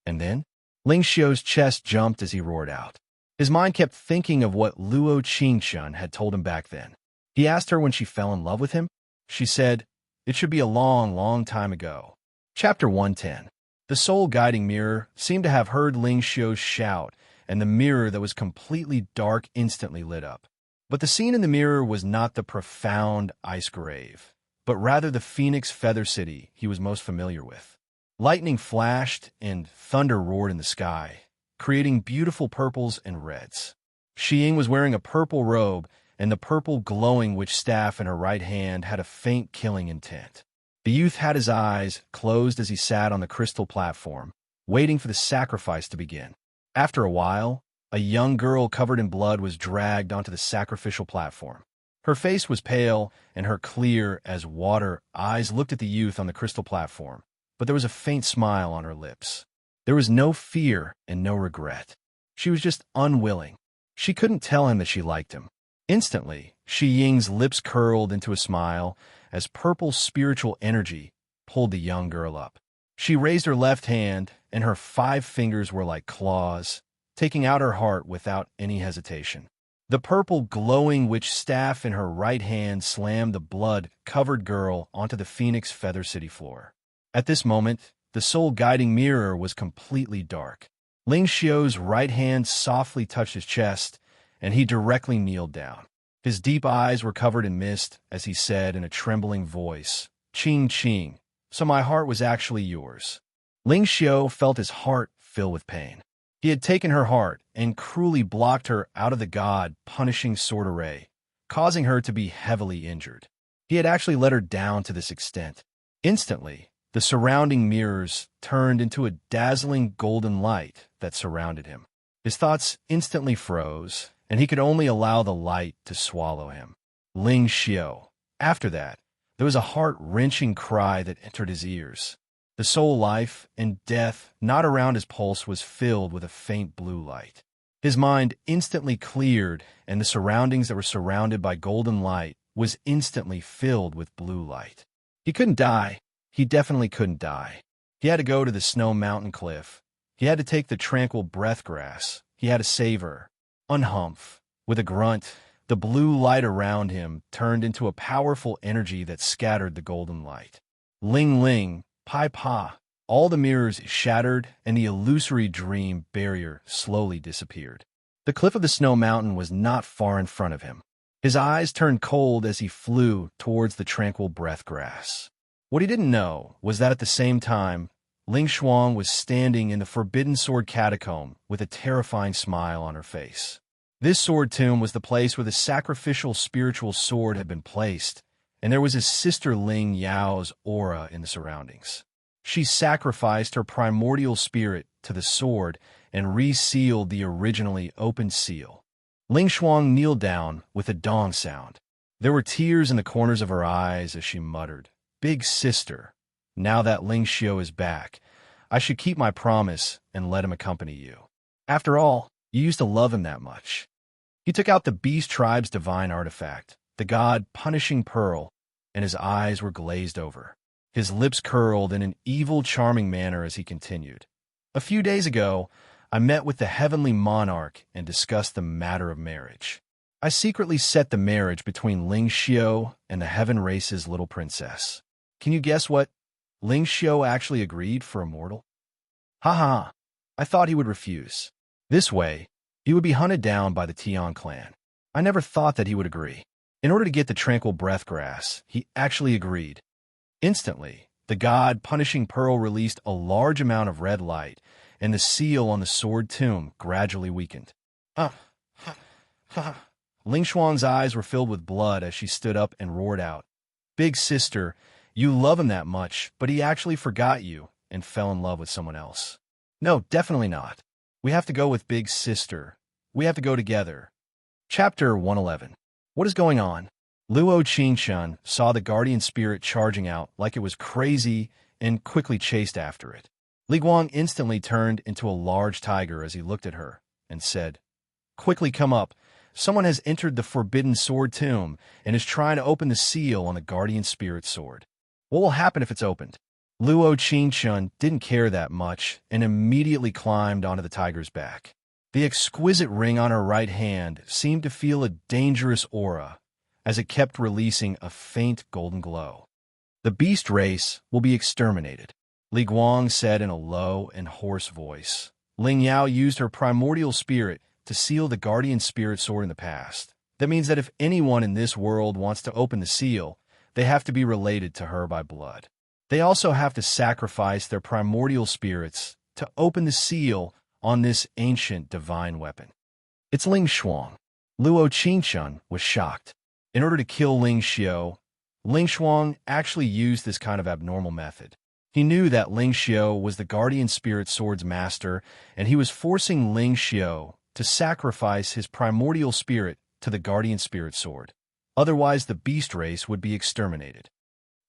And then, Ling Xiu's chest jumped as he roared out. His mind kept thinking of what Luo Qingshun had told him back then. He asked her when she fell in love with him. She said, "It should be a long, long time ago." Chapter 110. The soul-guiding mirror seemed to have heard Ling Xiu's shout, and the mirror that was completely dark instantly lit up. But the scene in the mirror was not the profound ice grave, but rather the Phoenix Feather City he was most familiar with. Lightning flashed and thunder roared in the sky, creating beautiful purples and reds. Xi Ying was wearing a purple robe, and the purple glowing witch staff in her right hand had a faint killing intent. The youth had his eyes closed as he sat on the crystal platform, waiting for the sacrifice to begin. After a while, a young girl covered in blood was dragged onto the sacrificial platform. Her face was pale, and her clear as water eyes looked at the youth on the crystal platform, but there was a faint smile on her lips. There was no fear and no regret. She was just unwilling. She couldn't tell him that she liked him. Instantly, Xi Ying's lips curled into a smile as purple spiritual energy pulled the young girl up. She raised her left hand, and her 5 fingers were like claws, taking out her heart without any hesitation. The purple glowing witch staff in her right hand slammed the blood-covered girl onto the Phoenix Feather City floor. At this moment, the soul-guiding mirror was completely dark. Ling Xiu's right hand softly touched his chest, and he directly kneeled down. His deep eyes were covered in mist as he said in a trembling voice, "Qing Qing, so my heart was actually yours." Ling Xiu felt his heart fill with pain. He had taken her heart and cruelly blocked her out of the god-punishing sword array, causing her to be heavily injured. He had actually let her down to this extent. Instantly, the surrounding mirrors turned into a dazzling golden light that surrounded him. His thoughts instantly froze, and he could only allow the light to swallow him. Ling Xiu. After that, there was a heart-wrenching cry that entered his ears. The soul life and death knot around his pulse was filled with a faint blue light. His mind instantly cleared, and the surroundings that were surrounded by golden light was instantly filled with blue light. He couldn't die. He definitely couldn't die. He had to go to the snow mountain cliff. He had to take the tranquil breath grass. He had to save her. Unhumph. With a grunt, the blue light around him turned into a powerful energy that scattered the golden light. Ling ling, pai pa. All the mirrors shattered, and the illusory dream barrier slowly disappeared. The cliff of the snow mountain was not far in front of him. His eyes turned cold as he flew towards the tranquil breath grass. What he didn't know was that at the same time, Ling Xuan was standing in the Forbidden Sword Catacomb with a terrifying smile on her face. This sword tomb was the place where the sacrificial spiritual sword had been placed, and there was his sister Ling Yao's aura in the surroundings. She sacrificed her primordial spirit to the sword and resealed the originally open seal. Ling Xuan kneeled down with a dong sound. There were tears in the corners of her eyes as she muttered, "Big sister, now that Ling Xiu is back, I should keep my promise and let him accompany you. After all, you used to love him that much." He took out the Beast Tribe's divine artifact, the god-punishing pearl, and his eyes were glazed over. His lips curled in an evil, charming manner as he continued. "A few days ago, I met with the heavenly monarch and discussed the matter of marriage. I secretly set the marriage between Ling Xiu and the heaven race's little princess. Can you guess what? Ling Xiu actually agreed for a mortal. Ha! I thought he would refuse. This way, he would be hunted down by the Tian clan. I never thought that he would agree. In order to get the tranquil breath grass, he actually agreed. Instantly, the god-punishing pearl released a large amount of red light, and the seal on the sword tomb gradually weakened. Ling Xuan's eyes were filled with blood as she stood up and roared out, "Big sister, you love him that much, but he actually forgot you and fell in love with someone else. No, definitely not. We have to go with big sister. We have to go together." Chapter 111. What is going on? Luo Qingshun saw the guardian spirit charging out like it was crazy and quickly chased after it. Li Guang instantly turned into a large tiger as he looked at her and said, Quickly come up. Someone has entered the Forbidden Sword tomb and is trying to open the seal on the Guardian Spirit sword. What will happen if it's opened? Luo Qingshun didn't care that much and immediately climbed onto the tiger's back. The exquisite ring on her right hand seemed to feel a dangerous aura as it kept releasing a faint golden glow. The beast race will be exterminated, Li Guang said in a low and hoarse voice. Ling Yao used her primordial spirit to seal the Guardian Spirit sword in the past. That means that if anyone in this world wants to open the seal, they have to be related to her by blood. They also have to sacrifice their primordial spirits to open the seal on this ancient divine weapon. It's Ling Shuang. Luo Qingshun was shocked. In order to kill Ling Xiao, Ling Shuang actually used this kind of abnormal method. He knew that Ling Xiao was the Guardian Spirit Sword's master, and he was forcing Ling Xiao to sacrifice his primordial spirit to the Guardian Spirit Sword. Otherwise, the beast race would be exterminated.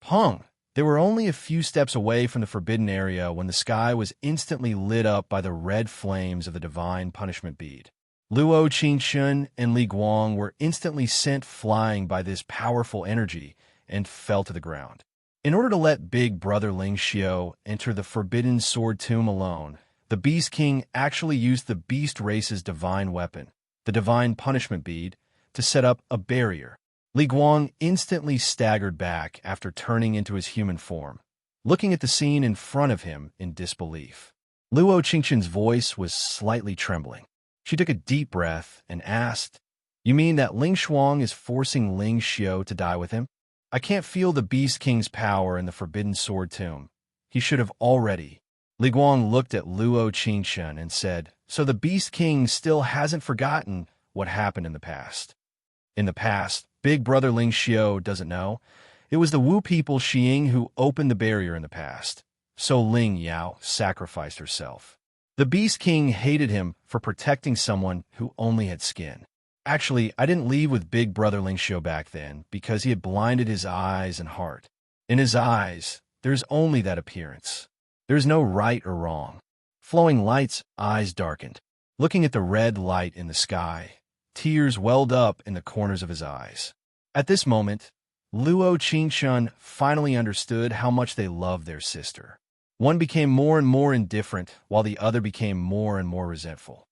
Pung! They were only a few steps away from the forbidden area when the sky was instantly lit up by the red flames of the divine punishment bead. Luo Qingshun and Li Guang were instantly sent flying by this powerful energy and fell to the ground. In order to let big brother Ling Xiao enter the Forbidden Sword tomb alone, the Beast King actually used the beast race's divine weapon, the divine punishment bead, to set up a barrier. Li Guang instantly staggered back after turning into his human form, looking at the scene in front of him in disbelief. Luo Qingshun's voice was slightly trembling. She took a deep breath and asked, "You mean that Ling Shuang is forcing Ling Xiao to die with him? I can't feel the Beast King's power in the Forbidden Sword tomb. He should have already." Li Guang looked at Luo Qingshun and said, "So the Beast King still hasn't forgotten what happened in the past." In the past, big brother Ling Xiao doesn't know. It was the Wu people Xiying who opened the barrier in the past. So Ling Yao sacrificed herself. The Beast King hated him for protecting someone who only had skin. Actually, I didn't leave with big brother Ling Xiao back then because he had blinded his eyes and heart. In his eyes, there's only that appearance. There's no right or wrong. Flowing light's eyes darkened. Looking at the red light in the sky, tears welled up in the corners of his eyes. At this moment, Luo Qingshun finally understood how much they loved their sister. One became more and more indifferent, while the other became more and more resentful.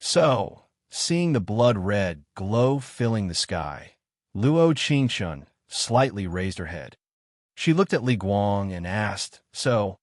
So, seeing the blood red glow filling the sky, Luo Qingshun slightly raised her head. She looked at Li Guang and asked, "So,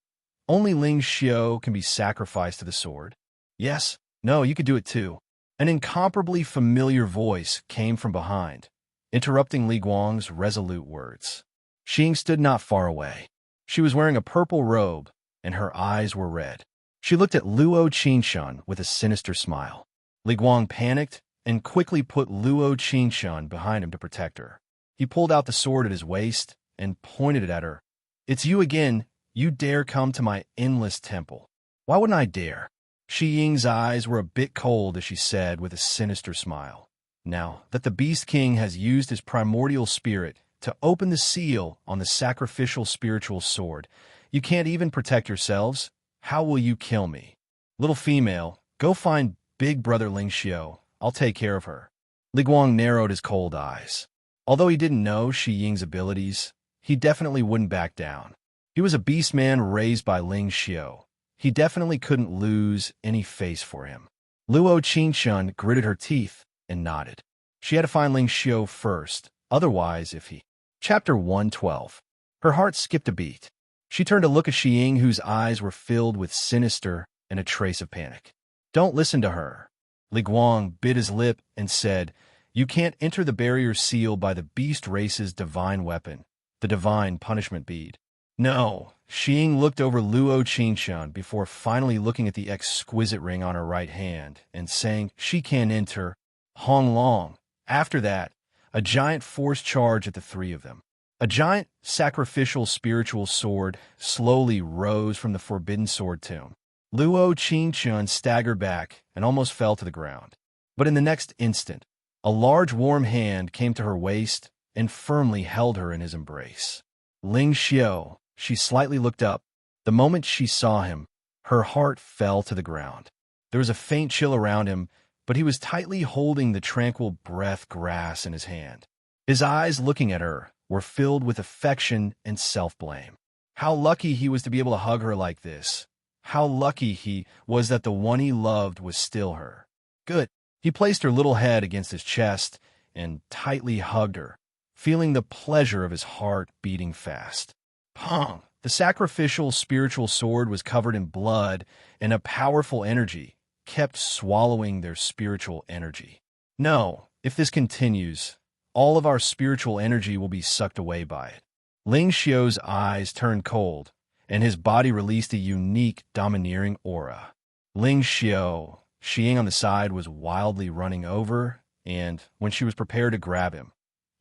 only Ling Xiao can be sacrificed to the sword?" "Yes, no, you could do it too." An incomparably familiar voice came from behind, interrupting Li Guang's resolute words. Xing stood not far away. She was wearing a purple robe, and her eyes were red. She looked at Luo Qingshun with a sinister smile. Li Guang panicked and quickly put Luo Qingshun behind him to protect her. He pulled out the sword at his waist and pointed it at her. "It's you again. You dare come to my endless temple." "Why wouldn't I dare?" Shi Ying's eyes were a bit cold as she said with a sinister smile, "Now that the Beast King has used his primordial spirit to open the seal on the sacrificial spiritual sword, you can't even protect yourselves. How will you kill me? Little female, go find big brother Ling Xiao. I'll take care of her." Li Guang narrowed his cold eyes. Although he didn't know Shi Ying's abilities, he definitely wouldn't back down. He was a beast man raised by Ling Xiao. He definitely couldn't lose any face for him. Luo Qingshun gritted her teeth and nodded. She had to find Ling Xiao first, otherwise if he... Chapter 112. Her heart skipped a beat. She turned to look at Xiying, whose eyes were filled with sinister and a trace of panic. "Don't listen to her." Li Guang bit his lip and said, "You can't enter the barrier sealed by the beast race's divine weapon, the divine punishment bead." "No." Xiying looked over Luo Qingshun before finally looking at the exquisite ring on her right hand and saying, "She can't enter." Hong Long. After that, a giant force charged at the three of them. A giant sacrificial spiritual sword slowly rose from the Forbidden Sword tomb. Luo Qingshun staggered back and almost fell to the ground. But in the next instant, a large warm hand came to her waist and firmly held her in his embrace. Ling Xiao. She slightly looked up. The moment she saw him, her heart fell to the ground. There was a faint chill around him, but he was tightly holding the tranquil breath grass in his hand. His eyes, looking at her, were filled with affection and self-blame. How lucky he was to be able to hug her like this. How lucky he was that the one he loved was still her. Good. He placed her little head against his chest and tightly hugged her, feeling the pleasure of his heart beating fast. Pong! The sacrificial spiritual sword was covered in blood, and a powerful energy kept swallowing their spiritual energy. No, if this continues, all of our spiritual energy will be sucked away by it. Ling Xiu's eyes turned cold, and his body released a unique, domineering aura. Ling Xiu, Xing on the side, was wildly running over, and when she was prepared to grab him,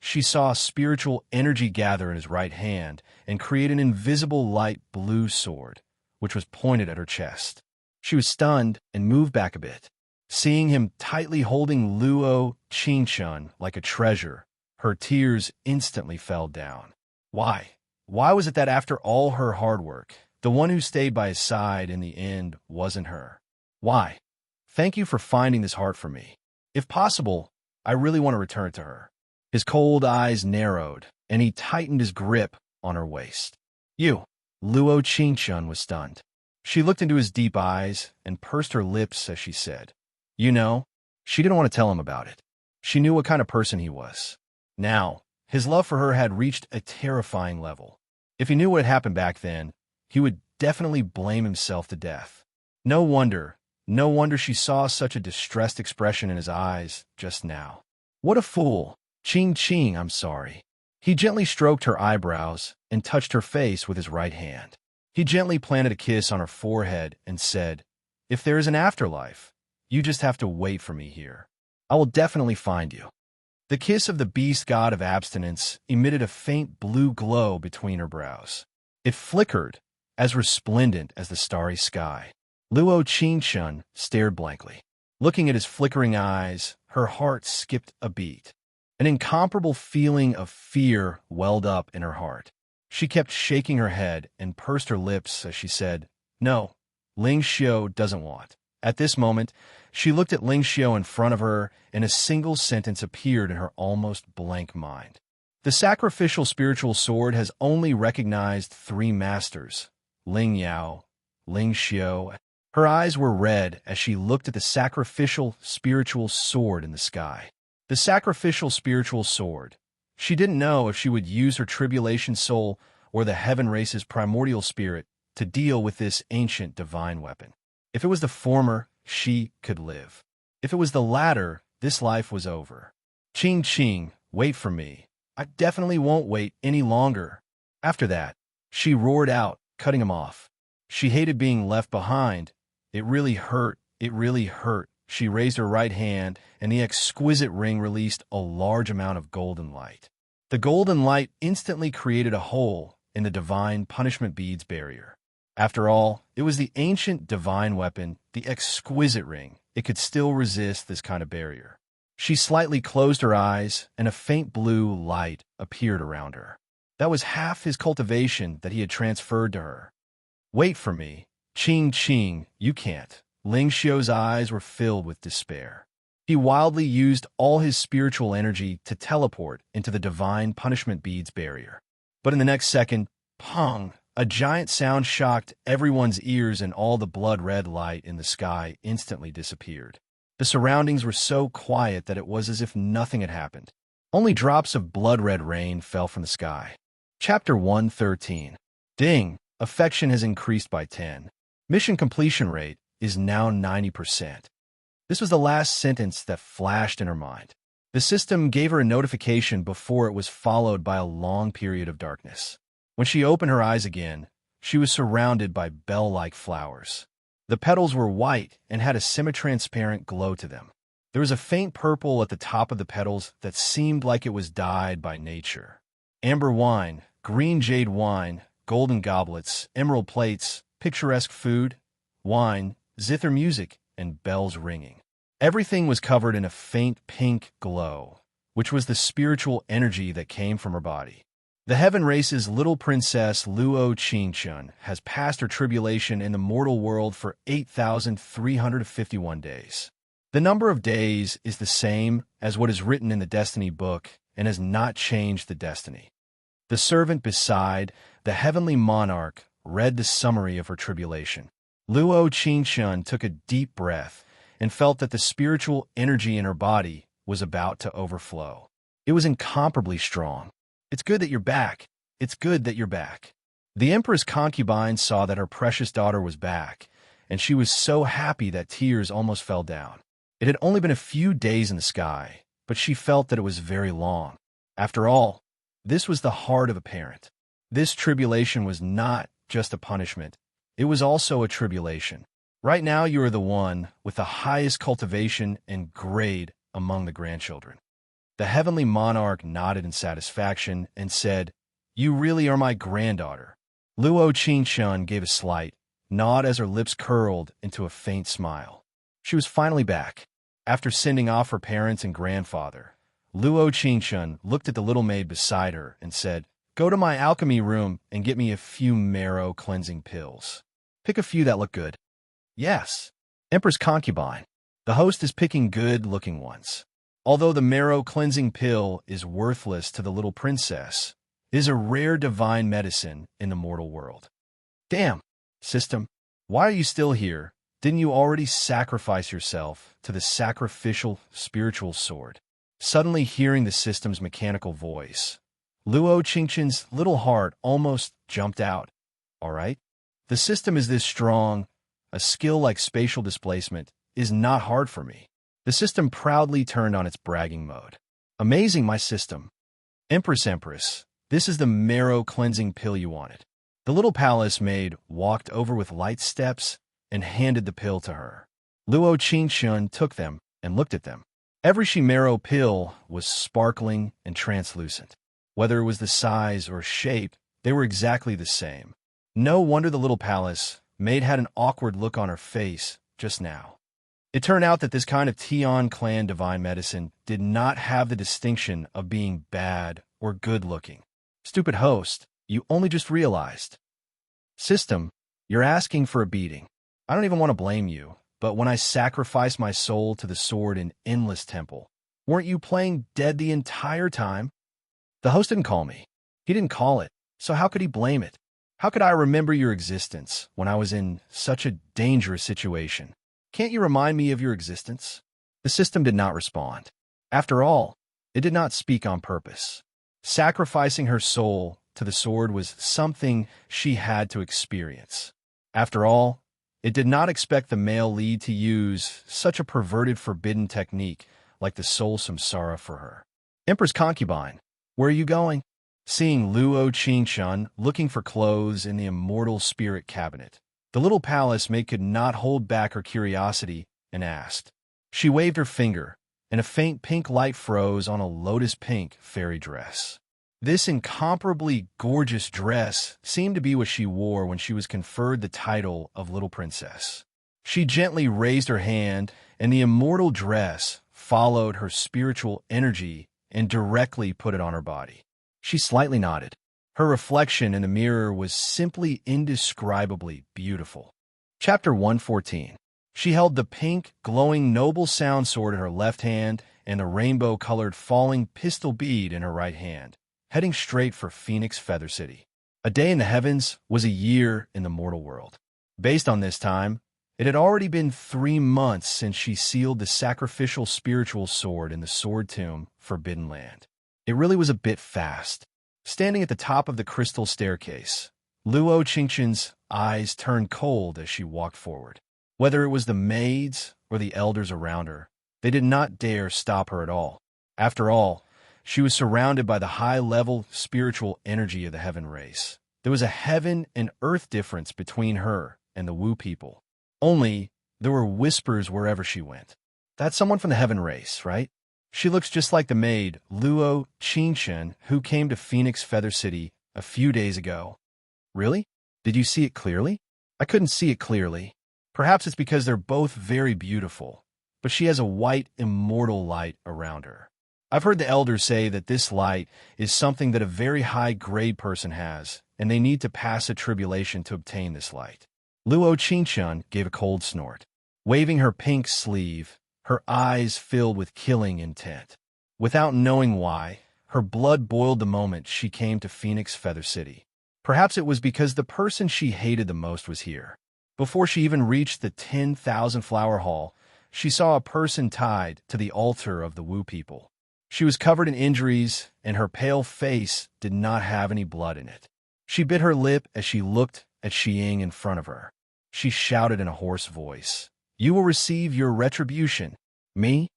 she saw spiritual energy gather in his right hand and create an invisible light blue sword, which was pointed at her chest. She was stunned and moved back a bit. Seeing him tightly holding Luo Qingchun like a treasure, her tears instantly fell down. Why? Why was it that after all her hard work, the one who stayed by his side in the end wasn't her? Why? Thank you for finding this heart for me. If possible, I really want to return it to her. His cold eyes narrowed, and he tightened his grip on her waist. You! Luo Qingchun was stunned. She looked into his deep eyes and pursed her lips as she said, "You know," she didn't want to tell him about it. She knew what kind of person he was. Now, his love for her had reached a terrifying level. If he knew what had happened back then, he would definitely blame himself to death. No wonder she saw such a distressed expression in his eyes just now. What a fool! Qing, I'm sorry. He gently stroked her eyebrows and touched her face with his right hand. He gently planted a kiss on her forehead and said, "If there is an afterlife, you just have to wait for me here. I will definitely find you." The kiss of the beast god of abstinence emitted a faint blue glow between her brows. It flickered, as resplendent as the starry sky. Luo Qingchun stared blankly. Looking at his flickering eyes, her heart skipped a beat. An incomparable feeling of fear welled up in her heart. She kept shaking her head and pursed her lips as she said, "No, Ling Xiu doesn't want." At this moment, she looked at Ling Xiu in front of her, and a single sentence appeared in her almost blank mind. The sacrificial spiritual sword has only recognized 3 masters, Ling Yao, Ling Xiu. Her eyes were red as she looked at the sacrificial spiritual sword in the sky. The sacrificial spiritual sword. She didn't know if she would use her tribulation soul or the heaven race's primordial spirit to deal with this ancient divine weapon. If it was the former, she could live. If it was the latter, this life was over. Qing, wait for me. I definitely won't wait any longer. After that, she roared out, cutting him off. She hated being left behind. It really hurt. It really hurt. She raised her right hand, and the exquisite ring released a large amount of golden light. The golden light instantly created a hole in the divine punishment beads barrier. After all, it was the ancient divine weapon, the exquisite ring. It could still resist this kind of barrier. She slightly closed her eyes, and a faint blue light appeared around her. That was half his cultivation that he had transferred to her. "Wait for me. Qing, you can't." Ling Xiu's eyes were filled with despair. He wildly used all his spiritual energy to teleport into the divine punishment beads barrier. But in the next second, pong, a giant sound shocked everyone's ears, and all the blood-red light in the sky instantly disappeared. The surroundings were so quiet that it was as if nothing had happened. Only drops of blood-red rain fell from the sky. Chapter 113. Ding! Affection has increased by 10. Mission completion rate is now 90%. This was the last sentence that flashed in her mind. The system gave her a notification before it was followed by a long period of darkness. When she opened her eyes again, she was surrounded by bell-like flowers. The petals were white and had a semi-transparent glow to them. There was a faint purple at the top of the petals that seemed like it was dyed by nature. Amber wine, green jade wine, golden goblets, emerald plates, picturesque food, wine, zither music, and bells ringing. Everything was covered in a faint pink glow, which was the spiritual energy that came from her body. The heaven race's little princess Luo Qingchun has passed her tribulation in the mortal world for 8,351 days. The number of days is the same as what is written in the destiny book and has not changed the destiny. The servant beside the heavenly monarch read the summary of her tribulation. Luo Qingshun took a deep breath and felt that the spiritual energy in her body was about to overflow. It was incomparably strong. It's good that you're back. It's good that you're back. The empress concubine saw that her precious daughter was back, and she was so happy that tears almost fell down. It had only been a few days in the sky, but she felt that it was very long. After all, this was the heart of a parent. This tribulation was not just a punishment. It was also a tribulation. Right now you are the one with the highest cultivation and grade among the grandchildren. The heavenly monarch nodded in satisfaction and said, "You really are my granddaughter." Luo Qingshun gave a slight nod as her lips curled into a faint smile. She was finally back. After sending off her parents and grandfather, Luo Qingshun looked at the little maid beside her and said, "Go to my alchemy room and get me a few marrow cleansing pills. Pick a few that look good." "Yes, Empress Concubine." The host is picking good-looking ones. Although the marrow cleansing pill is worthless to the little princess, it is a rare divine medicine in the mortal world. "Damn, system, why are you still here? Didn't you already sacrifice yourself to the sacrificial spiritual sword?" Suddenly hearing the system's mechanical voice, Luo Qingshun's little heart almost jumped out. All right, the system is this strong. A skill like spatial displacement is not hard for me. The system proudly turned on its bragging mode. "Amazing, my system. Empress, this is the marrow cleansing pill you wanted." The little palace maid walked over with light steps and handed the pill to her. Luo Qingshun took them and looked at them. Every marrow pill was sparkling and translucent. Whether it was the size or shape, they were exactly the same. No wonder the little palace maid had an awkward look on her face just now. It turned out that this kind of Tian clan divine medicine did not have the distinction of being bad or good-looking. "Stupid host, you only just realized." "System, you're asking for a beating. I don't even want to blame you, but when I sacrificed my soul to the sword in Endless Temple, weren't you playing dead the entire time?" "The host didn't call me. He didn't call it, so how could he blame it? How could I remember your existence when I was in such a dangerous situation? Can't you remind me of your existence?" The system did not respond. After all, it did not speak on purpose. Sacrificing her soul to the sword was something she had to experience. After all, it did not expect the male lead to use such a perverted, forbidden technique like the soul samsara for her. "Empress Concubine, where are you going?" Seeing Luo Qingshun looking for clothes in the immortal spirit cabinet, the little palace maid could not hold back her curiosity and asked. She waved her finger, and a faint pink light froze on a lotus-pink fairy dress. This incomparably gorgeous dress seemed to be what she wore when she was conferred the title of Little Princess. She gently raised her hand, and the immortal dress followed her spiritual energy and directly put it on her body. She slightly nodded. Her reflection in the mirror was simply indescribably beautiful. Chapter 114. She held the pink, glowing noble sound sword in her left hand and the rainbow-colored falling pistol bead in her right hand, heading straight for Phoenix Feather City. A day in the heavens was a year in the mortal world. Based on this time, it had already been 3 months since she sealed the sacrificial spiritual sword in the Sword Tomb, Forbidden Land. It really was a bit fast. Standing at the top of the crystal staircase, Luo Qingshun's eyes turned cold as she walked forward. Whether it was the maids or the elders around her, they did not dare stop her at all. After all, she was surrounded by the high-level spiritual energy of the heaven race. There was a heaven and earth difference between her and the Wu people. Only, there were whispers wherever she went. "That's someone from the heaven race, right? She looks just like the maid, Luo Qingshun, who came to Phoenix Feather City a few days ago." "Really? Did you see it clearly?" "I couldn't see it clearly. Perhaps it's because they're both very beautiful, but she has a white, immortal light around her. I've heard the elders say that this light is something that a very high-grade person has, and they need to pass a tribulation to obtain this light." Luo Qingshun gave a cold snort. Waving her pink sleeve, her eyes filled with killing intent. Without knowing why, her blood boiled the moment she came to Phoenix Feather City. Perhaps it was because the person she hated the most was here. Before she even reached the 10,000 Flower Hall, she saw a person tied to the altar of the Wu people. She was covered in injuries, and her pale face did not have any blood in it. She bit her lip as she looked at Xiying in front of her. She shouted in a hoarse voice, "You will receive your retribution." "Me?"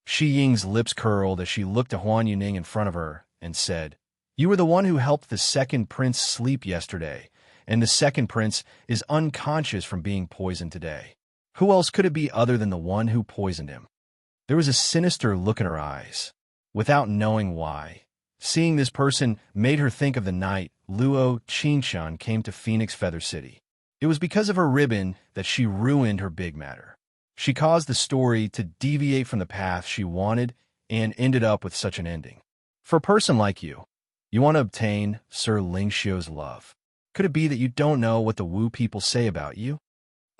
Xiying's lips curled as she looked at Huan Yuning in front of her and said, "You were the one who helped the second prince sleep yesterday, and the second prince is unconscious from being poisoned today. Who else could it be other than the one who poisoned him?" There was a sinister look in her eyes. Without knowing why, seeing this person made her think of the night Luo Qingshan came to Phoenix Feather City. It was because of her ribbon that she ruined her big matter. She caused the story to deviate from the path she wanted and ended up with such an ending. For a person like you, you want to obtain Sir Lingxiu's love. Could it be that you don't know what the Wu people say about you?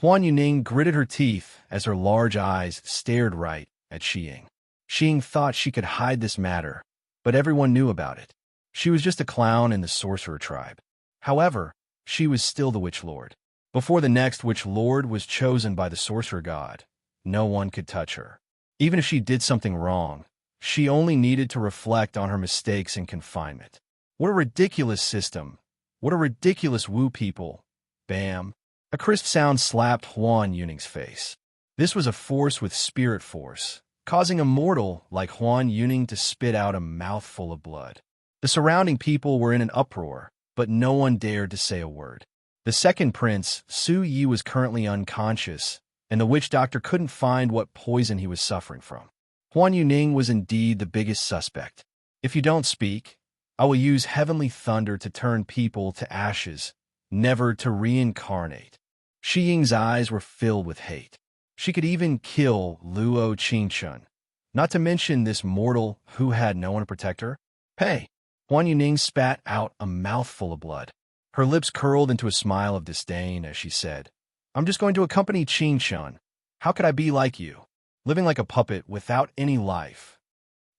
Huan Yuning gritted her teeth as her large eyes stared right at Xiying. Xiying thought she could hide this matter, but everyone knew about it. She was just a clown in the sorcerer tribe. However, she was still the Witch Lord. Before the next Witch Lord was chosen by the sorcerer god, no one could touch her. Even if she did something wrong, she only needed to reflect on her mistakes in confinement. What a ridiculous system. What a ridiculous Wu people. Bam. A crisp sound slapped Huan Yuning's face. This was a force with spirit force, causing a mortal like Huan Yuning to spit out a mouthful of blood. The surrounding people were in an uproar, but no one dared to say a word. The second prince, Su Yi, was currently unconscious, and the witch doctor couldn't find what poison he was suffering from. Huan Yuning was indeed the biggest suspect. "If you don't speak, I will use heavenly thunder to turn people to ashes, never to reincarnate." Xiying's eyes were filled with hate. She could even kill Luo Qingshan, not to mention this mortal who had no one to protect her. "Hey!" Huan Yuning spat out a mouthful of blood. Her lips curled into a smile of disdain as she said, "I'm just going to accompany Qingshan. How could I be like you, living like a puppet without any life?"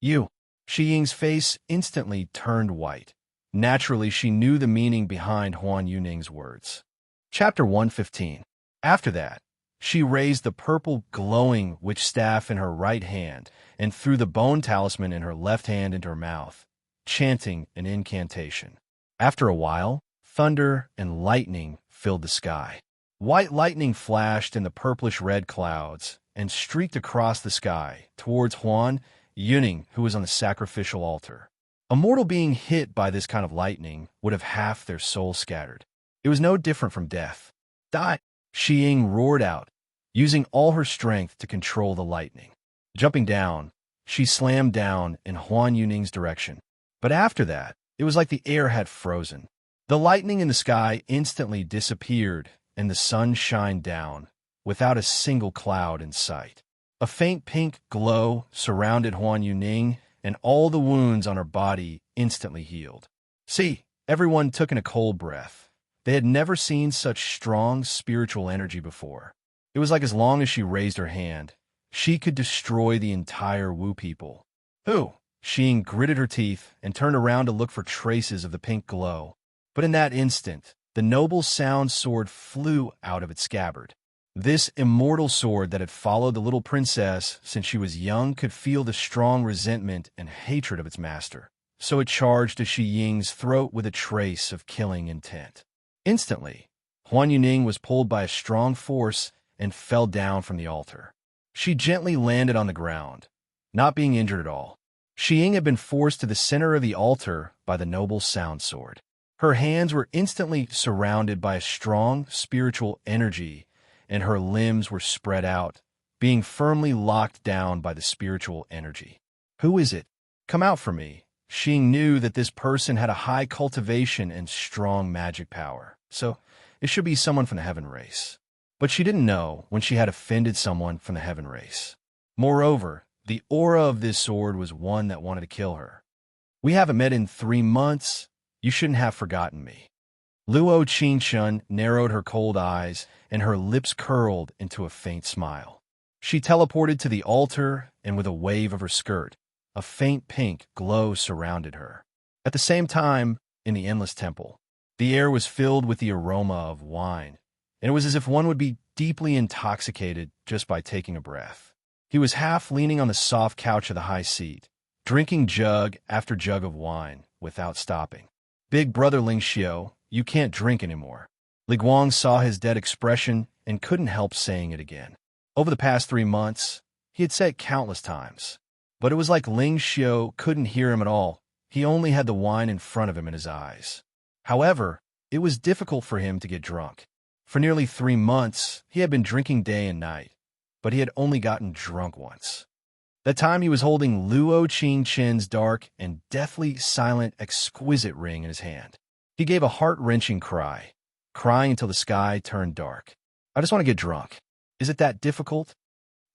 "You!" Xiying's face instantly turned white. Naturally, she knew the meaning behind Huan Yuning's words. Chapter 115. After that, she raised the purple glowing witch staff in her right hand and threw the bone talisman in her left hand into her mouth, chanting an incantation. After a while, thunder and lightning filled the sky. White lightning flashed in the purplish-red clouds and streaked across the sky towards Huan Yuning, who was on the sacrificial altar. A mortal being hit by this kind of lightning would have half their soul scattered. It was no different from death. "Die!" Xiying roared out, using all her strength to control the lightning. Jumping down, she slammed down in Huan Yuning's direction. But after that, it was like the air had frozen. The lightning in the sky instantly disappeared, and the sun shined down, without a single cloud in sight. A faint pink glow surrounded Huan Yuning, and all the wounds on her body instantly healed. See, everyone took in a cold breath. They had never seen such strong spiritual energy before. It was like as long as she raised her hand, she could destroy the entire Wu people. "Who?" Xiying gritted her teeth and turned around to look for traces of the pink glow. But in that instant, the noble sound sword flew out of its scabbard. This immortal sword that had followed the little princess since she was young could feel the strong resentment and hatred of its master, so it charged to Xiying's throat with a trace of killing intent. Instantly, Huan Yuning was pulled by a strong force and fell down from the altar. She gently landed on the ground, not being injured at all. Xiying had been forced to the center of the altar by the noble sound sword. Her hands were instantly surrounded by a strong spiritual energy, and her limbs were spread out, being firmly locked down by the spiritual energy. "Who is it? Come out for me." Xiying knew that this person had a high cultivation and strong magic power, so it should be someone from the heaven race. But she didn't know when she had offended someone from the heaven race. Moreover, the aura of this sword was one that wanted to kill her. "We haven't met in 3 months. You shouldn't have forgotten me." Luo Qingshan narrowed her cold eyes, and her lips curled into a faint smile. She teleported to the altar, and with a wave of her skirt, a faint pink glow surrounded her. At the same time, in the endless temple, the air was filled with the aroma of wine, and it was as if one would be deeply intoxicated just by taking a breath. He was half leaning on the soft couch of the high seat, drinking jug after jug of wine without stopping. Big brother Ling Xiao, you can't drink anymore. Li Guang saw his dead expression and couldn't help saying it again. Over the past 3 months, he had said it countless times, but it was like Ling Xiao couldn't hear him at all. He only had the wine in front of him in his eyes. However, it was difficult for him to get drunk. For nearly 3 months, he had been drinking day and night, but he had only gotten drunk once. That time he was holding Luo Qingchen's dark and deathly silent exquisite ring in his hand. He gave a heart-wrenching cry, crying until the sky turned dark. I just want to get drunk. Is it that difficult?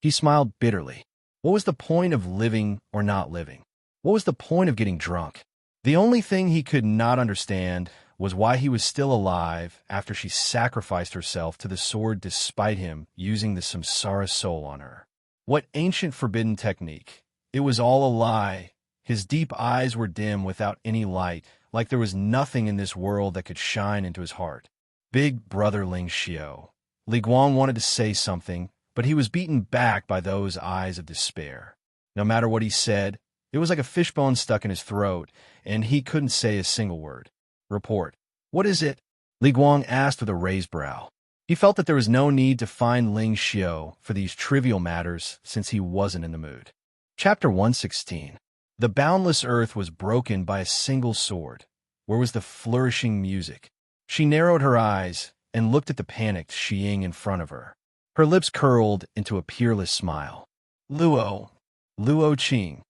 He smiled bitterly. What was the point of living or not living? What was the point of getting drunk? The only thing he could not understand was why he was still alive after she sacrificed herself to the sword despite him using the samsara soul on her. What ancient forbidden technique? It was all a lie. His deep eyes were dim without any light, like there was nothing in this world that could shine into his heart. Big brother Ling Xiao. Li Guang wanted to say something, but he was beaten back by those eyes of despair. No matter what he said, it was like a fishbone stuck in his throat, and he couldn't say a single word. Report. What is it? Li Guang asked with a raised brow. He felt that there was no need to find Ling Xiao for these trivial matters since he wasn't in the mood. Chapter 116. The boundless earth was broken by a single sword. Where was the flourishing music? She narrowed her eyes and looked at the panicked Xiying in front of her. Her lips curled into a peerless smile. Luo Qing.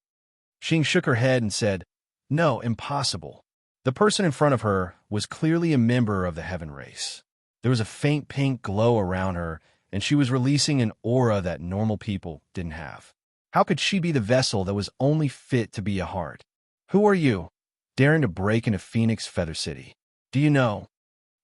Xing shook her head and said, No, impossible. The person in front of her was clearly a member of the heaven race. There was a faint pink glow around her, and she was releasing an aura that normal people didn't have. How could she be the vessel that was only fit to be a heart? Who are you, daring to break into Phoenix Feather City? Do you know?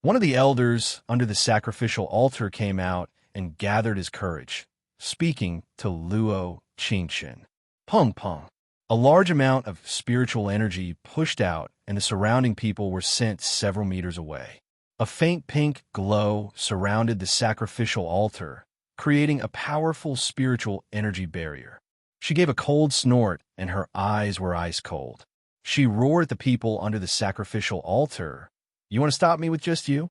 One of the elders under the sacrificial altar came out and gathered his courage, speaking to Luo Qingchen. Pung pung. A large amount of spiritual energy pushed out, and the surrounding people were sent several meters away. A faint pink glow surrounded the sacrificial altar, creating a powerful spiritual energy barrier. She gave a cold snort, and her eyes were ice cold. She roared at the people under the sacrificial altar. You want to stop me with just you?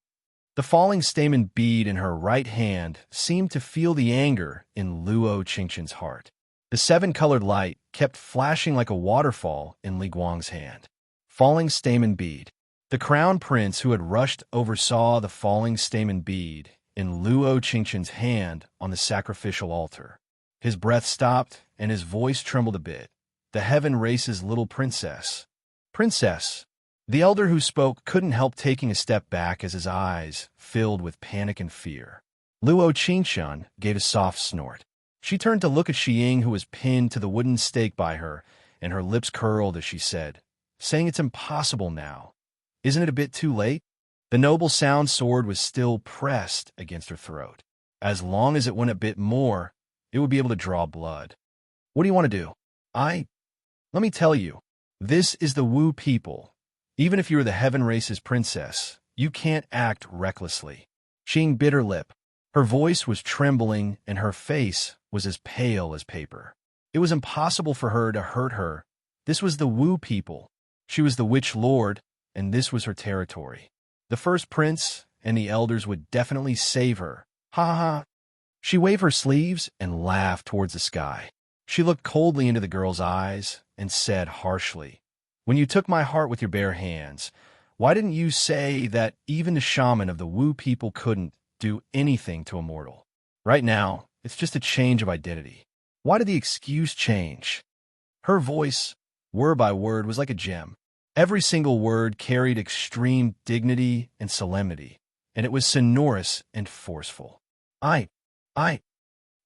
The falling stamen bead in her right hand seemed to feel the anger in Luo Qingchen's heart. The 7-colored light kept flashing like a waterfall in Li Guang's hand. Falling stamen bead. The crown prince who had rushed oversaw the falling stamen bead in Luo Qingchen's hand on the sacrificial altar. His breath stopped, and his voice trembled a bit. The heaven race's little princess. Princess. The elder who spoke couldn't help taking a step back as his eyes filled with panic and fear. Luo Qingchen gave a soft snort. She turned to look at Xiying, who was pinned to the wooden stake by her, and her lips curled as she said, saying it's impossible now. Isn't it a bit too late? The noble sound sword was still pressed against her throat. As long as it went a bit more, it would be able to draw blood. What do you want to do? Let me tell you, this is the Wu people. Even if you are the heaven race's princess, you can't act recklessly. Xing bit her lip. Her voice was trembling, and her face was as pale as paper. It was impossible for her to hurt her. This was the Wu people. She was the witch lord, and this was her territory. The first prince and the elders would definitely save her. Ha ha ha. She waved her sleeves and laughed towards the sky. She looked coldly into the girl's eyes and said harshly, When you took my heart with your bare hands, why didn't you say that even the shaman of the Wu people couldn't do anything to a mortal? Right now, it's just a change of identity. Why did the excuse change? Her voice, word by word, was like a gem. Every single word carried extreme dignity and solemnity, and it was sonorous and forceful.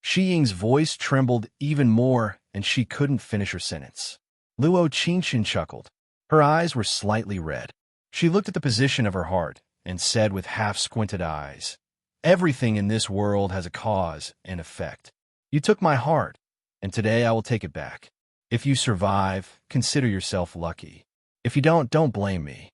Xiying's voice trembled even more, and she couldn't finish her sentence. Luo Qingchen chuckled. Her eyes were slightly red. She looked at the position of her heart and said with half-squinted eyes, Everything in this world has a cause and effect. You took my heart, and today I will take it back. If you survive, consider yourself lucky. If you don't blame me."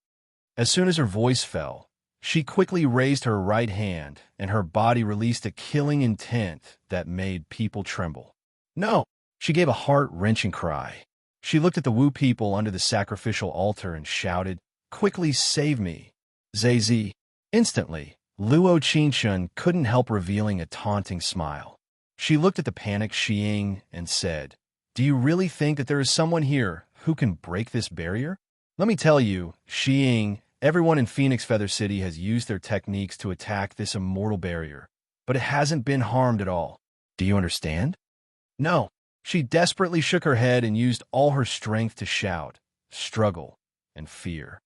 As soon as her voice fell, she quickly raised her right hand, and her body released a killing intent that made people tremble. "No!" She gave a heart-wrenching cry. She looked at the Wu people under the sacrificial altar and shouted, "Quickly save me, Zazi." Instantly, Luo Qingshun couldn't help revealing a taunting smile. She looked at the panicked Xiying and said, "Do you really think that there is someone here who can break this barrier? Let me tell you, Xiying, everyone in Phoenix Feather City has used their techniques to attack this immortal barrier, but it hasn't been harmed at all. Do you understand?" "No." She desperately shook her head and used all her strength to shout, struggle, and fear.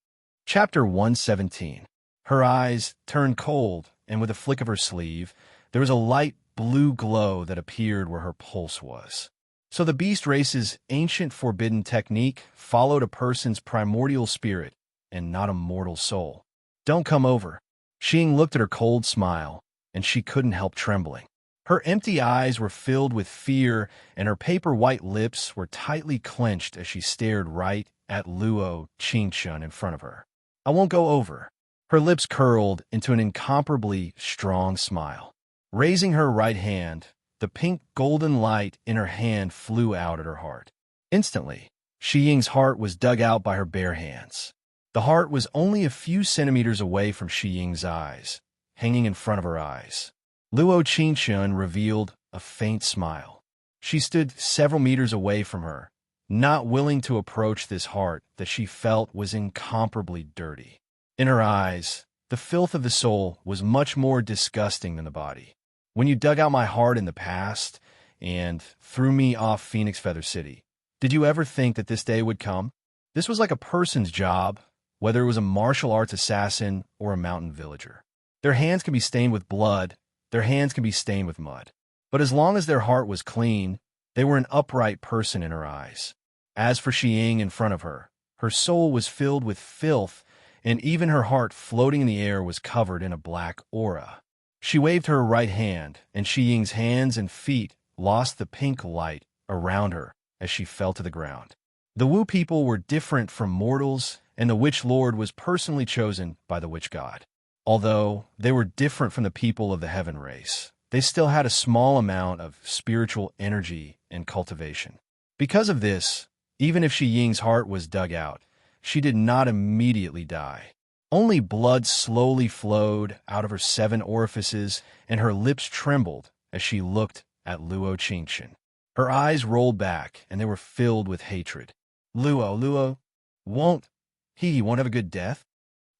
Chapter 117. Her eyes turned cold, and with a flick of her sleeve, there was a light blue glow that appeared where her pulse was. So the beast race's ancient forbidden technique followed a person's primordial spirit and not a mortal soul. "Don't come over." Xing looked at her cold smile, and she couldn't help trembling. Her empty eyes were filled with fear, and her paper-white lips were tightly clenched as she stared right at Luo Qingshun in front of her. "I won't go over." Her lips curled into an incomparably strong smile. Raising her right hand, the pink golden light in her hand flew out at her heart. Instantly, Xiying's heart was dug out by her bare hands. The heart was only a few centimeters away from Xiying's eyes, hanging in front of her eyes. Luo Qingshun revealed a faint smile. She stood several meters away from her, not willing to approach this heart that she felt was incomparably dirty. In her eyes, the filth of the soul was much more disgusting than the body. "When you dug out my heart in the past and threw me off Phoenix Feather City, did you ever think that this day would come? This was like a person's job, whether it was a martial arts assassin or a mountain villager. Their hands can be stained with blood, their hands can be stained with mud. But as long as their heart was clean, they were an upright person in her eyes. As for Xiying in front of her, her soul was filled with filth, and even her heart floating in the air was covered in a black aura. She waved her right hand, and Xiying's hands and feet lost the pink light around her as she fell to the ground. The Wu people were different from mortals, and the Witch Lord was personally chosen by the Witch God. Although they were different from the people of the Heaven race, they still had a small amount of spiritual energy and cultivation. Because of this, even if Xiying's heart was dug out, she did not immediately die. Only blood slowly flowed out of her 7 orifices, and her lips trembled as she looked at Luo Qingshun. Her eyes rolled back, and they were filled with hatred. Luo, won't he won't have a good death?"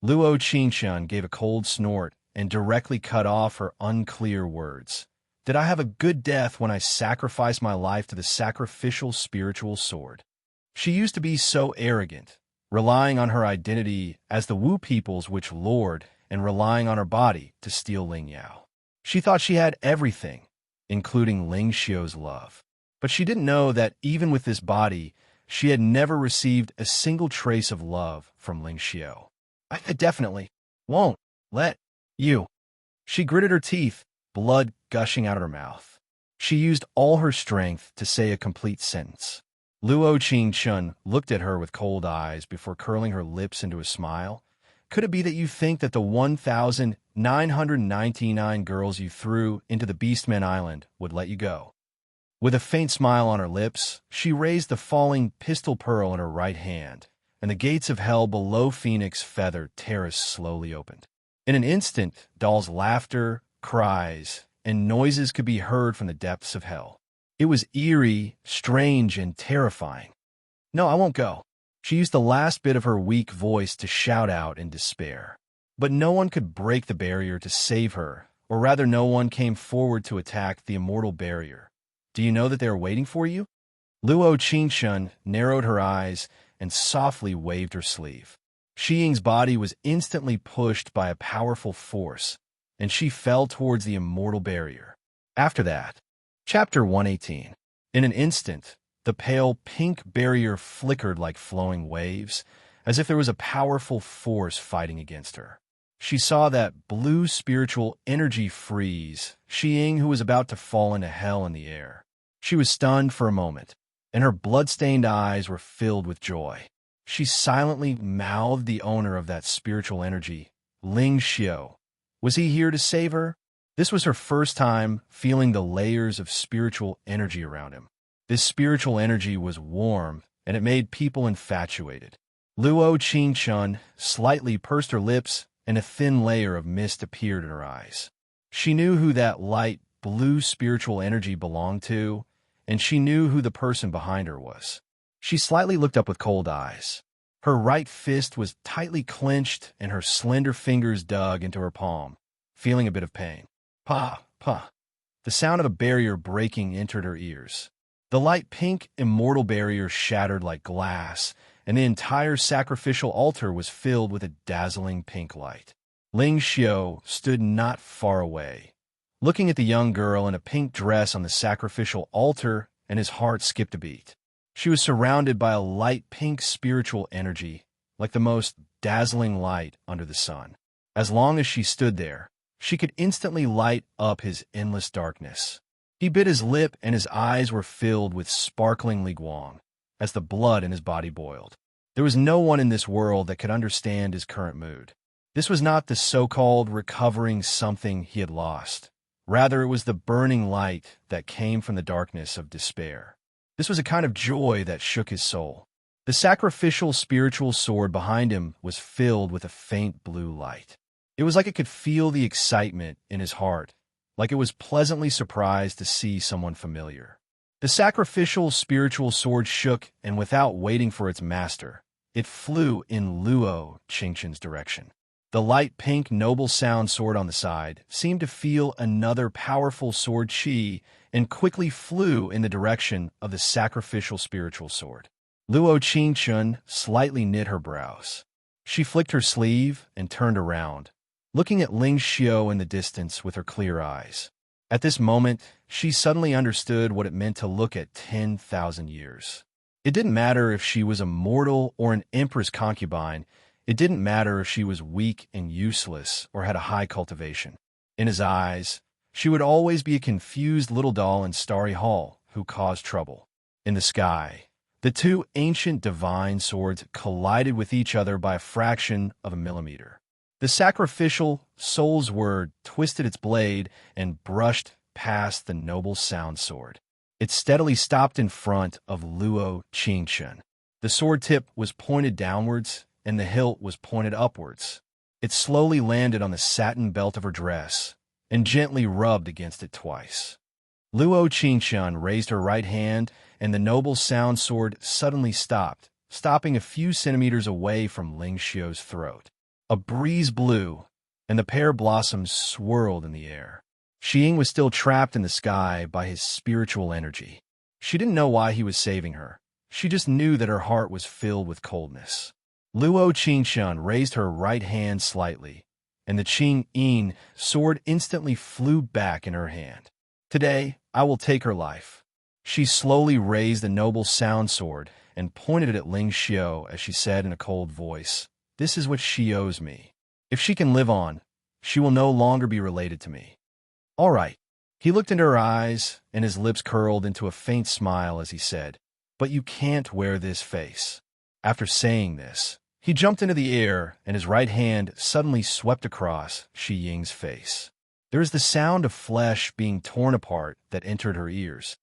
Luo Qingshun gave a cold snort and directly cut off her unclear words. "Did I have a good death when I sacrificed my life to the sacrificial spiritual sword?" She used to be so arrogant, relying on her identity as the Wu people's Witch Lord and relying on her body to steal Ling Yao. She thought she had everything, including Ling Xiu's love. But she didn't know that even with this body, she had never received a single trace of love from Ling Xiu. "I definitely won't let you." She gritted her teeth, blood gushing out of her mouth. She used all her strength to say a complete sentence. Luo Qingshun looked at her with cold eyes before curling her lips into a smile. "Could it be that you think that the 1,999 girls you threw into the Beastmen Island would let you go?" With a faint smile on her lips, she raised the falling pistol pearl in her right hand, and the gates of hell below Phoenix Feather Terrace slowly opened. In an instant, dolls' laughter, cries, and noises could be heard from the depths of hell. It was eerie, strange, and terrifying. "No, I won't go." She used the last bit of her weak voice to shout out in despair. But no one could break the barrier to save her, or rather no one came forward to attack the immortal barrier. "Do you know that they are waiting for you?" Luo Qingshun narrowed her eyes and softly waved her sleeve. Xiying's body was instantly pushed by a powerful force, and she fell towards the immortal barrier. After that, Chapter 118. In an instant, the pale pink barrier flickered like flowing waves, as if there was a powerful force fighting against her. She saw that blue spiritual energy freeze, Xiying, who was about to fall into hell in the air. She was stunned for a moment, and her blood-stained eyes were filled with joy. She silently mouthed the owner of that spiritual energy, Ling Xiao. Was he here to save her? This was her first time feeling the layers of spiritual energy around him. This spiritual energy was warm, and it made people infatuated. Luo Qingchun slightly pursed her lips, and a thin layer of mist appeared in her eyes. She knew who that light, blue spiritual energy belonged to, and she knew who the person behind her was. She slightly looked up with cold eyes. Her right fist was tightly clenched, and her slender fingers dug into her palm, feeling a bit of pain. Pa, pa. The sound of a barrier breaking entered her ears. The light pink immortal barrier shattered like glass, and the entire sacrificial altar was filled with a dazzling pink light. Ling Xiao stood not far away, looking at the young girl in a pink dress on the sacrificial altar, and his heart skipped a beat. She was surrounded by a light pink spiritual energy, like the most dazzling light under the sun. As long as she stood there, she could instantly light up his endless darkness. He bit his lip, and his eyes were filled with sparkling liguang, as the blood in his body boiled. There was no one in this world that could understand his current mood. This was not the so-called recovering something he had lost. Rather, it was the burning light that came from the darkness of despair. This was a kind of joy that shook his soul. The sacrificial spiritual sword behind him was filled with a faint blue light. It was like it could feel the excitement in his heart, like it was pleasantly surprised to see someone familiar. The sacrificial spiritual sword shook, and without waiting for its master, it flew in Luo Qingchun's direction. The light pink noble sound sword on the side seemed to feel another powerful sword chi and quickly flew in the direction of the sacrificial spiritual sword. Luo Qingchun slightly knit her brows. She flicked her sleeve and turned around, looking at Ling Xiao in the distance with her clear eyes. At this moment, she suddenly understood what it meant to look at 10,000 years. It didn't matter if she was a mortal or an emperor's concubine. It didn't matter if she was weak and useless or had a high cultivation. In his eyes, she would always be a confused little doll in Starry Hall who caused trouble. In the sky, the two ancient divine swords collided with each other by a fraction of a millimeter. The sacrificial soul's word twisted its blade and brushed past the noble sound sword. It steadily stopped in front of Luo Qingchun. The sword tip was pointed downwards, and the hilt was pointed upwards. It slowly landed on the satin belt of her dress and gently rubbed against it twice. Luo Qingchun raised her right hand, and the noble sound sword suddenly stopped, stopping a few centimeters away from Ling Xiao's throat. A breeze blew, and the pear blossoms swirled in the air. Xiying was still trapped in the sky by his spiritual energy. She didn't know why he was saving her. She just knew that her heart was filled with coldness. Luo Qingchun raised her right hand slightly, and the Qing-yin sword instantly flew back in her hand. Today, I will take her life. She slowly raised the noble sound sword and pointed it at Ling Xiao as she said in a cold voice, "This is what she owes me. If she can live on, she will no longer be related to me." All right. He looked into her eyes, and his lips curled into a faint smile as he said, "But you can't wear this face." After saying this, he jumped into the air, and his right hand suddenly swept across Xiying's face. There was the sound of flesh being torn apart that entered her ears.